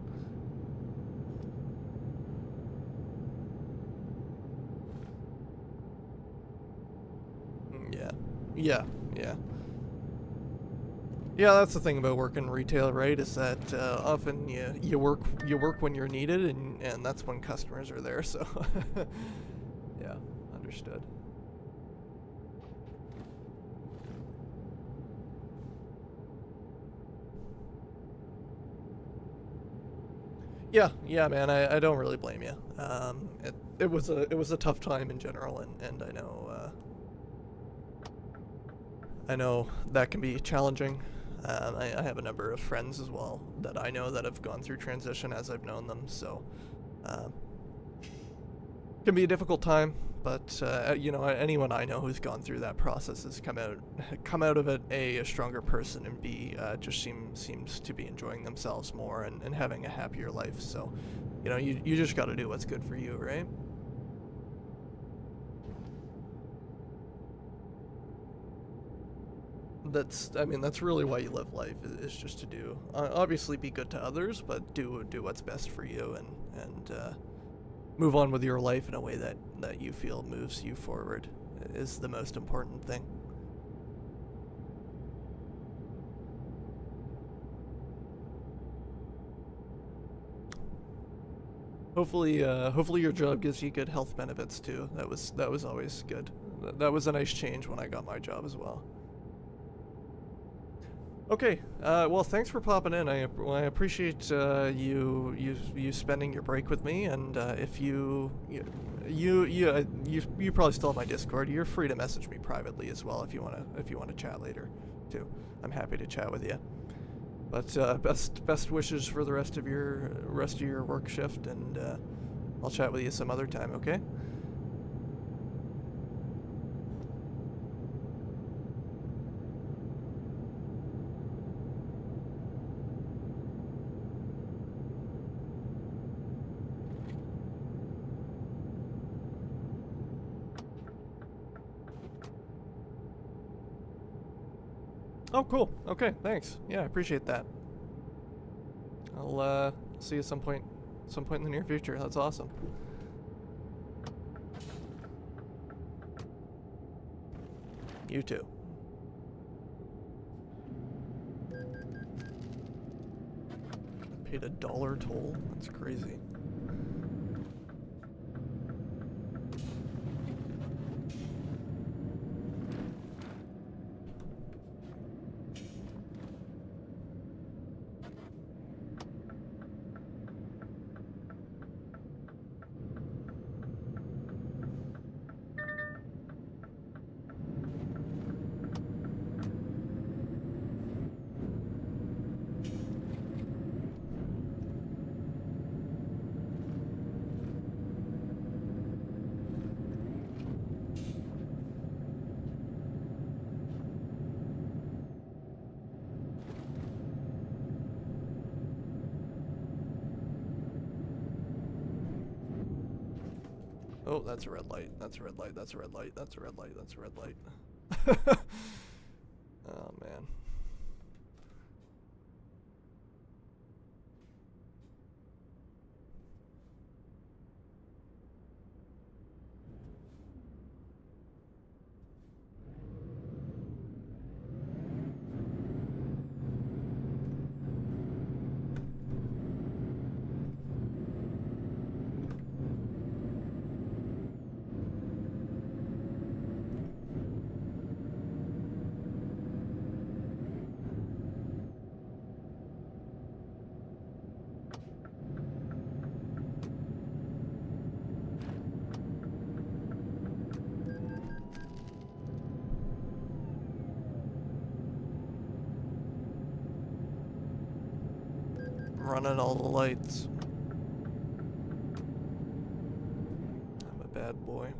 Yeah. Yeah, that's the thing about working retail, right? Is that often you work when you're needed, and that's when customers are there. So, yeah, understood. Yeah, man. I don't really blame you. It was a tough time in general, and I know that can be challenging. I have a number of friends as well that I know that have gone through transition as I've known them, so it can be a difficult time. But anyone I know who's gone through that process has come out of it a stronger person, and B, just seems to be enjoying themselves more and having a happier life. So, you just got to do what's good for you, right? That's really why you live life, is just to do, obviously be good to others, but do what's best for you, and move on with your life in a way that you feel moves you forward is the most important thing. Hopefully your job gives you good health benefits too. That was always good. That was a nice change when I got my job as well. Okay, well, thanks for popping in. I appreciate you spending your break with me. And if you probably still have my Discord. You're free to message me privately as well if you wanna chat later, too. I'm happy to chat with you. But best wishes for the rest of your work shift, and I'll chat with you some other time. Okay. Oh, cool. Okay, thanks. Yeah, I appreciate that. I'll see you some point in the near future. That's awesome. You too. Paid $1 toll? That's crazy. Oh, that's a red light. That's a red light. That's a red light. That's a red light. That's a red light. Oh, man. Running all the lights. I'm a bad boy.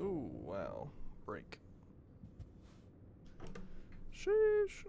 Ooh, wow. Break. Sheesh.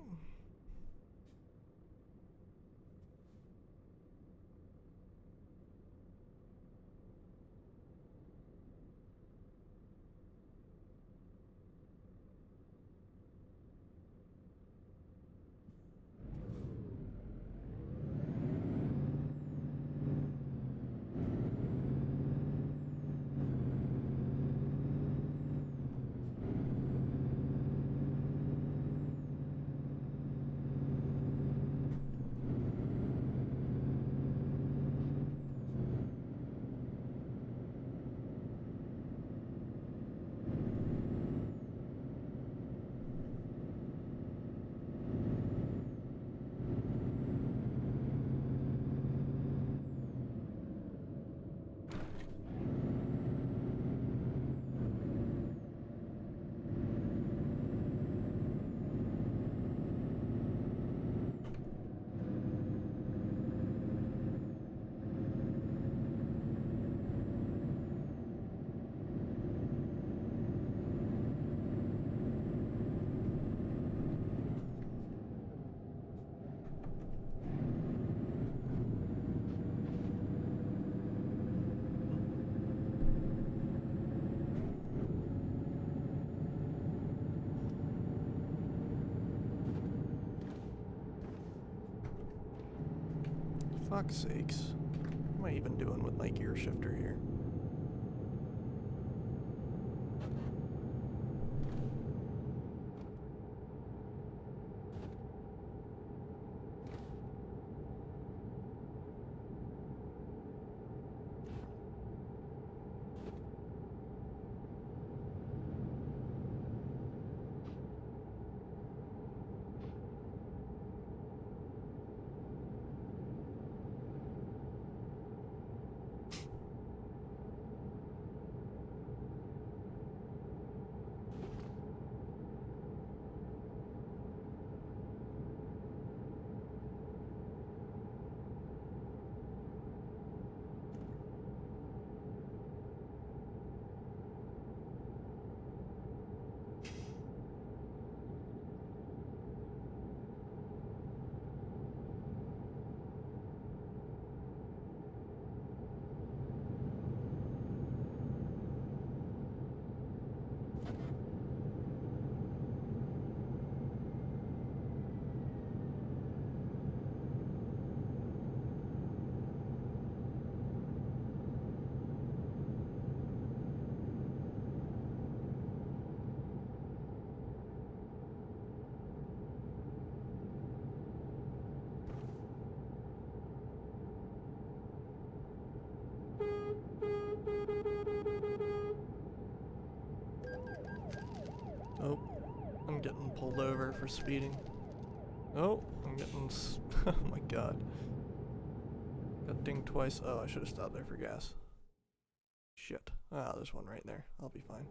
Fuck's sakes. What am I even doing with my gear shifter here? Oh, I'm getting pulled over for speeding. Oh, I'm getting oh my god. Got dinged twice. Oh, I should have stopped there for gas. Shit. Ah, there's one right there. I'll be fine.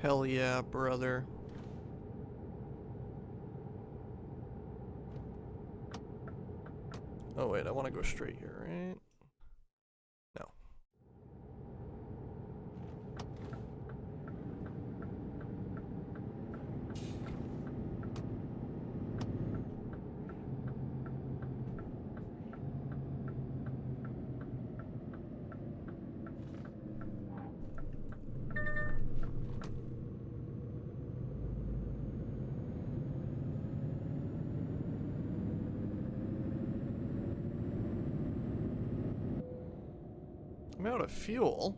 Hell yeah, brother. Oh wait, I want to go straight here, right? No. I'm out of fuel.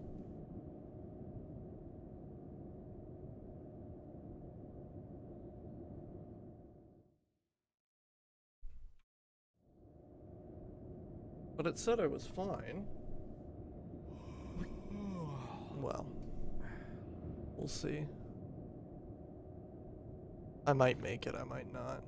But it said I was fine. Well, we'll see. I might make it, I might not.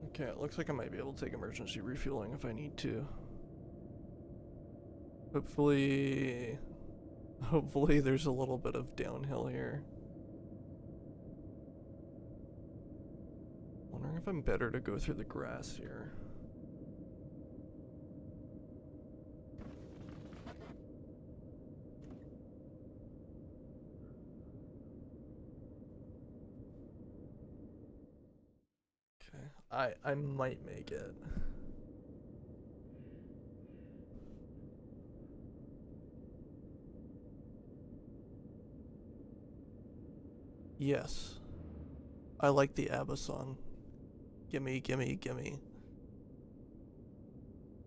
Okay, it looks like I might be able to take emergency refueling if I need to. Hopefully there's a little bit of downhill here. Wondering if I'm better to go through the grass here. Okay, I might make it. Yes. I like the ABBA song. Gimme, gimme, gimme.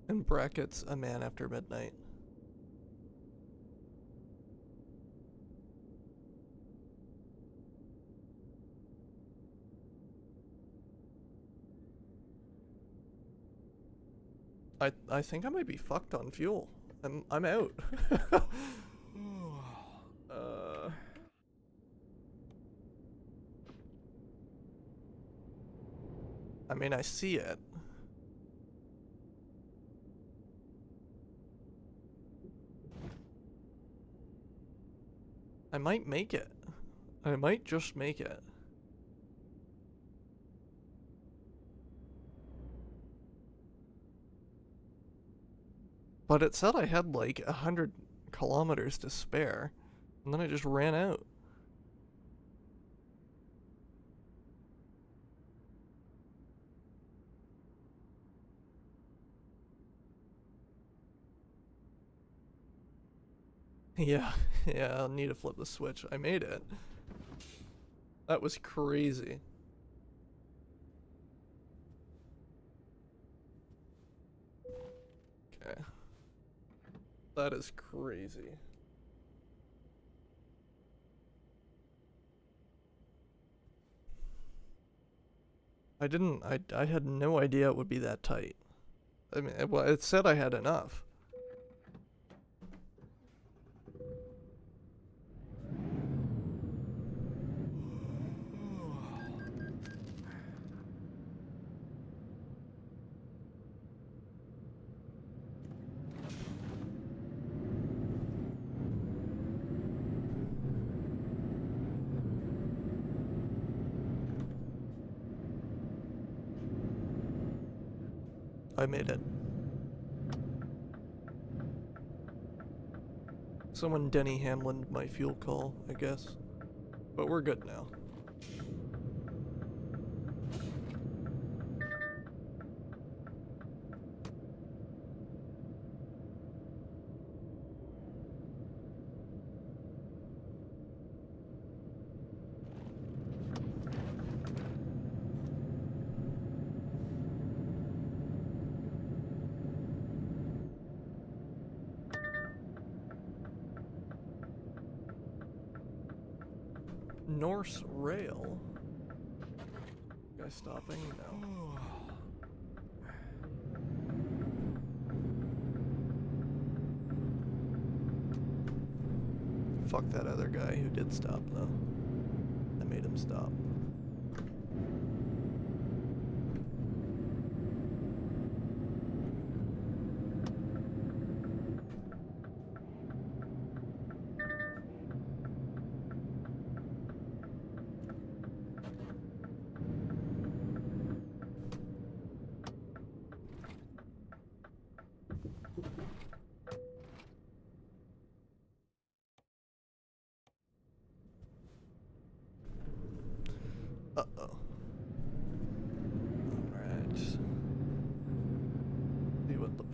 In brackets, A Man After Midnight. I think I might be fucked on fuel. I'm out. I mean, I see it. I might make it. I might just make it. But it said I had like 100 kilometers to spare, and then I just ran out. Yeah, yeah, I'll need to flip the switch. I made it. That was crazy. Okay. That is crazy. I had no idea it would be that tight. I mean, well, it said I had enough. I made it. Someone Denny Hamlin my fuel call, I guess. But we're good now. Norse Rail? Guy stopping? No. Fuck that other guy who did stop though. I made him stop.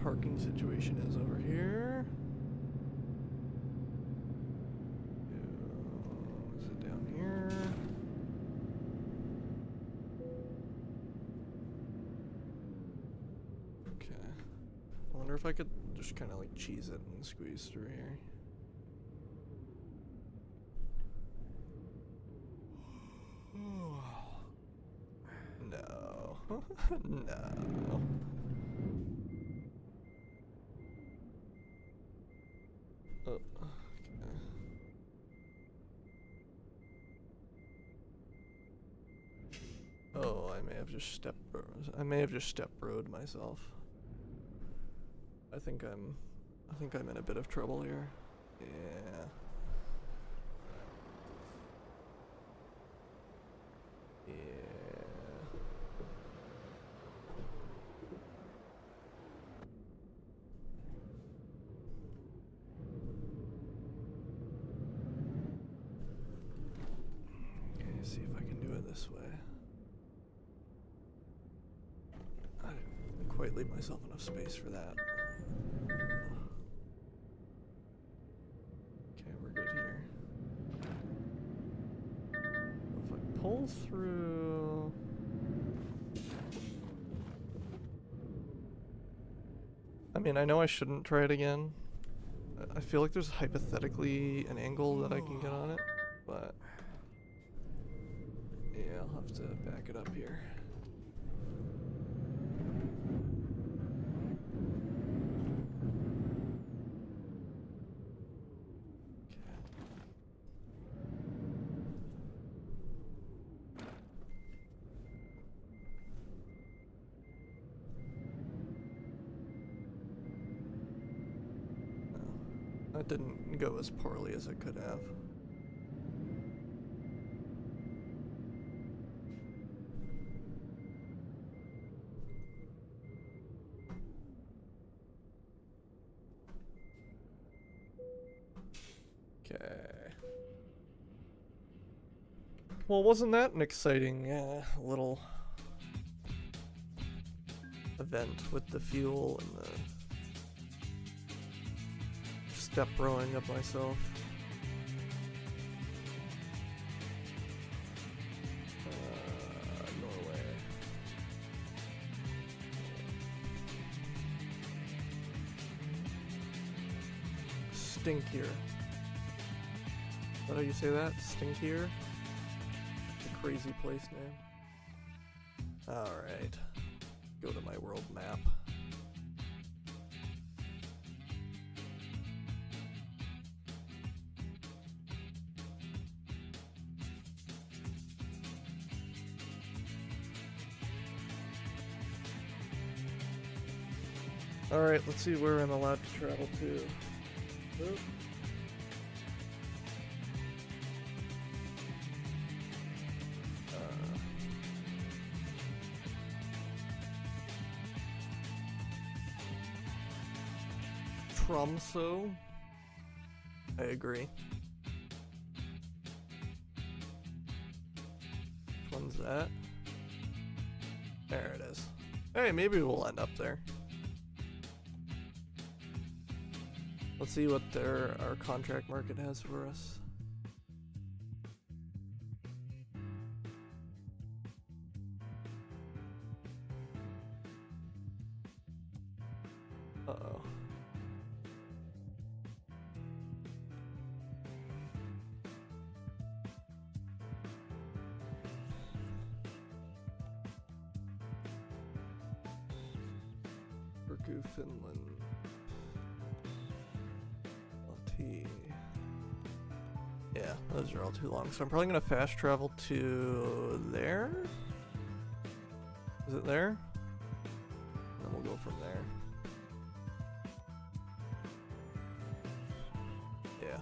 parking situation is over here. Is it down here? Okay. I wonder if I could just kind of like cheese it and squeeze through here. No. No. Oh, okay. Oh, I may have just step broed myself. I think I'm in a bit of trouble here. Yeah. Yeah. Okay, see if I can do it this way. I didn't quite leave myself enough space for that. Okay, we're good here. If I pull through... I mean, I know I shouldn't try it again. I feel like there's hypothetically an angle that I can get on it, but... yeah, I'll have to back it up here. That didn't go as poorly as it could have. Okay. Well, wasn't that an exciting little event with the fuel and the step rowing of myself? Norway. Stinkier. Is that how you say that? Stinkier? A crazy place name. Alright. Go to my world map. Alright, let's see where I'm allowed to travel to. Oop. Tromso. I agree. Which one's that? There it is. Hey, maybe we'll end up there. Let's see what our contract market has for us. Uh-oh. Turku, Finland. Yeah, those are all too long. So I'm probably gonna fast travel to there? Is it there? Then we'll go from there. Yeah.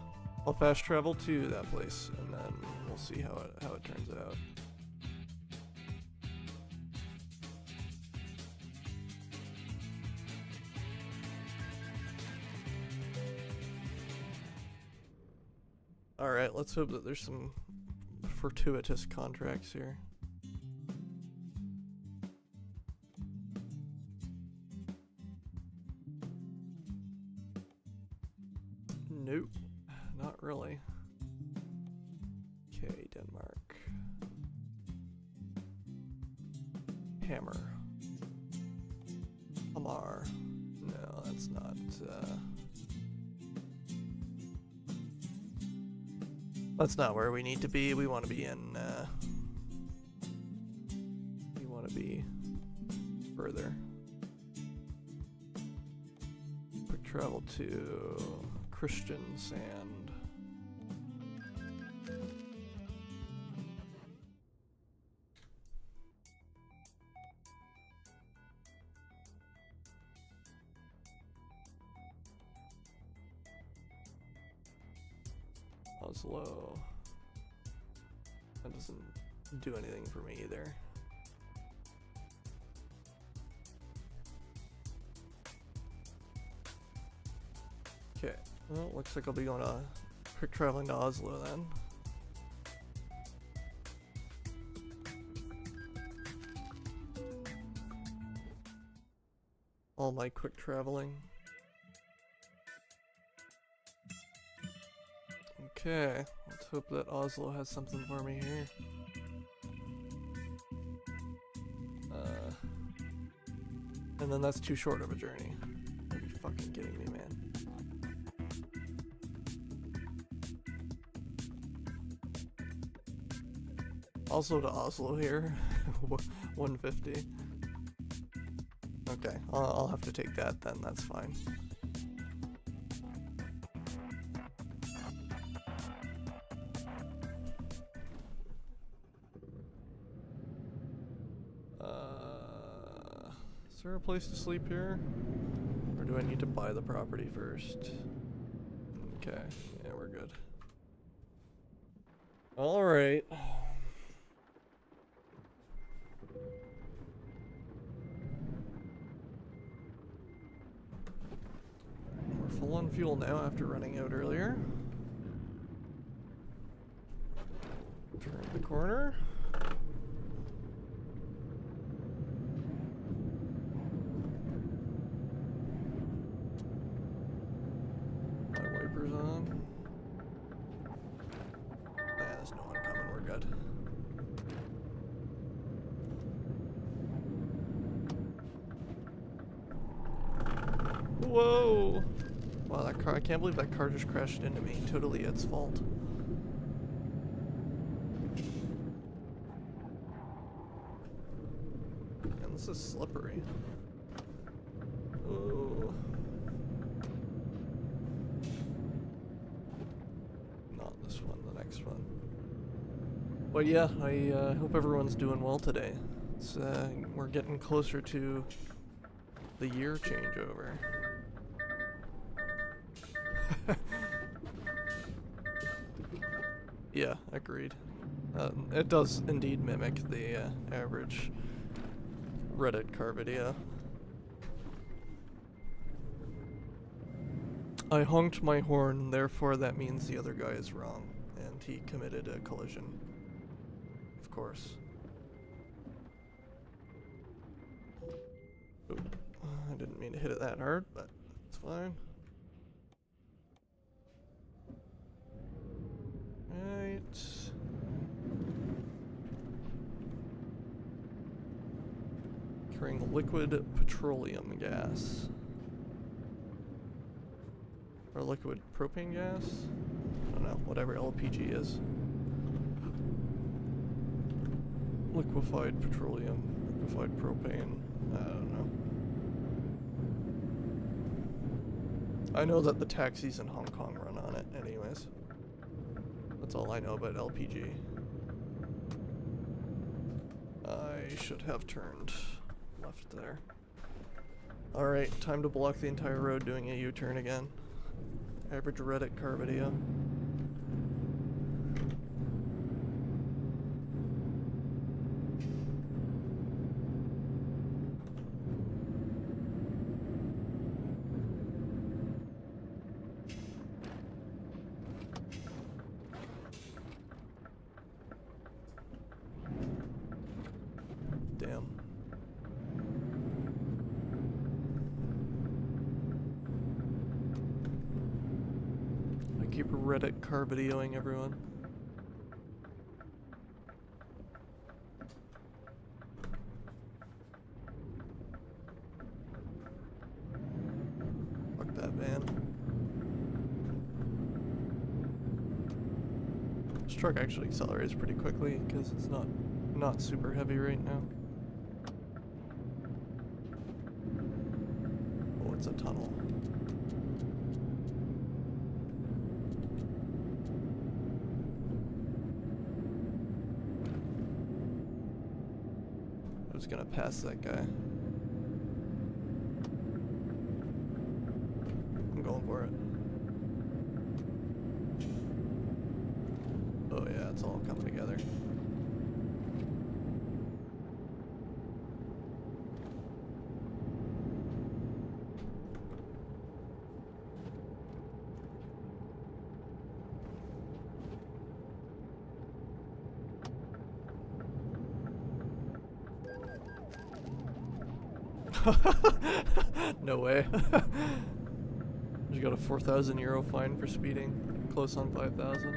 I'll fast travel to that place and then we'll see how it turns out. Alright, let's hope that there's some fortuitous contracts here. Nope, not really. Okay, Denmark. Hammer. Hamar. No, that's not, that's not where we need to be. We want to be in, we want to be further. Quick travel to Christian Sand. Oslo. That doesn't do anything for me either. Okay, well, looks like I'll be going to quick traveling to Oslo then. All my quick traveling. Okay, let's hope that Oslo has something for me here. And then that's too short of a journey. Are you fucking kidding me, man? Also to Oslo here, 150. Okay, I'll have to take that then, that's fine. Is there a place to sleep here? Or do I need to buy the property first? Okay, yeah, we're good. Alright. We're full on fuel now after running out earlier. Turn the corner. On. Yeah, there's no one coming, we're good. Whoa! Wow, that car, I can't believe that car just crashed into me. Totally its fault. And this is slippery. Oh. But yeah, I hope everyone's doing well today. It's, we're getting closer to the year changeover. Yeah, agreed. It does indeed mimic the average Reddit car video. I honked my horn, therefore that means the other guy is wrong, and he committed a collision. Of course. Oop. I didn't mean to hit it that hard, but it's fine. Right. Carrying liquid petroleum gas. Or liquid propane gas? I don't know, whatever LPG is. Liquefied petroleum, liquefied propane, I don't know. I know that the taxis in Hong Kong run on it anyways. That's all I know about LPG. I should have turned left there. Alright, time to block the entire road doing a U-turn again. Average Reddit car video. Damn. Keep Reddit car videoing everyone. Fuck that van. This truck actually accelerates pretty quickly because it's not super heavy right now. Oh, it's a tunnel. I was gonna pass that guy. I'm going for it. Oh yeah, it's all coming together. No way. Just got a 4,000 euro fine for speeding. Close on 5,000.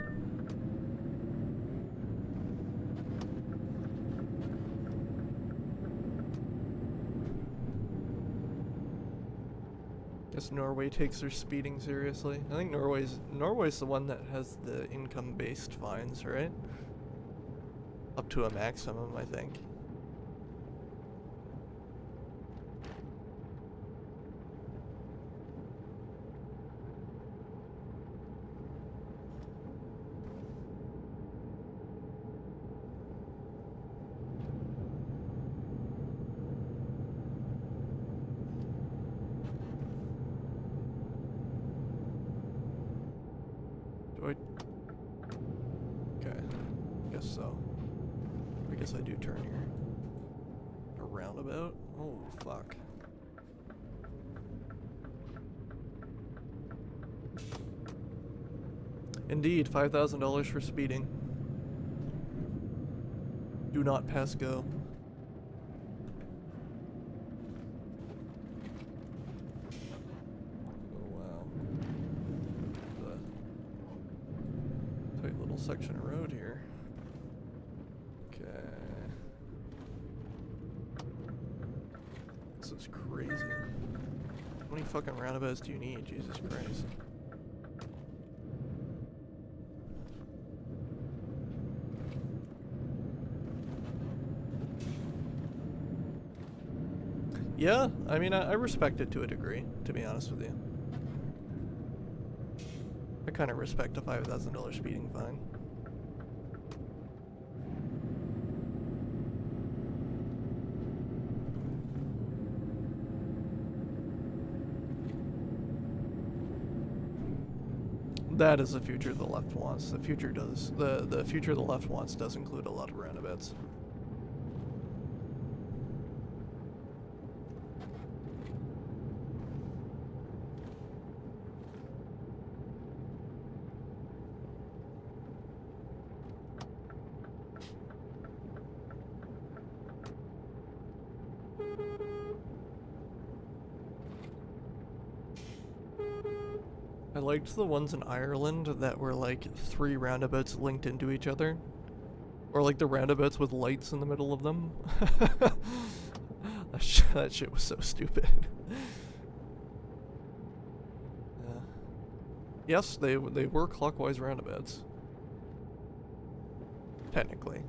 Guess Norway takes their speeding seriously. I think Norway's the one that has the income-based fines, right? Up to a maximum, I think. Okay, guess so. I guess I do turn here. A roundabout? Oh, fuck. Indeed, $5,000 for speeding. Do not pass go. Section of road here. Okay. This is crazy. How many fucking roundabouts do you need? Jesus Christ. Yeah, I mean, I respect it to a degree, to be honest with you. I kind of respect a $5,000 speeding fine. That is the future the left wants. The future does. The future the left wants does include a lot of roundabouts. I liked the ones in Ireland that were like 3 roundabouts linked into each other. Or like the roundabouts with lights in the middle of them. That shit was so stupid. Yeah. Yes, they were clockwise roundabouts. Technically.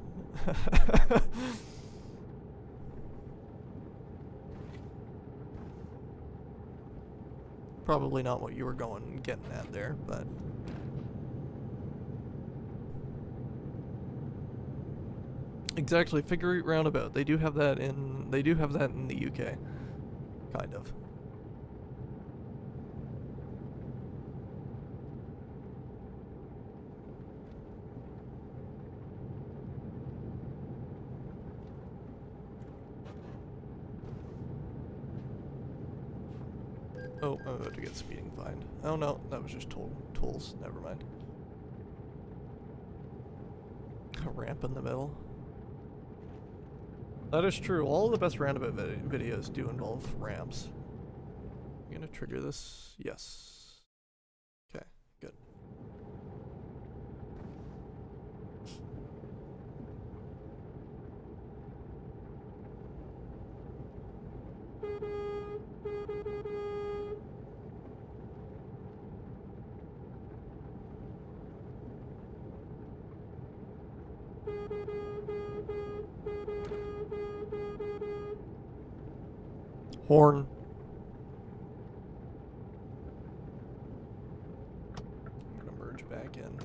Probably not what you were getting at there, but exactly, figure eight roundabout. They do have that in the UK. Kind of. Oh, I'm about to get speeding fined. Oh no, that was just tools. Never mind. A ramp in the middle. That is true. All the best roundabout videos do involve ramps. I'm gonna trigger this. Yes. Okay, good. Horn. I'm gonna merge back in.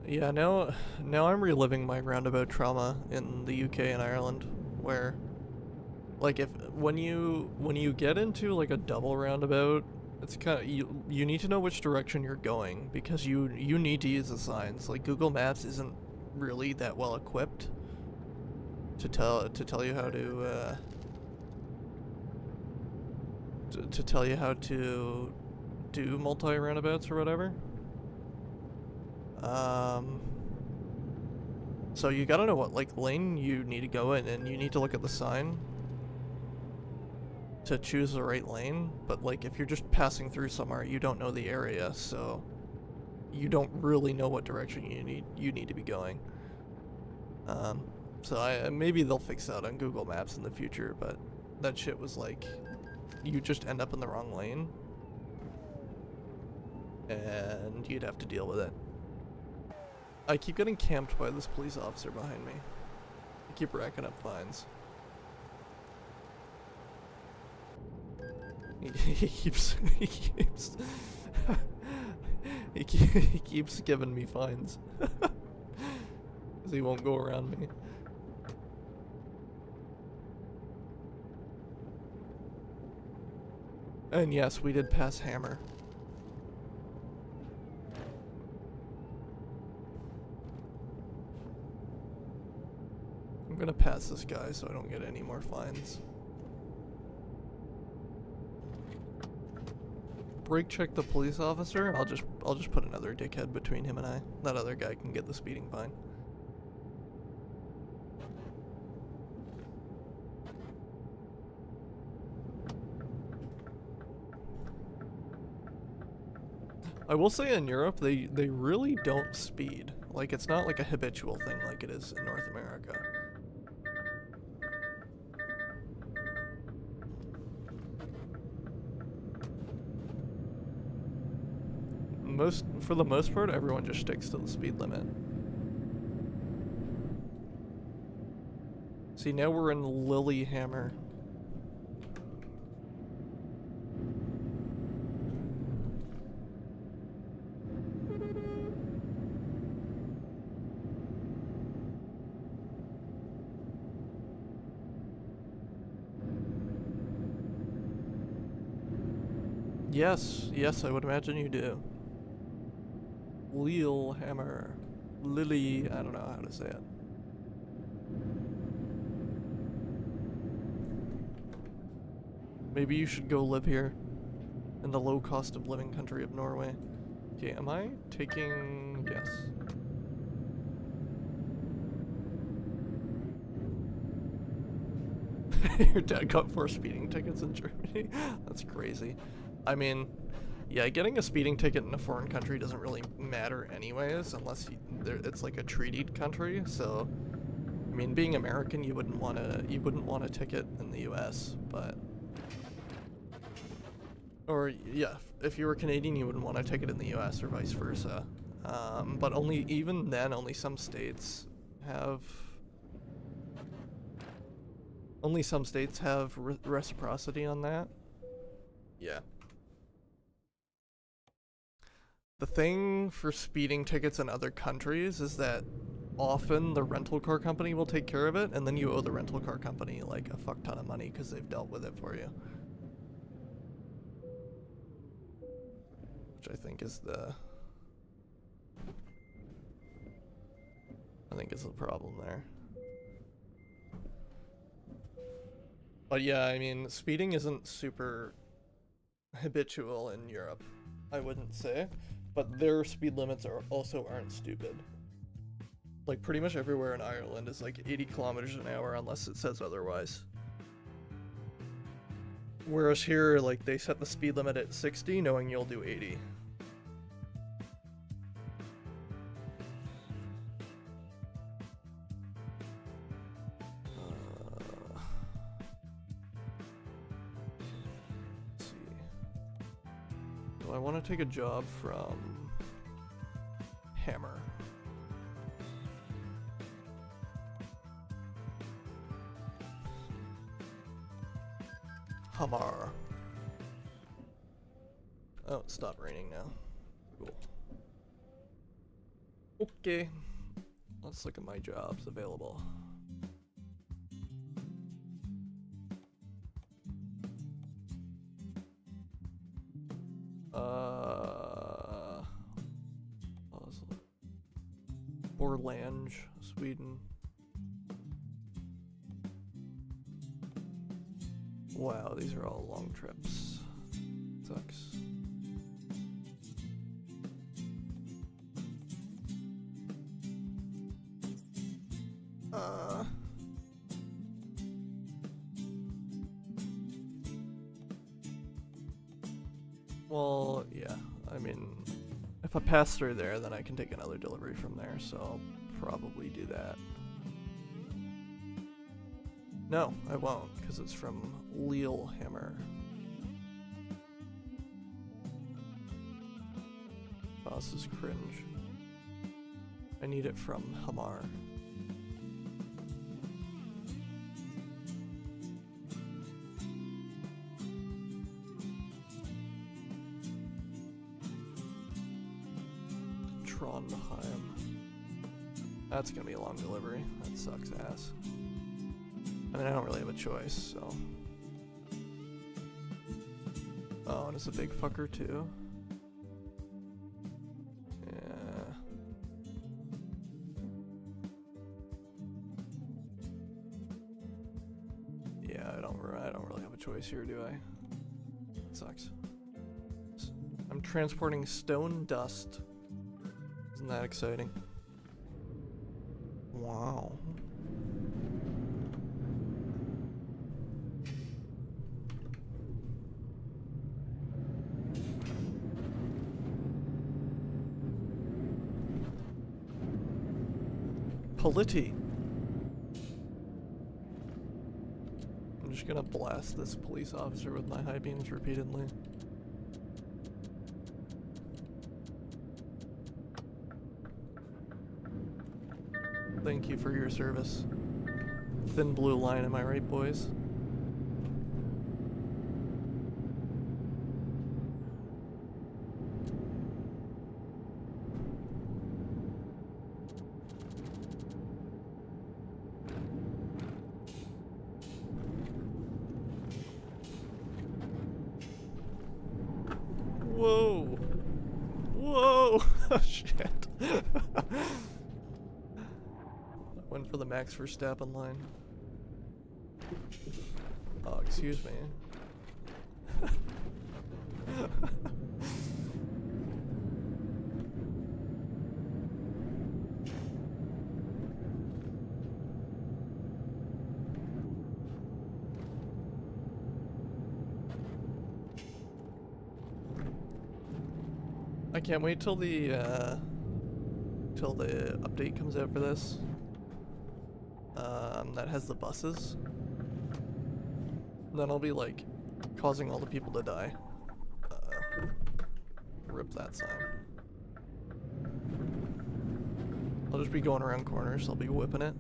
Yeah, now I'm reliving my roundabout trauma in the UK and Ireland, where like when you get into like a double roundabout, it's kind of you need to know which direction you're going because you need to use the signs. Like Google Maps isn't really that well equipped to tell you how to tell you how to do multi roundabouts or whatever. So you gotta know what like lane you need to go in, and you need to look at the sign to choose the right lane. But like if you're just passing through somewhere, you don't know the area, so you don't really know what direction you need to be going. So maybe they'll fix that on Google Maps in the future, but that shit was like you just end up in the wrong lane and you'd have to deal with it. I keep getting camped by this police officer behind me. I keep racking up fines. He keeps he keeps giving me fines. Cause he won't go around me. And yes, we did pass Hammer. I'm gonna pass this guy so I don't get any more fines. Brake check the police officer. I'll just put another dickhead between him and I. That other guy can get the speeding fine. I will say in Europe they really don't speed. Like it's not like a habitual thing like it is in North America. For the most part, everyone just sticks to the speed limit. See, now we're in Lilyhammer. Yes, I would imagine you do. Lilyhammer. Lily, I don't know how to say it. Maybe you should go live here in the low cost of living country of Norway. Okay, am I taking... Yes. Your dad got 4 speeding tickets in Germany? That's crazy. I mean, yeah, getting a speeding ticket in a foreign country doesn't really matter anyways, unless it's like a treated country, so... I mean, being American, you wouldn't want a ticket in the US, but... Or, yeah, if you were Canadian, you wouldn't want a ticket in the US or vice versa. But even then, only some states have... Only some states have reciprocity on that. Yeah. The thing for speeding tickets in other countries is that often the rental car company will take care of it, and then you owe the rental car company like a fuck ton of money because they've dealt with it for you. Which I think is the problem there. But yeah, I mean, speeding isn't super habitual in Europe, I wouldn't say, but their speed limits aren't stupid. Like pretty much everywhere in Ireland is like 80 kilometers an hour unless it says otherwise. Whereas here, like they set the speed limit at 60 knowing you'll do 80. Do I want to take a job from Hammer? Hammer. Oh, it stopped raining now. Cool. Okay. Let's look at my jobs available. Borlange, Sweden. Wow, these are all long trips. Sucks. Well, yeah, I mean, if I pass through there, then I can take another delivery from there, so I'll probably do that. No, I won't, because it's from Lillehammer. Oh, this is cringe. I need it from Hamar. Trondheim. That's gonna be a long delivery. That sucks ass. I mean, I don't really have a choice, so. Oh, and it's a big fucker too. Yeah. Yeah, I don't really have a choice here, do I? It sucks. I'm transporting stone dust. Isn't that exciting? Wow. Politi. I'm just gonna blast this police officer with my high beams repeatedly. Thank you for your service. Thin blue line, am I right, boys? Whoa! Whoa! Oh, shit. Went for the Max Verstappen line. Oh, excuse me. I can't wait till the update comes out for this. That has the buses. And then I'll be like causing all the people to die. Rip that sign. I'll just be going around corners, I'll be whipping it.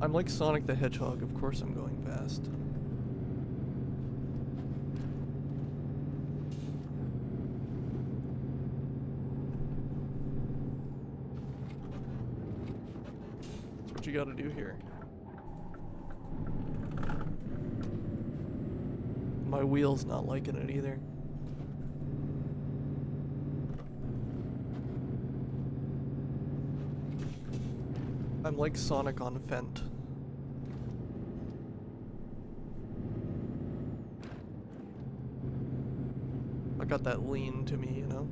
I'm like Sonic the Hedgehog, of course I'm going fast. That's what you gotta do here. My wheel's not liking it either. I'm like Sonic on Fent. I got that lean to me, you know?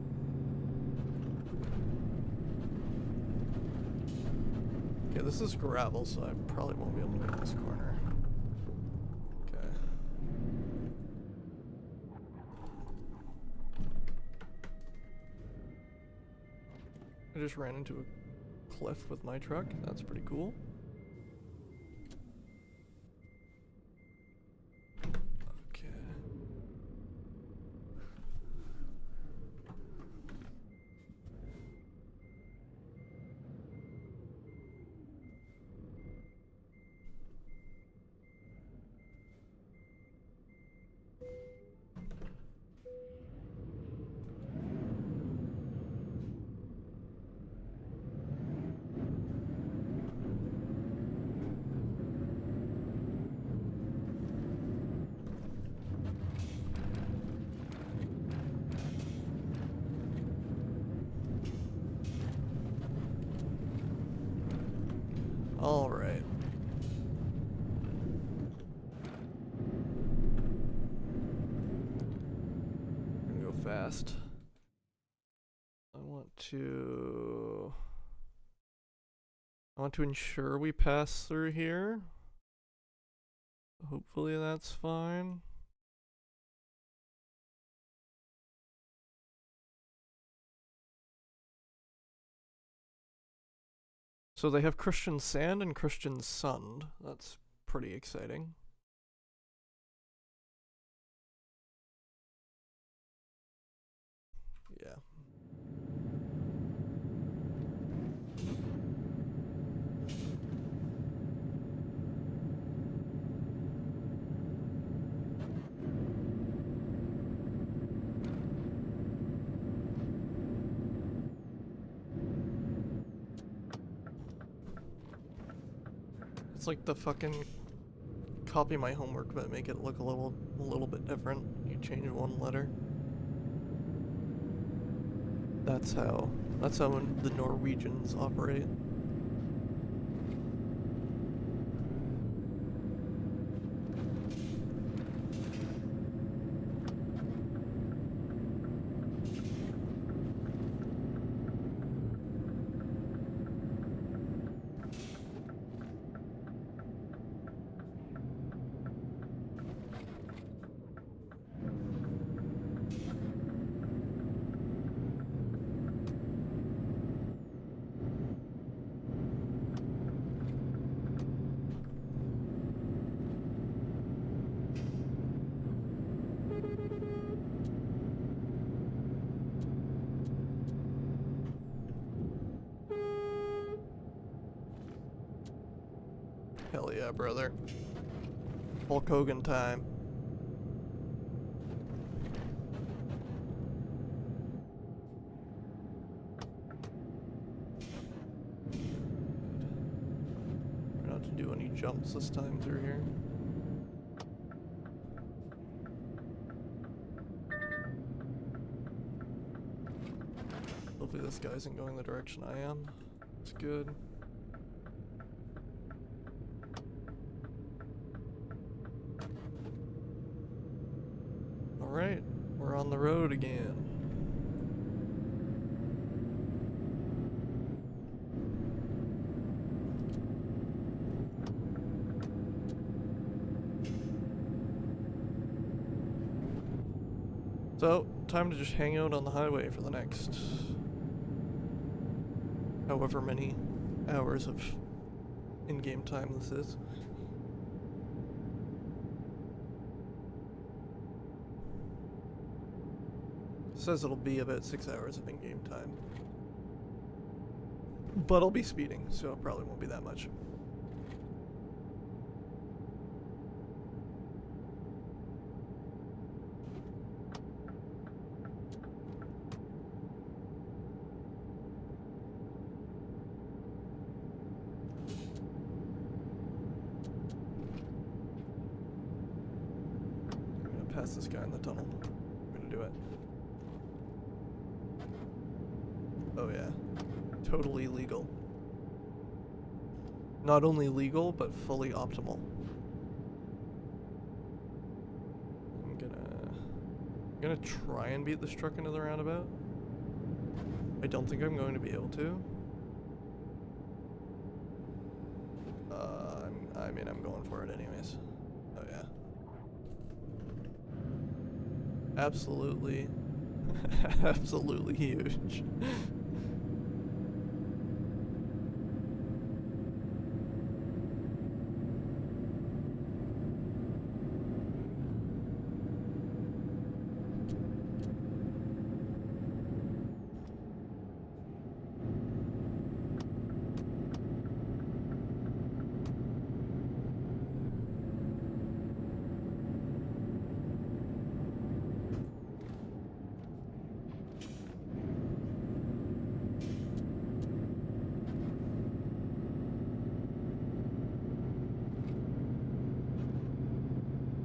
Okay, this is gravel, so I probably won't be able to make this corner. Okay. I just ran into a cliff with my truck. That's pretty cool. fast. I want to ensure we pass through here. Hopefully that's fine. So they have Christian Sand and Christian Sund. That's pretty exciting. Yeah. It's like the fucking copy my homework but make it look a little bit different. You change one letter. That's how the Norwegians operate. Hell yeah, brother. Hulk Hogan time. Try not to do any jumps this time through here. Hopefully this guy isn't going the direction I am. It's good. Alright, we're on the road again. So, time to just hang out on the highway for the next however many hours of in-game time this is. It says it'll be about 6 hours of in-game time. But I'll be speeding, so it probably won't be that much. Pass this guy in the tunnel. I'm gonna do it. Oh yeah. Totally legal. Not only legal, but fully optimal. I'm gonna try and beat this truck into the roundabout. I don't think I'm going to be able to. I mean, I'm going for it anyways. Oh yeah. Absolutely. Absolutely huge.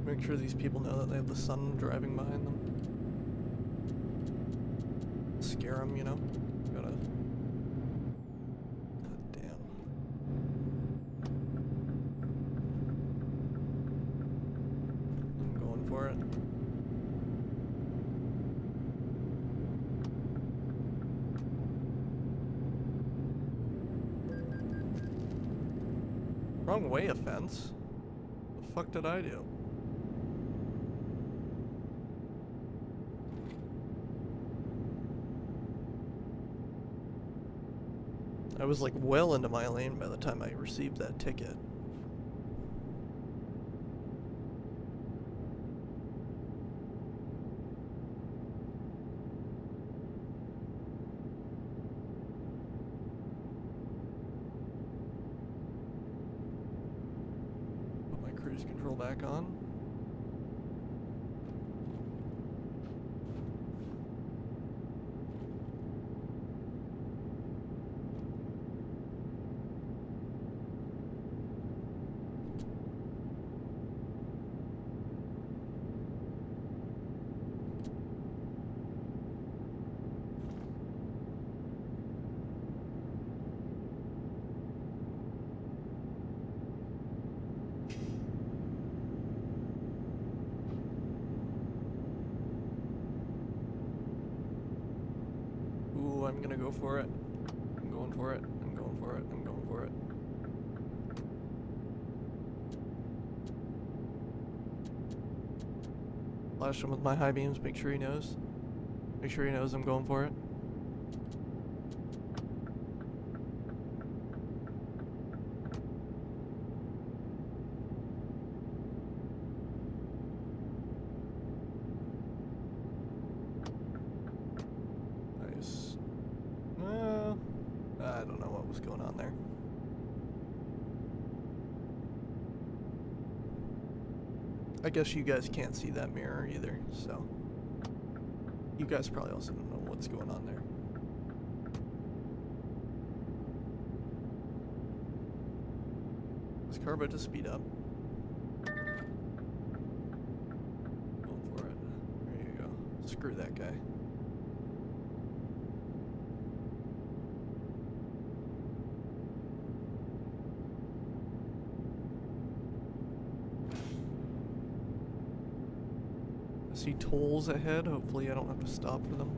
Make sure these people know that they have the sun driving behind them. Scare them, you know? Gotta... God damn. I'm going for it. Wrong way offense? The fuck did I do? I was like well into my lane by the time I received that ticket. Put my cruise control back on. Ooh, I'm gonna go for it. I'm going for it. I'm going for it. I'm going for it. Flash him with my high beams, make sure he knows. Make sure he knows I'm going for it. Nice. Well, I don't know what was going on there. I guess you guys can't see that mirror either, so you guys probably also don't know what's going on there. Is car about to speed up? Going for it. There you go. Screw that guy. I see tolls ahead. Hopefully I don't have to stop for them.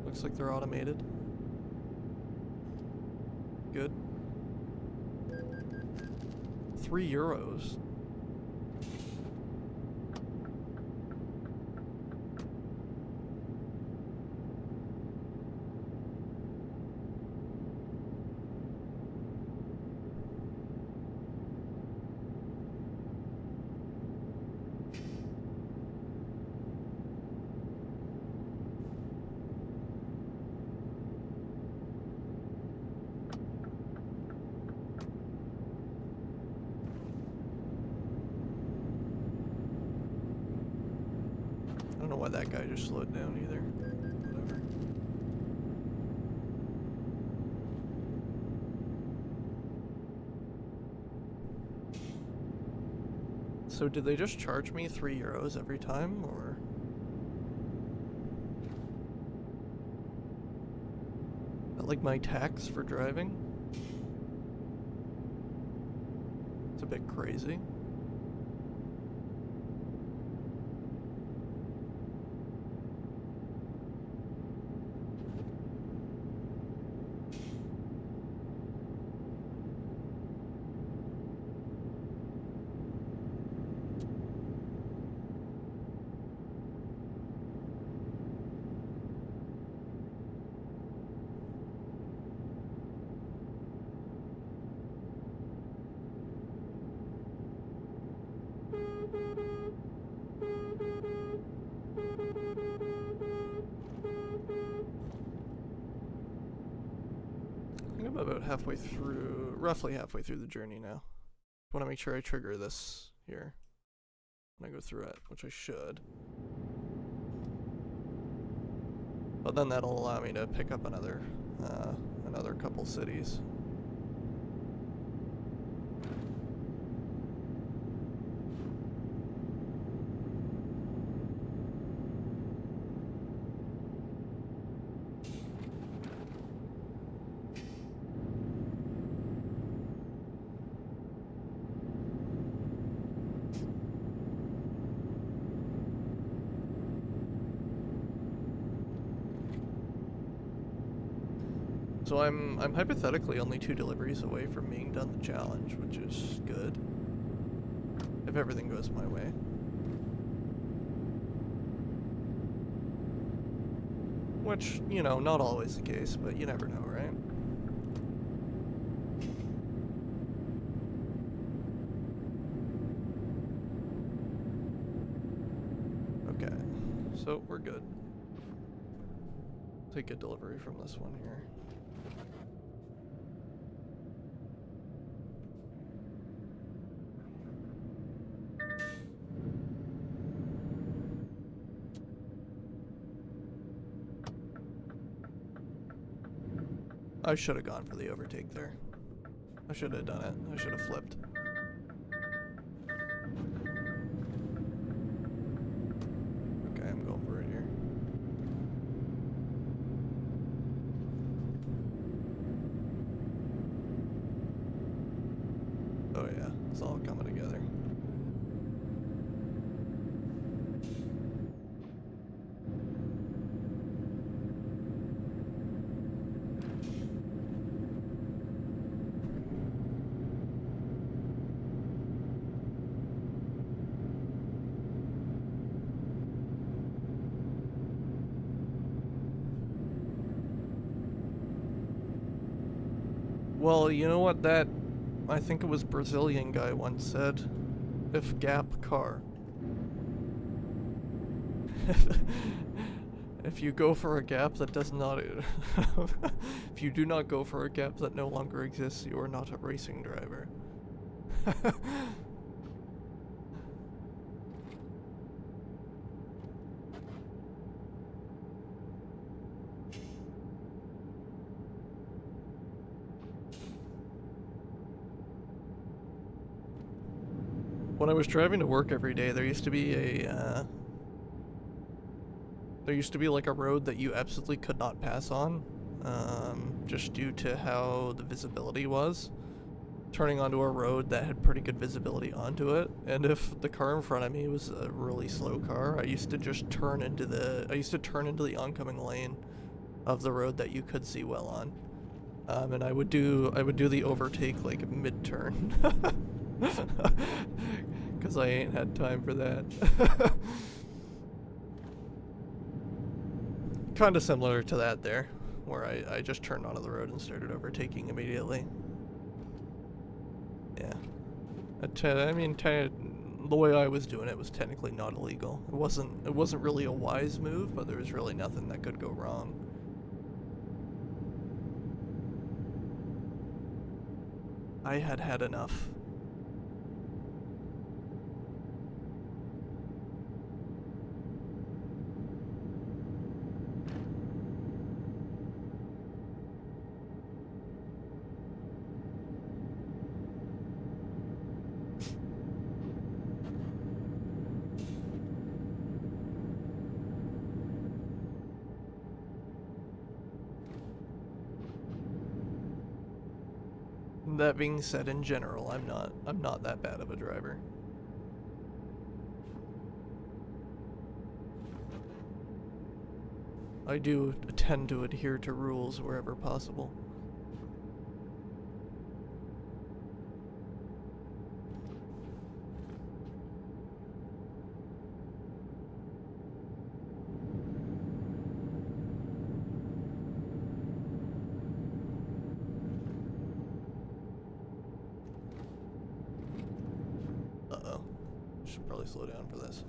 Looks like they're automated. Good. €3. I don't know why that guy just slowed down either. Whatever. So did they just charge me €3 every time, or? Is that like my tax for driving? It's a bit crazy. I think I'm about halfway through, roughly halfway through the journey now. I want to make sure I trigger this here when I go through it, which I should. But then that'll allow me to pick up another couple cities. So I'm hypothetically only 2 deliveries away from being done the challenge, which is good. If everything goes my way. Which, you know, not always the case, but you never know, right? Okay, so we're good. Take a delivery from this one here. I should have gone for the overtake there. I should have done it. I should have flipped. Okay, I'm going for it here. Oh yeah, it's all coming together. Well, you know what that, I think it was Brazilian guy once said, if gap car. If you go for a gap that does not, if you do not go for a gap that no longer exists, you are not a racing driver. When I was driving to work every day, there used to be a, like a road that you absolutely could not pass on, just due to how the visibility was. Turning onto a road that had pretty good visibility onto it, and if the car in front of me was a really slow car, I used to just turn into the oncoming lane of the road that you could see well on. And I would do the overtake like mid-turn. Cause I ain't had time for that. Kinda similar to that there, where I just turned onto the road and started overtaking immediately. Yeah. I mean, the way I was doing it was technically not illegal. It wasn't really a wise move, but there was really nothing that could go wrong. I had had enough. That being said, in general, I'm not that bad of a driver. I do tend to adhere to rules wherever possible. Uh-oh. Should probably slow down for this.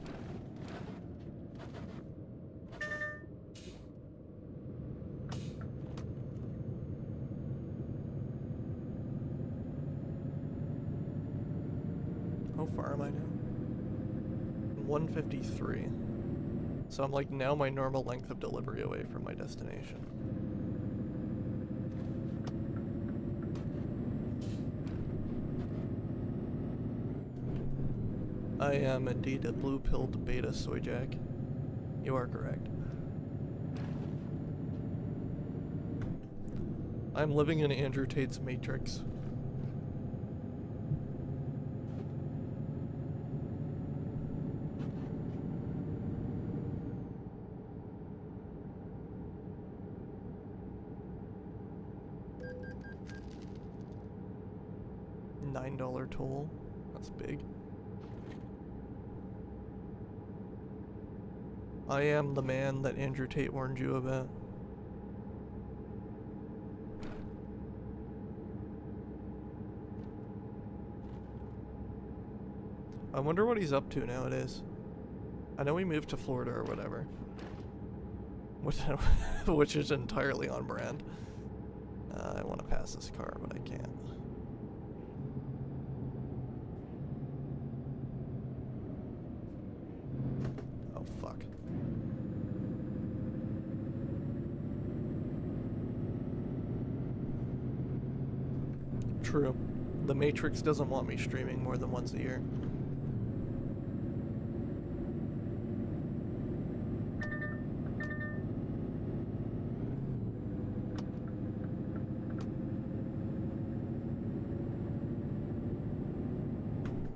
How far am I now? 153. So I'm like now my normal length of delivery away from my destination. I am indeed a blue-pilled beta soyjack. You are correct. I'm living in Andrew Tate's Matrix. $9 toll. That's big. I am the man that Andrew Tate warned you about. I wonder what he's up to nowadays. I know he moved to Florida or whatever. Which is entirely on brand. I want to pass this car, but I can't. Oh, fuck. True. The Matrix doesn't want me streaming more than once a year.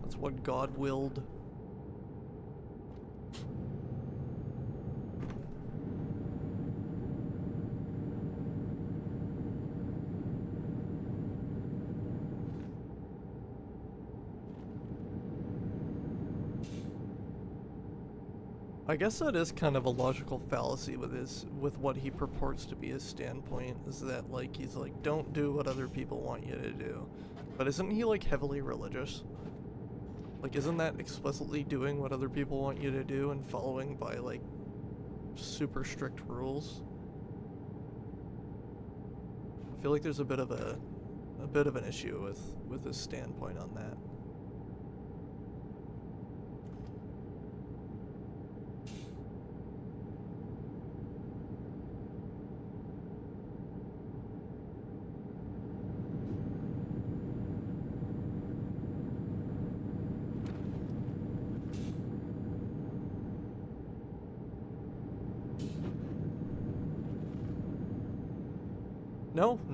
That's what God willed. I guess that is kind of a logical fallacy with what he purports to be his standpoint, is that like he's like, don't do what other people want you to do. But isn't he like heavily religious? Like, isn't that explicitly doing what other people want you to do and following by like super strict rules? I feel like there's a bit of an issue with his standpoint on that.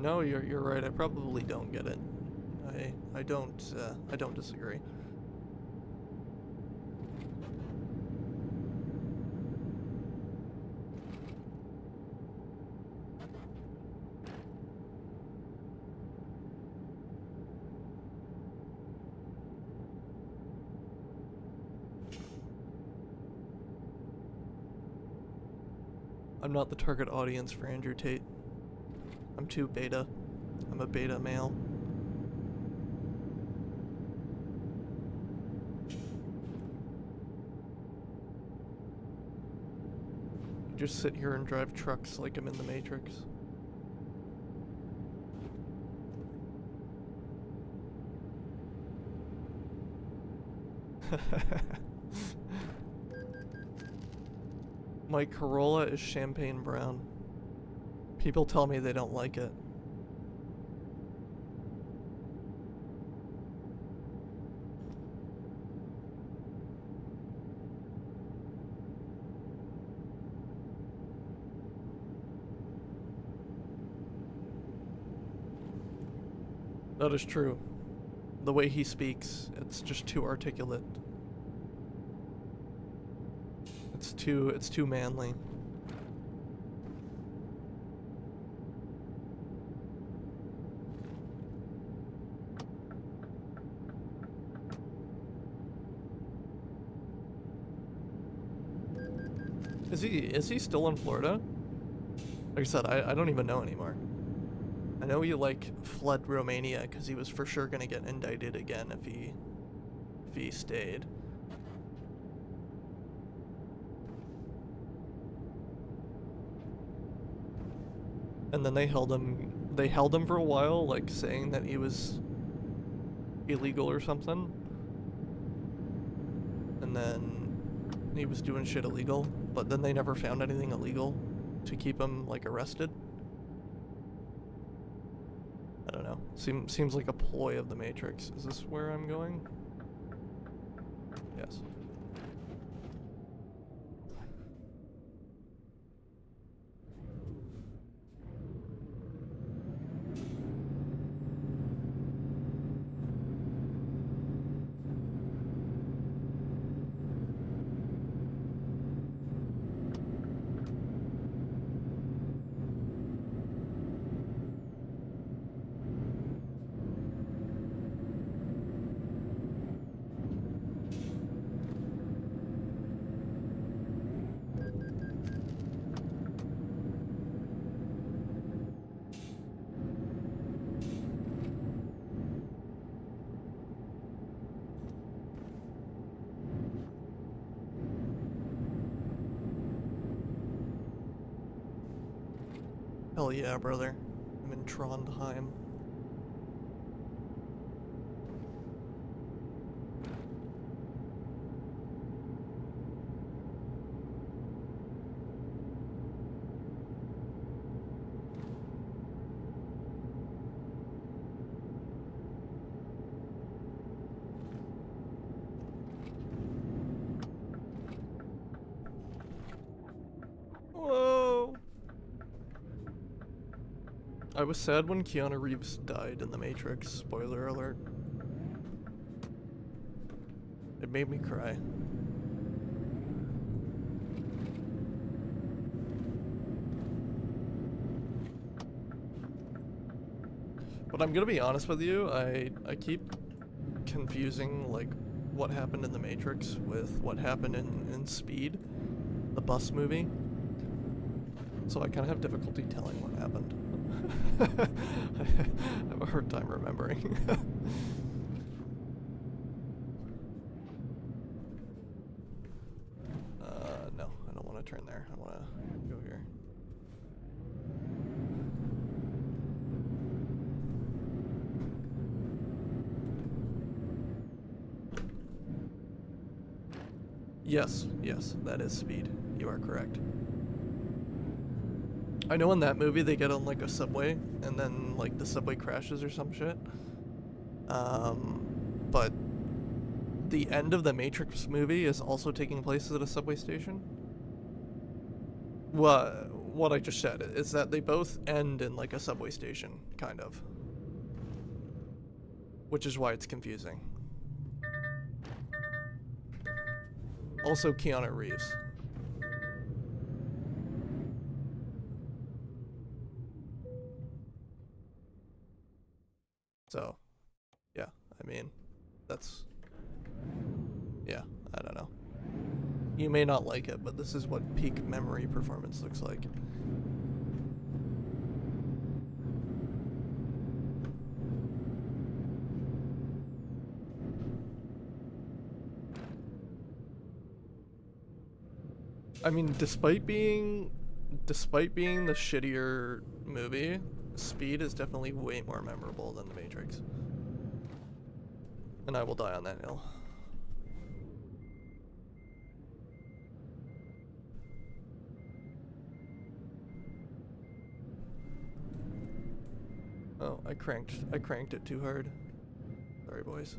No, you're right. I probably don't get it. I don't disagree. I'm not the target audience for Andrew Tate. I'm too beta. I'm a beta male. I just sit here and drive trucks like I'm in the Matrix. My Corolla is champagne brown. People tell me they don't like it. That is true. The way he speaks, it's just too articulate. It's too manly. Is he still in Florida? Like I said, I don't even know anymore. I know he like fled Romania because he was for sure gonna get indicted again if he stayed. And then they held him for a while, like saying that he was illegal or something. And then he was doing shit illegal, but then they never found anything illegal to keep him like arrested. I don't know. Seems like a ploy of the Matrix. Is this where I'm going? Yes. Hell yeah, brother. I'm in Trondheim. Whoa! I was sad when Keanu Reeves died in The Matrix, spoiler alert. It made me cry. But I'm gonna be honest with you, I keep confusing like what happened in The Matrix with what happened in Speed, the bus movie. So I kind of have difficulty telling what happened. I have a hard time remembering. No, I don't want to turn there. I want to go here. Yes, that is Speed. You are correct. I know in that movie they get on like a subway and then like the subway crashes or some shit. But the end of the Matrix movie is also taking place at a subway station. What I just said is that they both end in like a subway station, kind of. Which is why it's confusing. Also Keanu Reeves. So, yeah, I mean, that's... Yeah, I don't know. You may not like it, but this is what peak memory performance looks like. I mean, despite being the shittier movie, Speed is definitely way more memorable than The Matrix. And I will die on that hill. Oh, I cranked it too hard. Sorry, boys.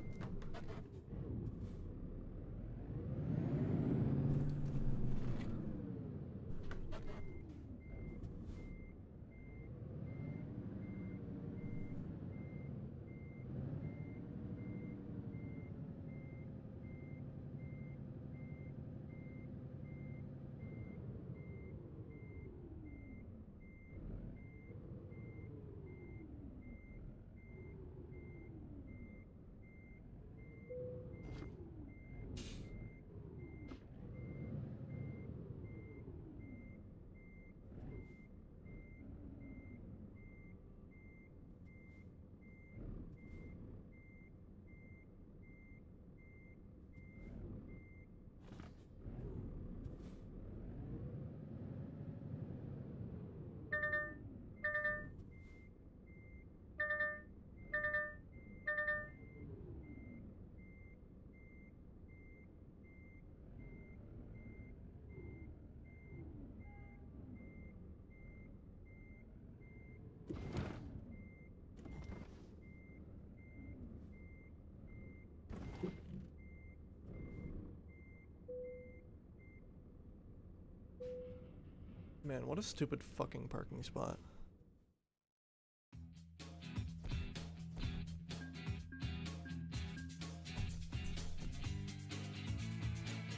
Man, what a stupid fucking parking spot.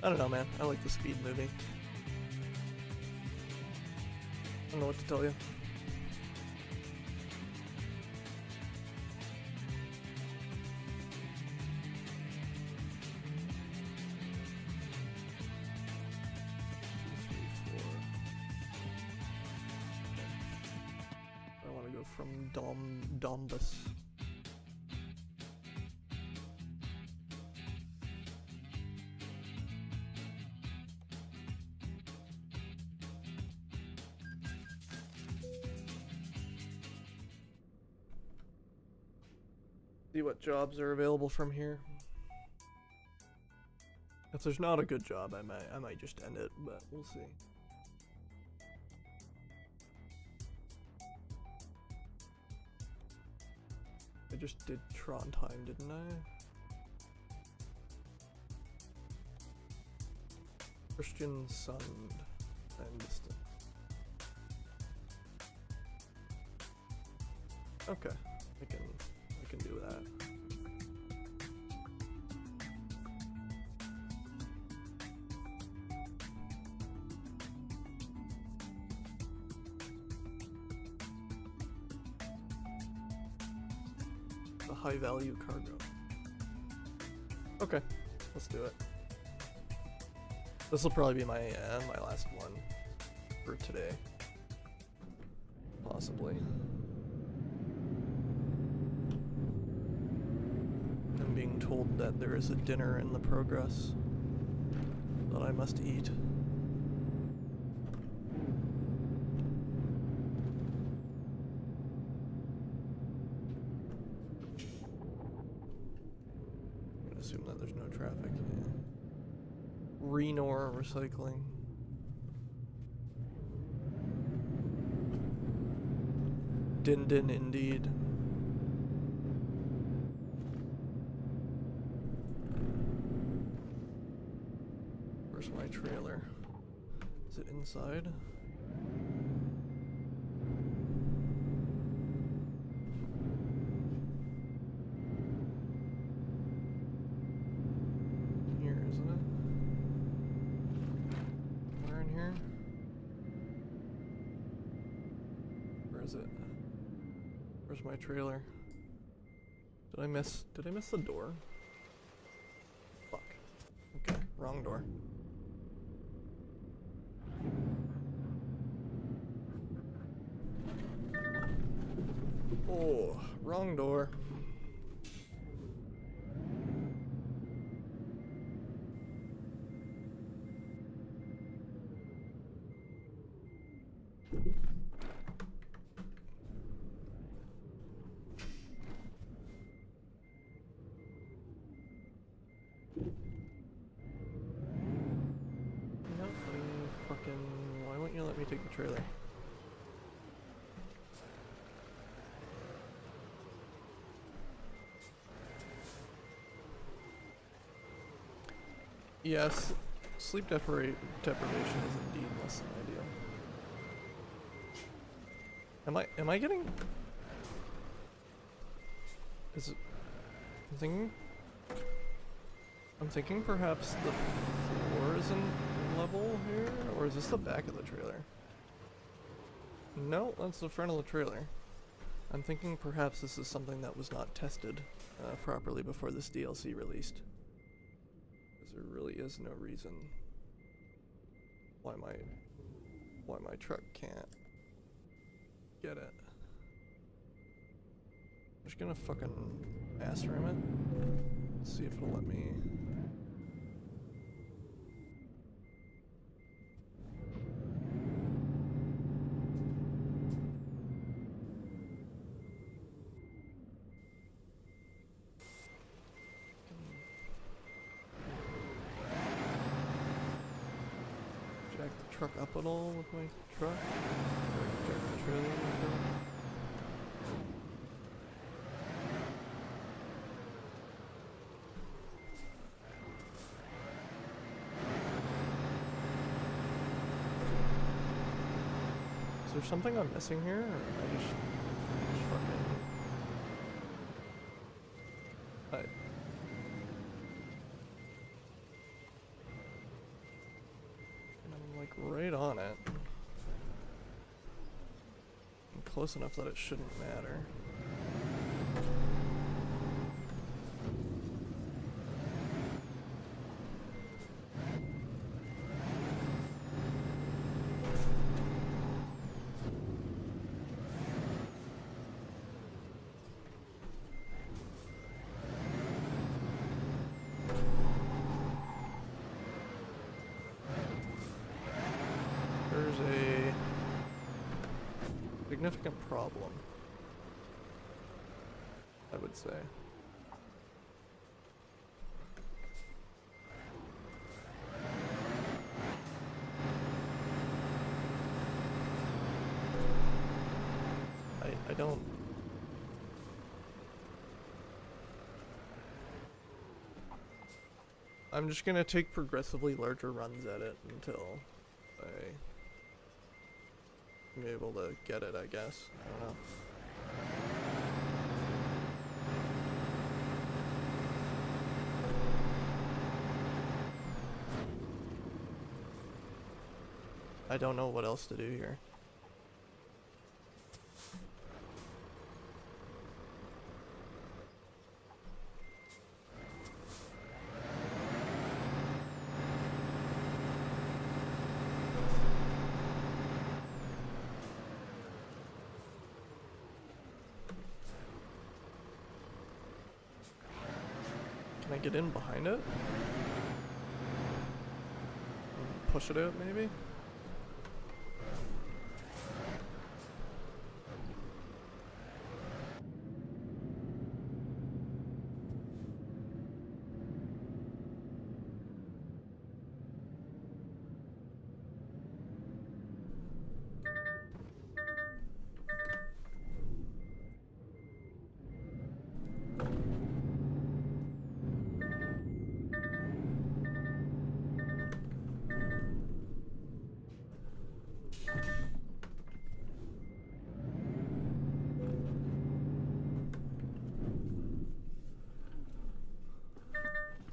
I don't know, man. I like the Speed movie. I don't know what to tell you. I want to go from Dombus. See what jobs are available from here. If there's not a good job, I might just end it, but we'll see. I just did Trondheim, didn't I? Christian Sund. I missed it. Okay, I can do that. The high value cargo. Okay, let's do it. This will probably be my last one for today. Possibly. I'm being told that there is a dinner in the progress that I must eat. I'm gonna assume that there's no traffic. Yeah. Renor recycling. Din din indeed. Where's my trailer? Is it inside? Here, isn't it? Where in here? Where is it? Where's my trailer? Did I miss the door? Fuck. Okay, wrong door. Oh, wrong door. Why won't you let me take the trailer? Yes, sleep deprivation is indeed less than ideal. Am I getting? Is it? I'm thinking perhaps the floor isn't level here, or is this the back of the trailer? No, that's the front of the trailer. I'm thinking perhaps this is something that was not tested properly before this DLC released. Because there really is no reason why my truck can't get it. I'm just gonna fucking ass ram it. See if it'll let me. Jack the truck up at all with my truck? Or jack the trailer with my truck? Is there something I'm missing here, or am I just fucking... And I'm like right on it. I'm close enough that it shouldn't matter. There's a significant problem, I would say. I don't... I'm just gonna take progressively larger runs at it until I'm able to get it, I guess. I don't know. I don't know what else to do here. Can I get in behind it? Push it out, maybe?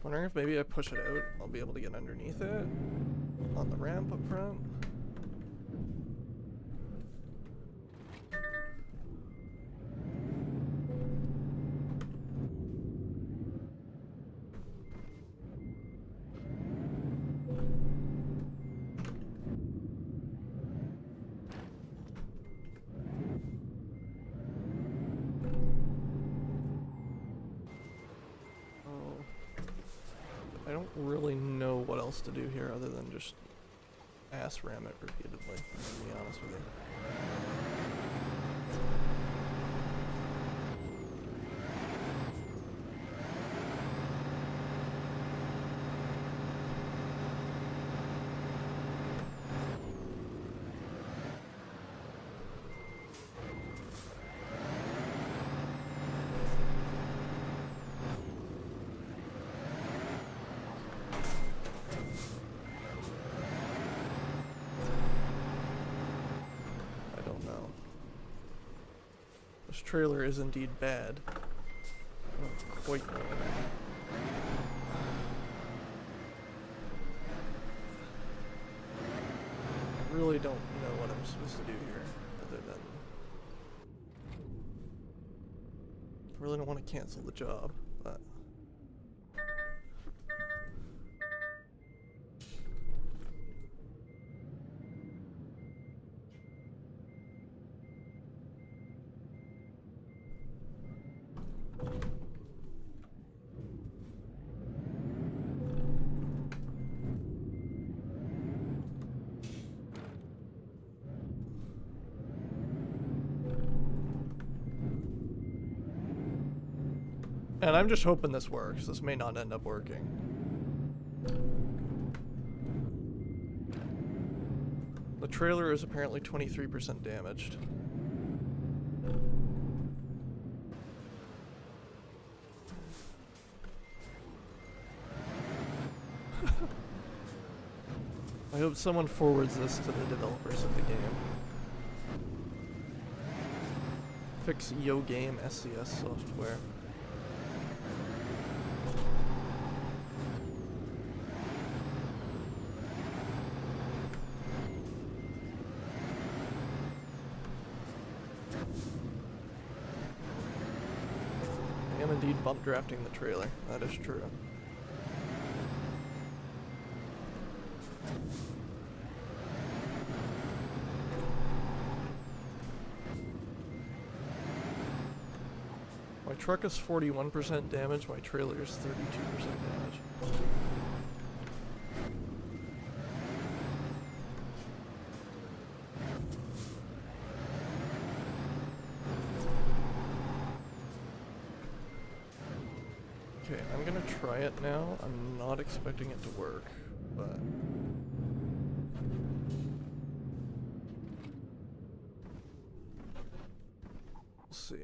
Wondering if maybe I push it out, I'll be able to get underneath it on the ramp up front. I don't really know what else to do here other than just ass ram it repeatedly, to be honest with you. This trailer is indeed bad. I don't quite know. I really don't know what I'm supposed to do here, other than... I really don't want to cancel the job, but... And I'm just hoping this works. This may not end up working. The trailer is apparently 23% damaged. I hope someone forwards this to the developers of the game. Fix Yo Game SCS software. I am indeed bump drafting the trailer, that is true. My truck is 41% damage, my trailer is 32% damage. Okay, I'm gonna try it now. I'm not expecting it to work, but... see.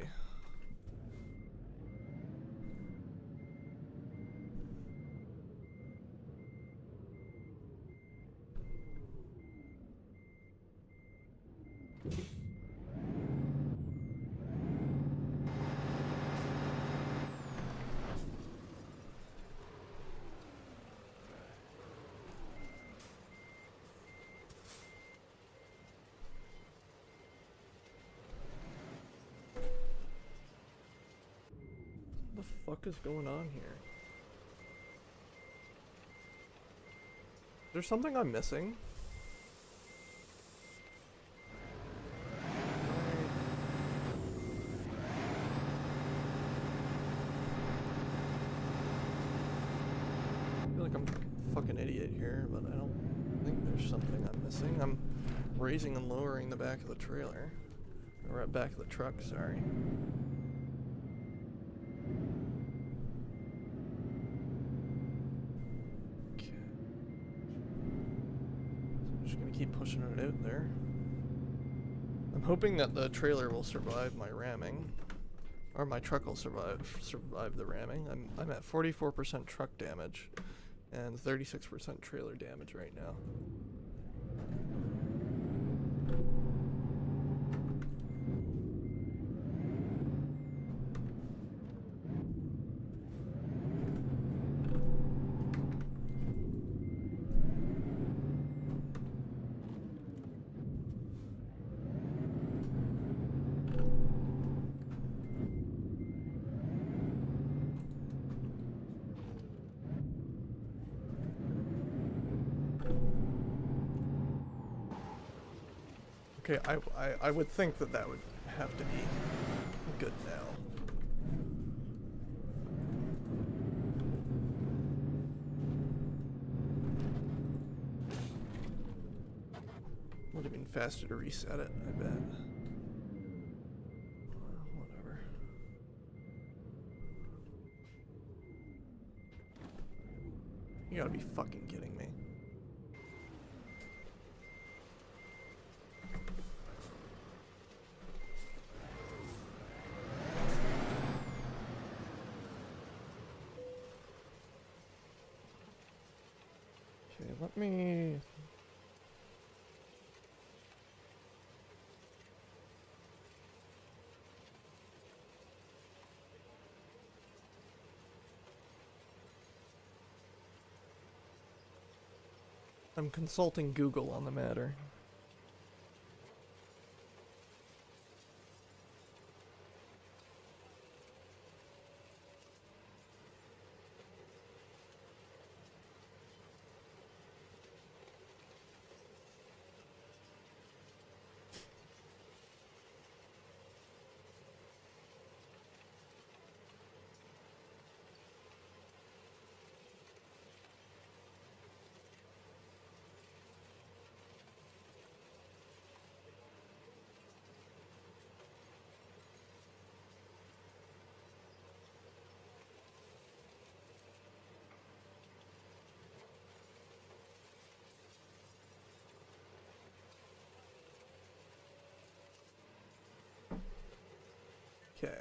What the fuck is going on here? Is there something I'm missing? I feel like I'm a fucking idiot here, but I don't think there's something I'm missing. I'm raising and lowering the back of the trailer. Or at back of the truck, sorry. Okay. So I'm just gonna keep pushing it out there. I'm hoping that the trailer will survive my ramming. Or my truck will survive the ramming. I'm at 44% truck damage and 36% trailer damage right now. Okay, I would think that that would have to be good now. Would have been faster to reset it, I bet. Whatever. You gotta be fucking kidding me. Okay, let me... I'm consulting Google on the matter. Okay.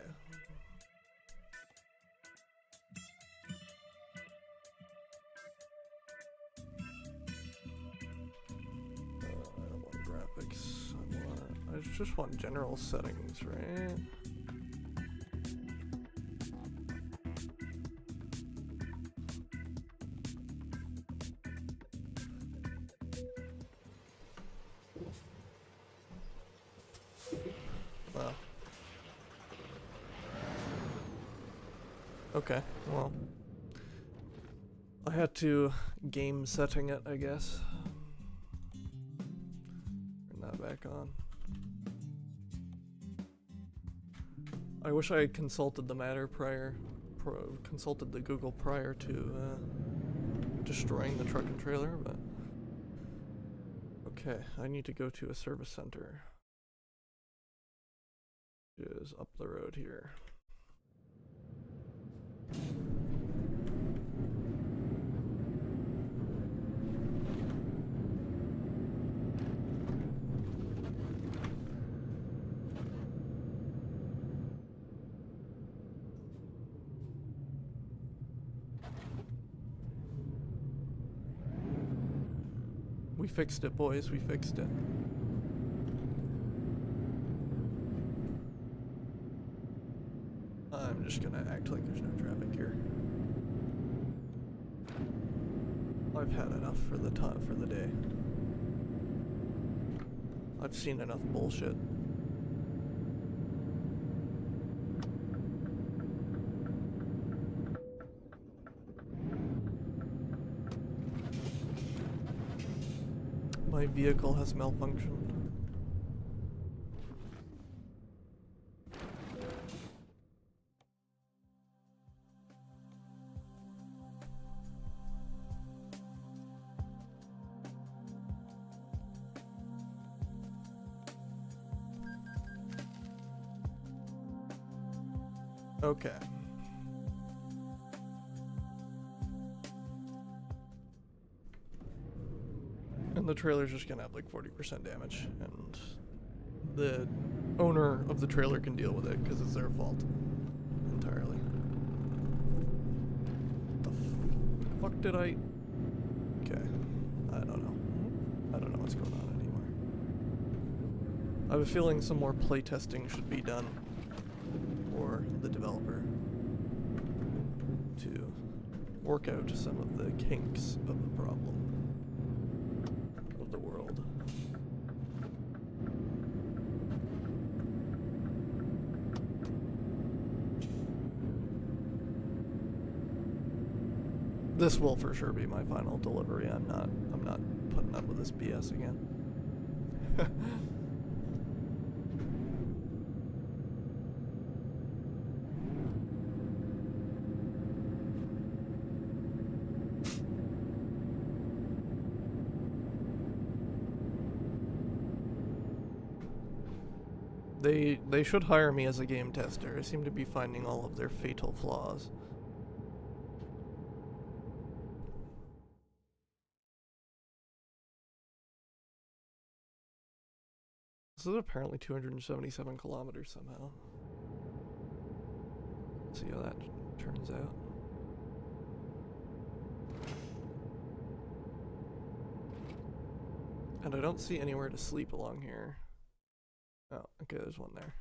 I don't want graphics. I just want general settings, right? Well. Okay, well. I had to game setting it, I guess. Turn that back on. I wish I had consulted the matter consulted the Google prior to destroying the truck and trailer, but... Okay, I need to go to a service center. It is up the road here. We fixed it, boys. We fixed it. I'm just gonna act like there's no traffic here. I've had enough for the day. I've seen enough bullshit. My vehicle has malfunctioned. Okay. And the trailer's just gonna have like 40% damage, and the owner of the trailer can deal with it because it's their fault entirely. The fuck did I? Okay, I don't know. I don't know what's going on anymore. I have a feeling some more playtesting should be done for the developer to work out some of the kinks of the problem of the world. This will for sure be my final delivery. I'm not putting up with this BS again. They should hire me as a game tester. I seem to be finding all of their fatal flaws. This is apparently 277 kilometers somehow. Let's see how that turns out. And I don't see anywhere to sleep along here. Oh, okay, there's one there.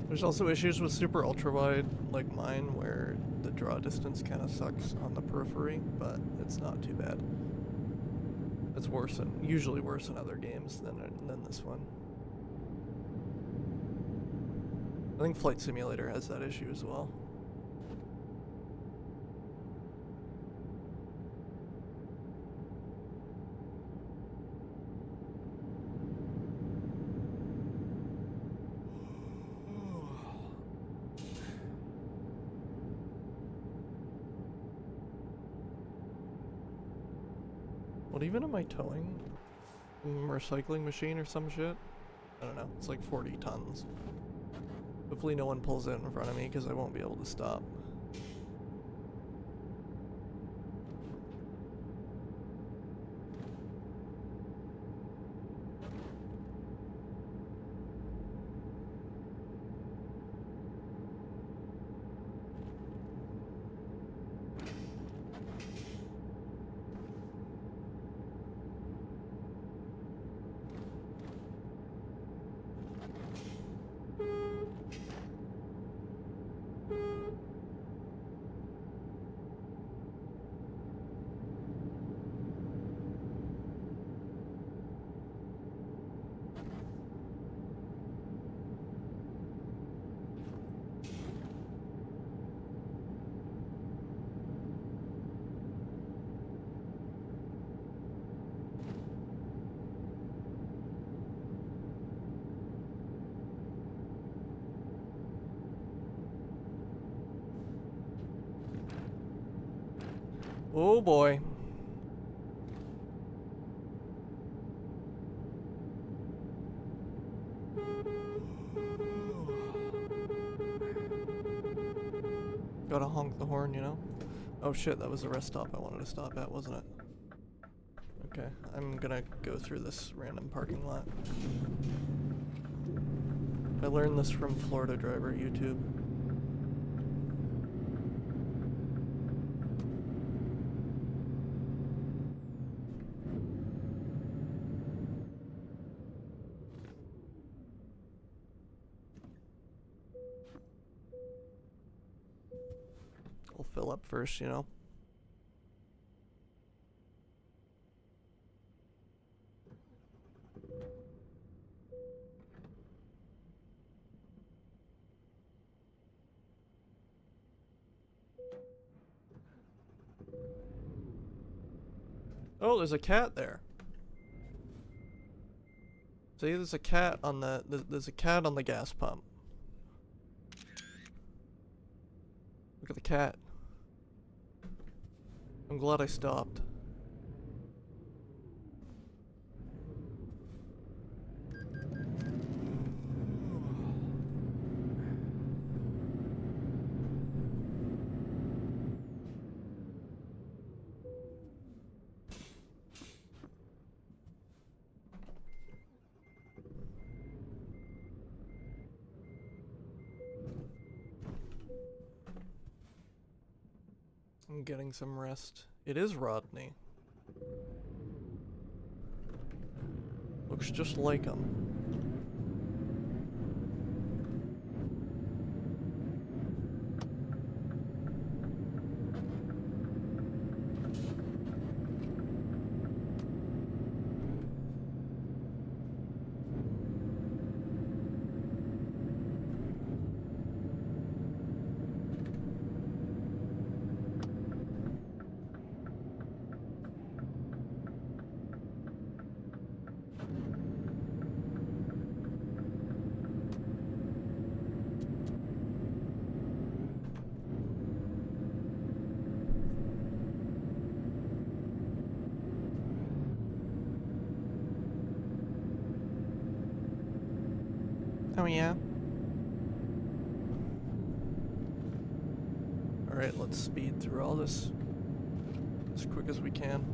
There's also issues with super ultra wide like mine where the draw distance kind of sucks on the periphery, but it's not too bad. It's worse than usually worse in other games than this one. I think Flight Simulator has that issue as well. What even am I towing? A recycling machine or some shit? I don't know. It's like 40 tons. Hopefully no one pulls out in front of me because I won't be able to stop. Oh boy. Gotta honk the horn, you know? Oh shit, that was the rest stop I wanted to stop at, wasn't it? Okay, I'm gonna go through this random parking lot. I learned this from Florida Driver YouTube. We'll fill up first, you know? Oh, there's a cat there. See, there's a cat on there's a cat on the gas pump. Look at the cat. I'm glad I stopped. I'm getting some rest. It is Rodney. Looks just like him. Oh yeah. Alright, let's speed through all this as quick as we can.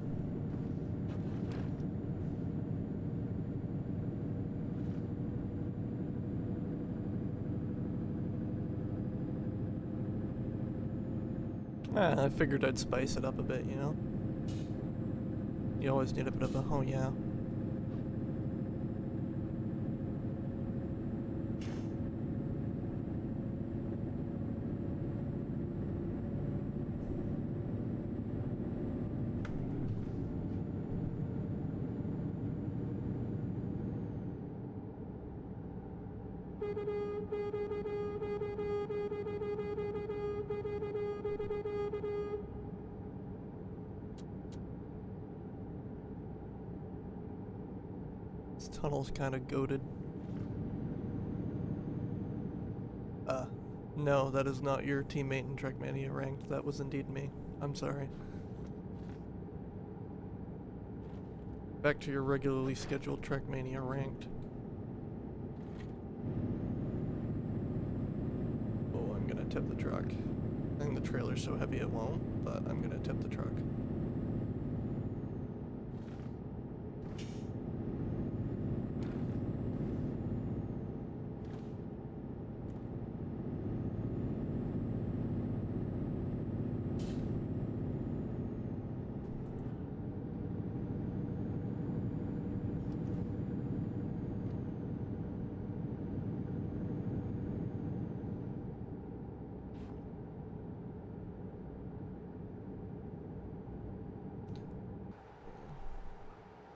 I figured I'd spice it up a bit, you know? You always need a bit of a oh yeah. This tunnel's kind of goated. No, that is not your teammate in Trackmania ranked. That was indeed me. I'm sorry. Back to your regularly scheduled Trackmania ranked. Oh, I'm gonna tip the truck. I think the trailer's so heavy it won't, but I'm gonna tip the truck.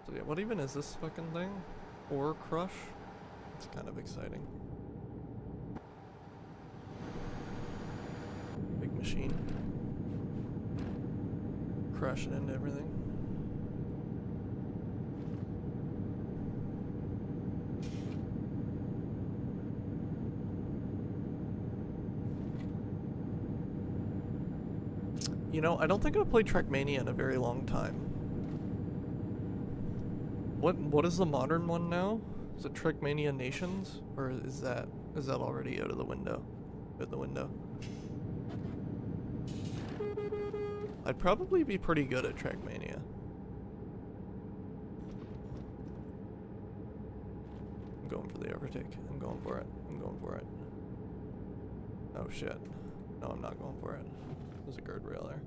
So yeah, what even is this fucking thing? Ore crush? It's kind of exciting. Big machine. Crashing into everything. You know, I don't think I've played Trackmania in a very long time. What is the modern one now? Is it Trackmania Nations, or is that already out of the window? Out the window. I'd probably be pretty good at Trackmania. I'm going for the overtake. I'm going for it. I'm going for it. Oh shit. No, I'm not going for it. There's a guardrail there.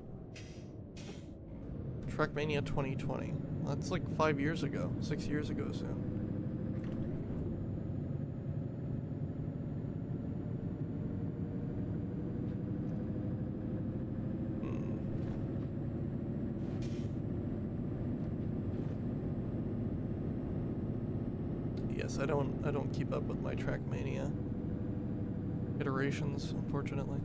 Trackmania 2020. That's like 5 years ago. 6 years ago soon. Yes, I don't keep up with my Trackmania iterations, unfortunately.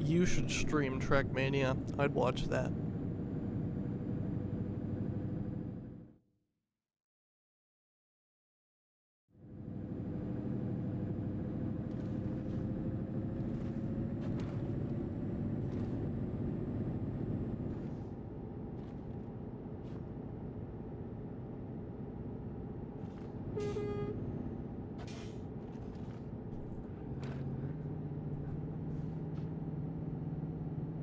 You should stream Trackmania. I'd watch that.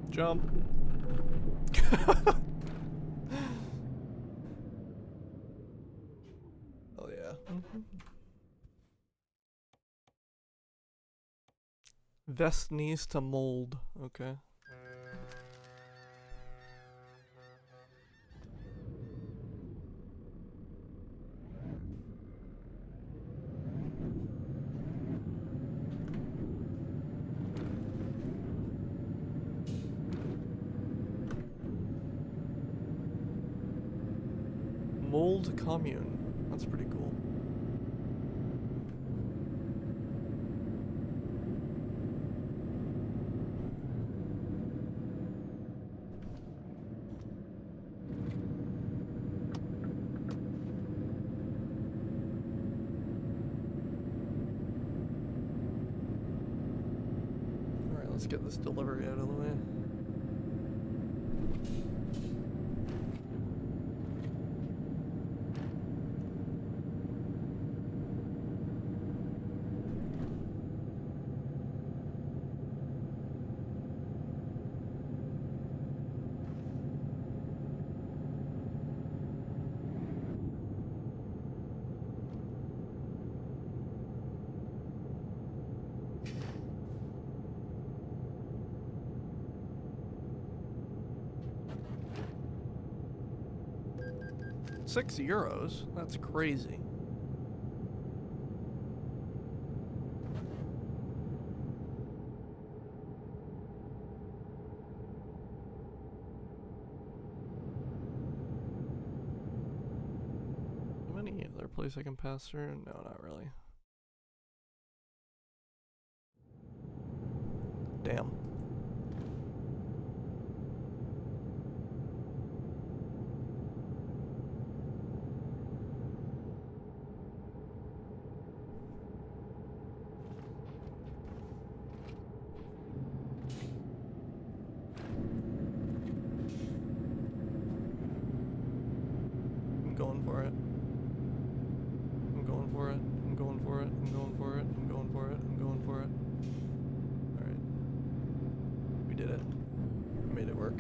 Jump. Oh yeah. Vest needs to mold. Okay. Mold commune. That's pretty cool. Alright, let's get this delivery out of the way. €6? That's crazy. Any other place I can pass through? No, not really. Damn. I'm going for it. I'm going for it. I'm going for it. I'm going for it. I'm going for it. I'm going for it. Alright. We did it. We made it work.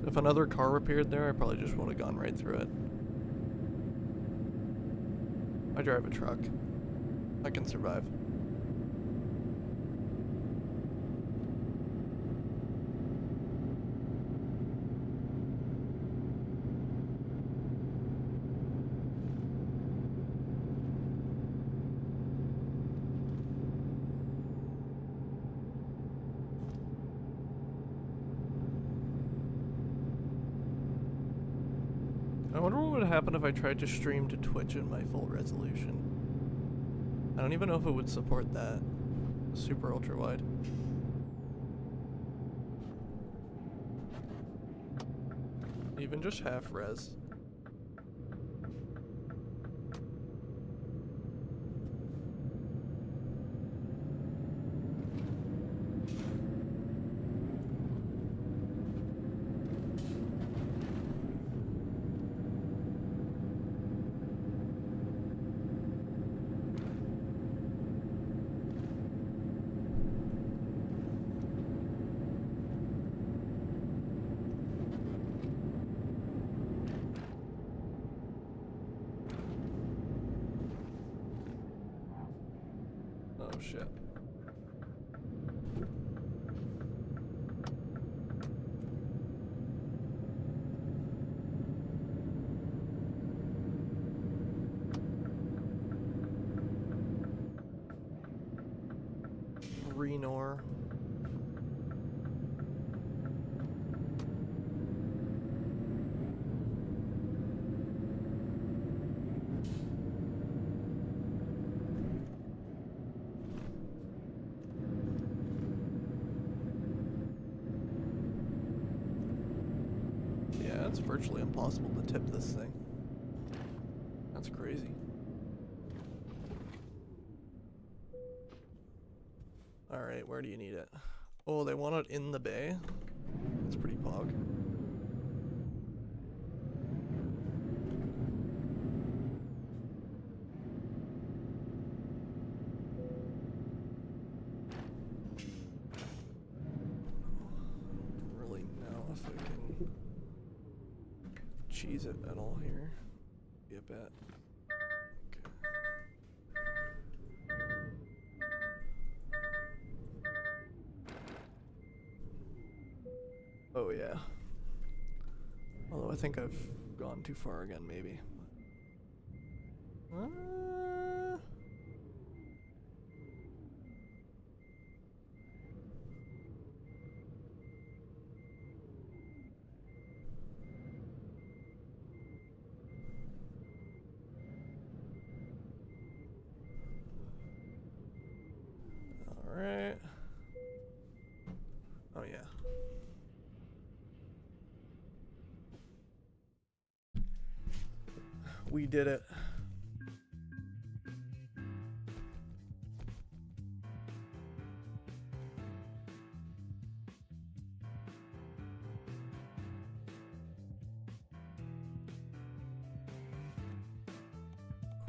If another car appeared there, I probably just would have gone right through it. I drive a truck. I can survive. I wonder what would happen if I tried to stream to Twitch in my full resolution. I don't even know if it would support that. Super ultra wide. Even just half res. Oh shit. Renor. Yeah, it's virtually impossible to tip this thing. That's crazy. Alright, where do you need it? Oh, they want it in the bay? That's pretty pog. Don't really know if I can cheese it at all here. Be a bit. Oh yeah. Although I think I've gone too far again, maybe. Alright. Oh yeah. We did it.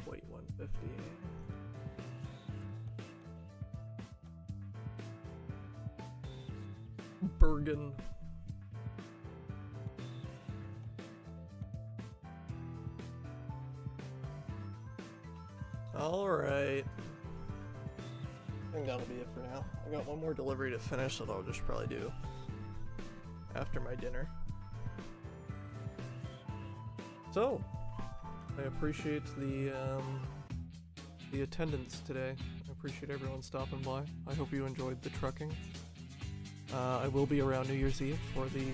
Quite 150. Bergen. Alright. I think that'll be it for now. I got one more delivery to finish that I'll just probably do after my dinner. So, I appreciate the attendance today. I appreciate everyone stopping by. I hope you enjoyed the trucking. I will be around New Year's Eve for the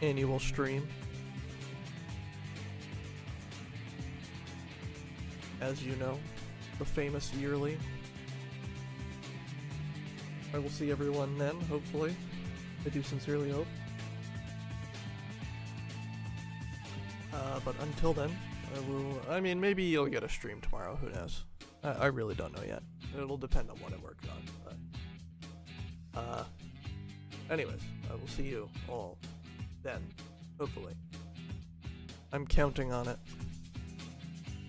annual stream. As you know, the famous yearly. I will see everyone then, hopefully. I do sincerely hope. But until then, I mean, maybe you'll get a stream tomorrow, who knows? I really don't know yet. It'll depend on what I'm working on, but... anyways, I will see you all then, hopefully. I'm counting on it.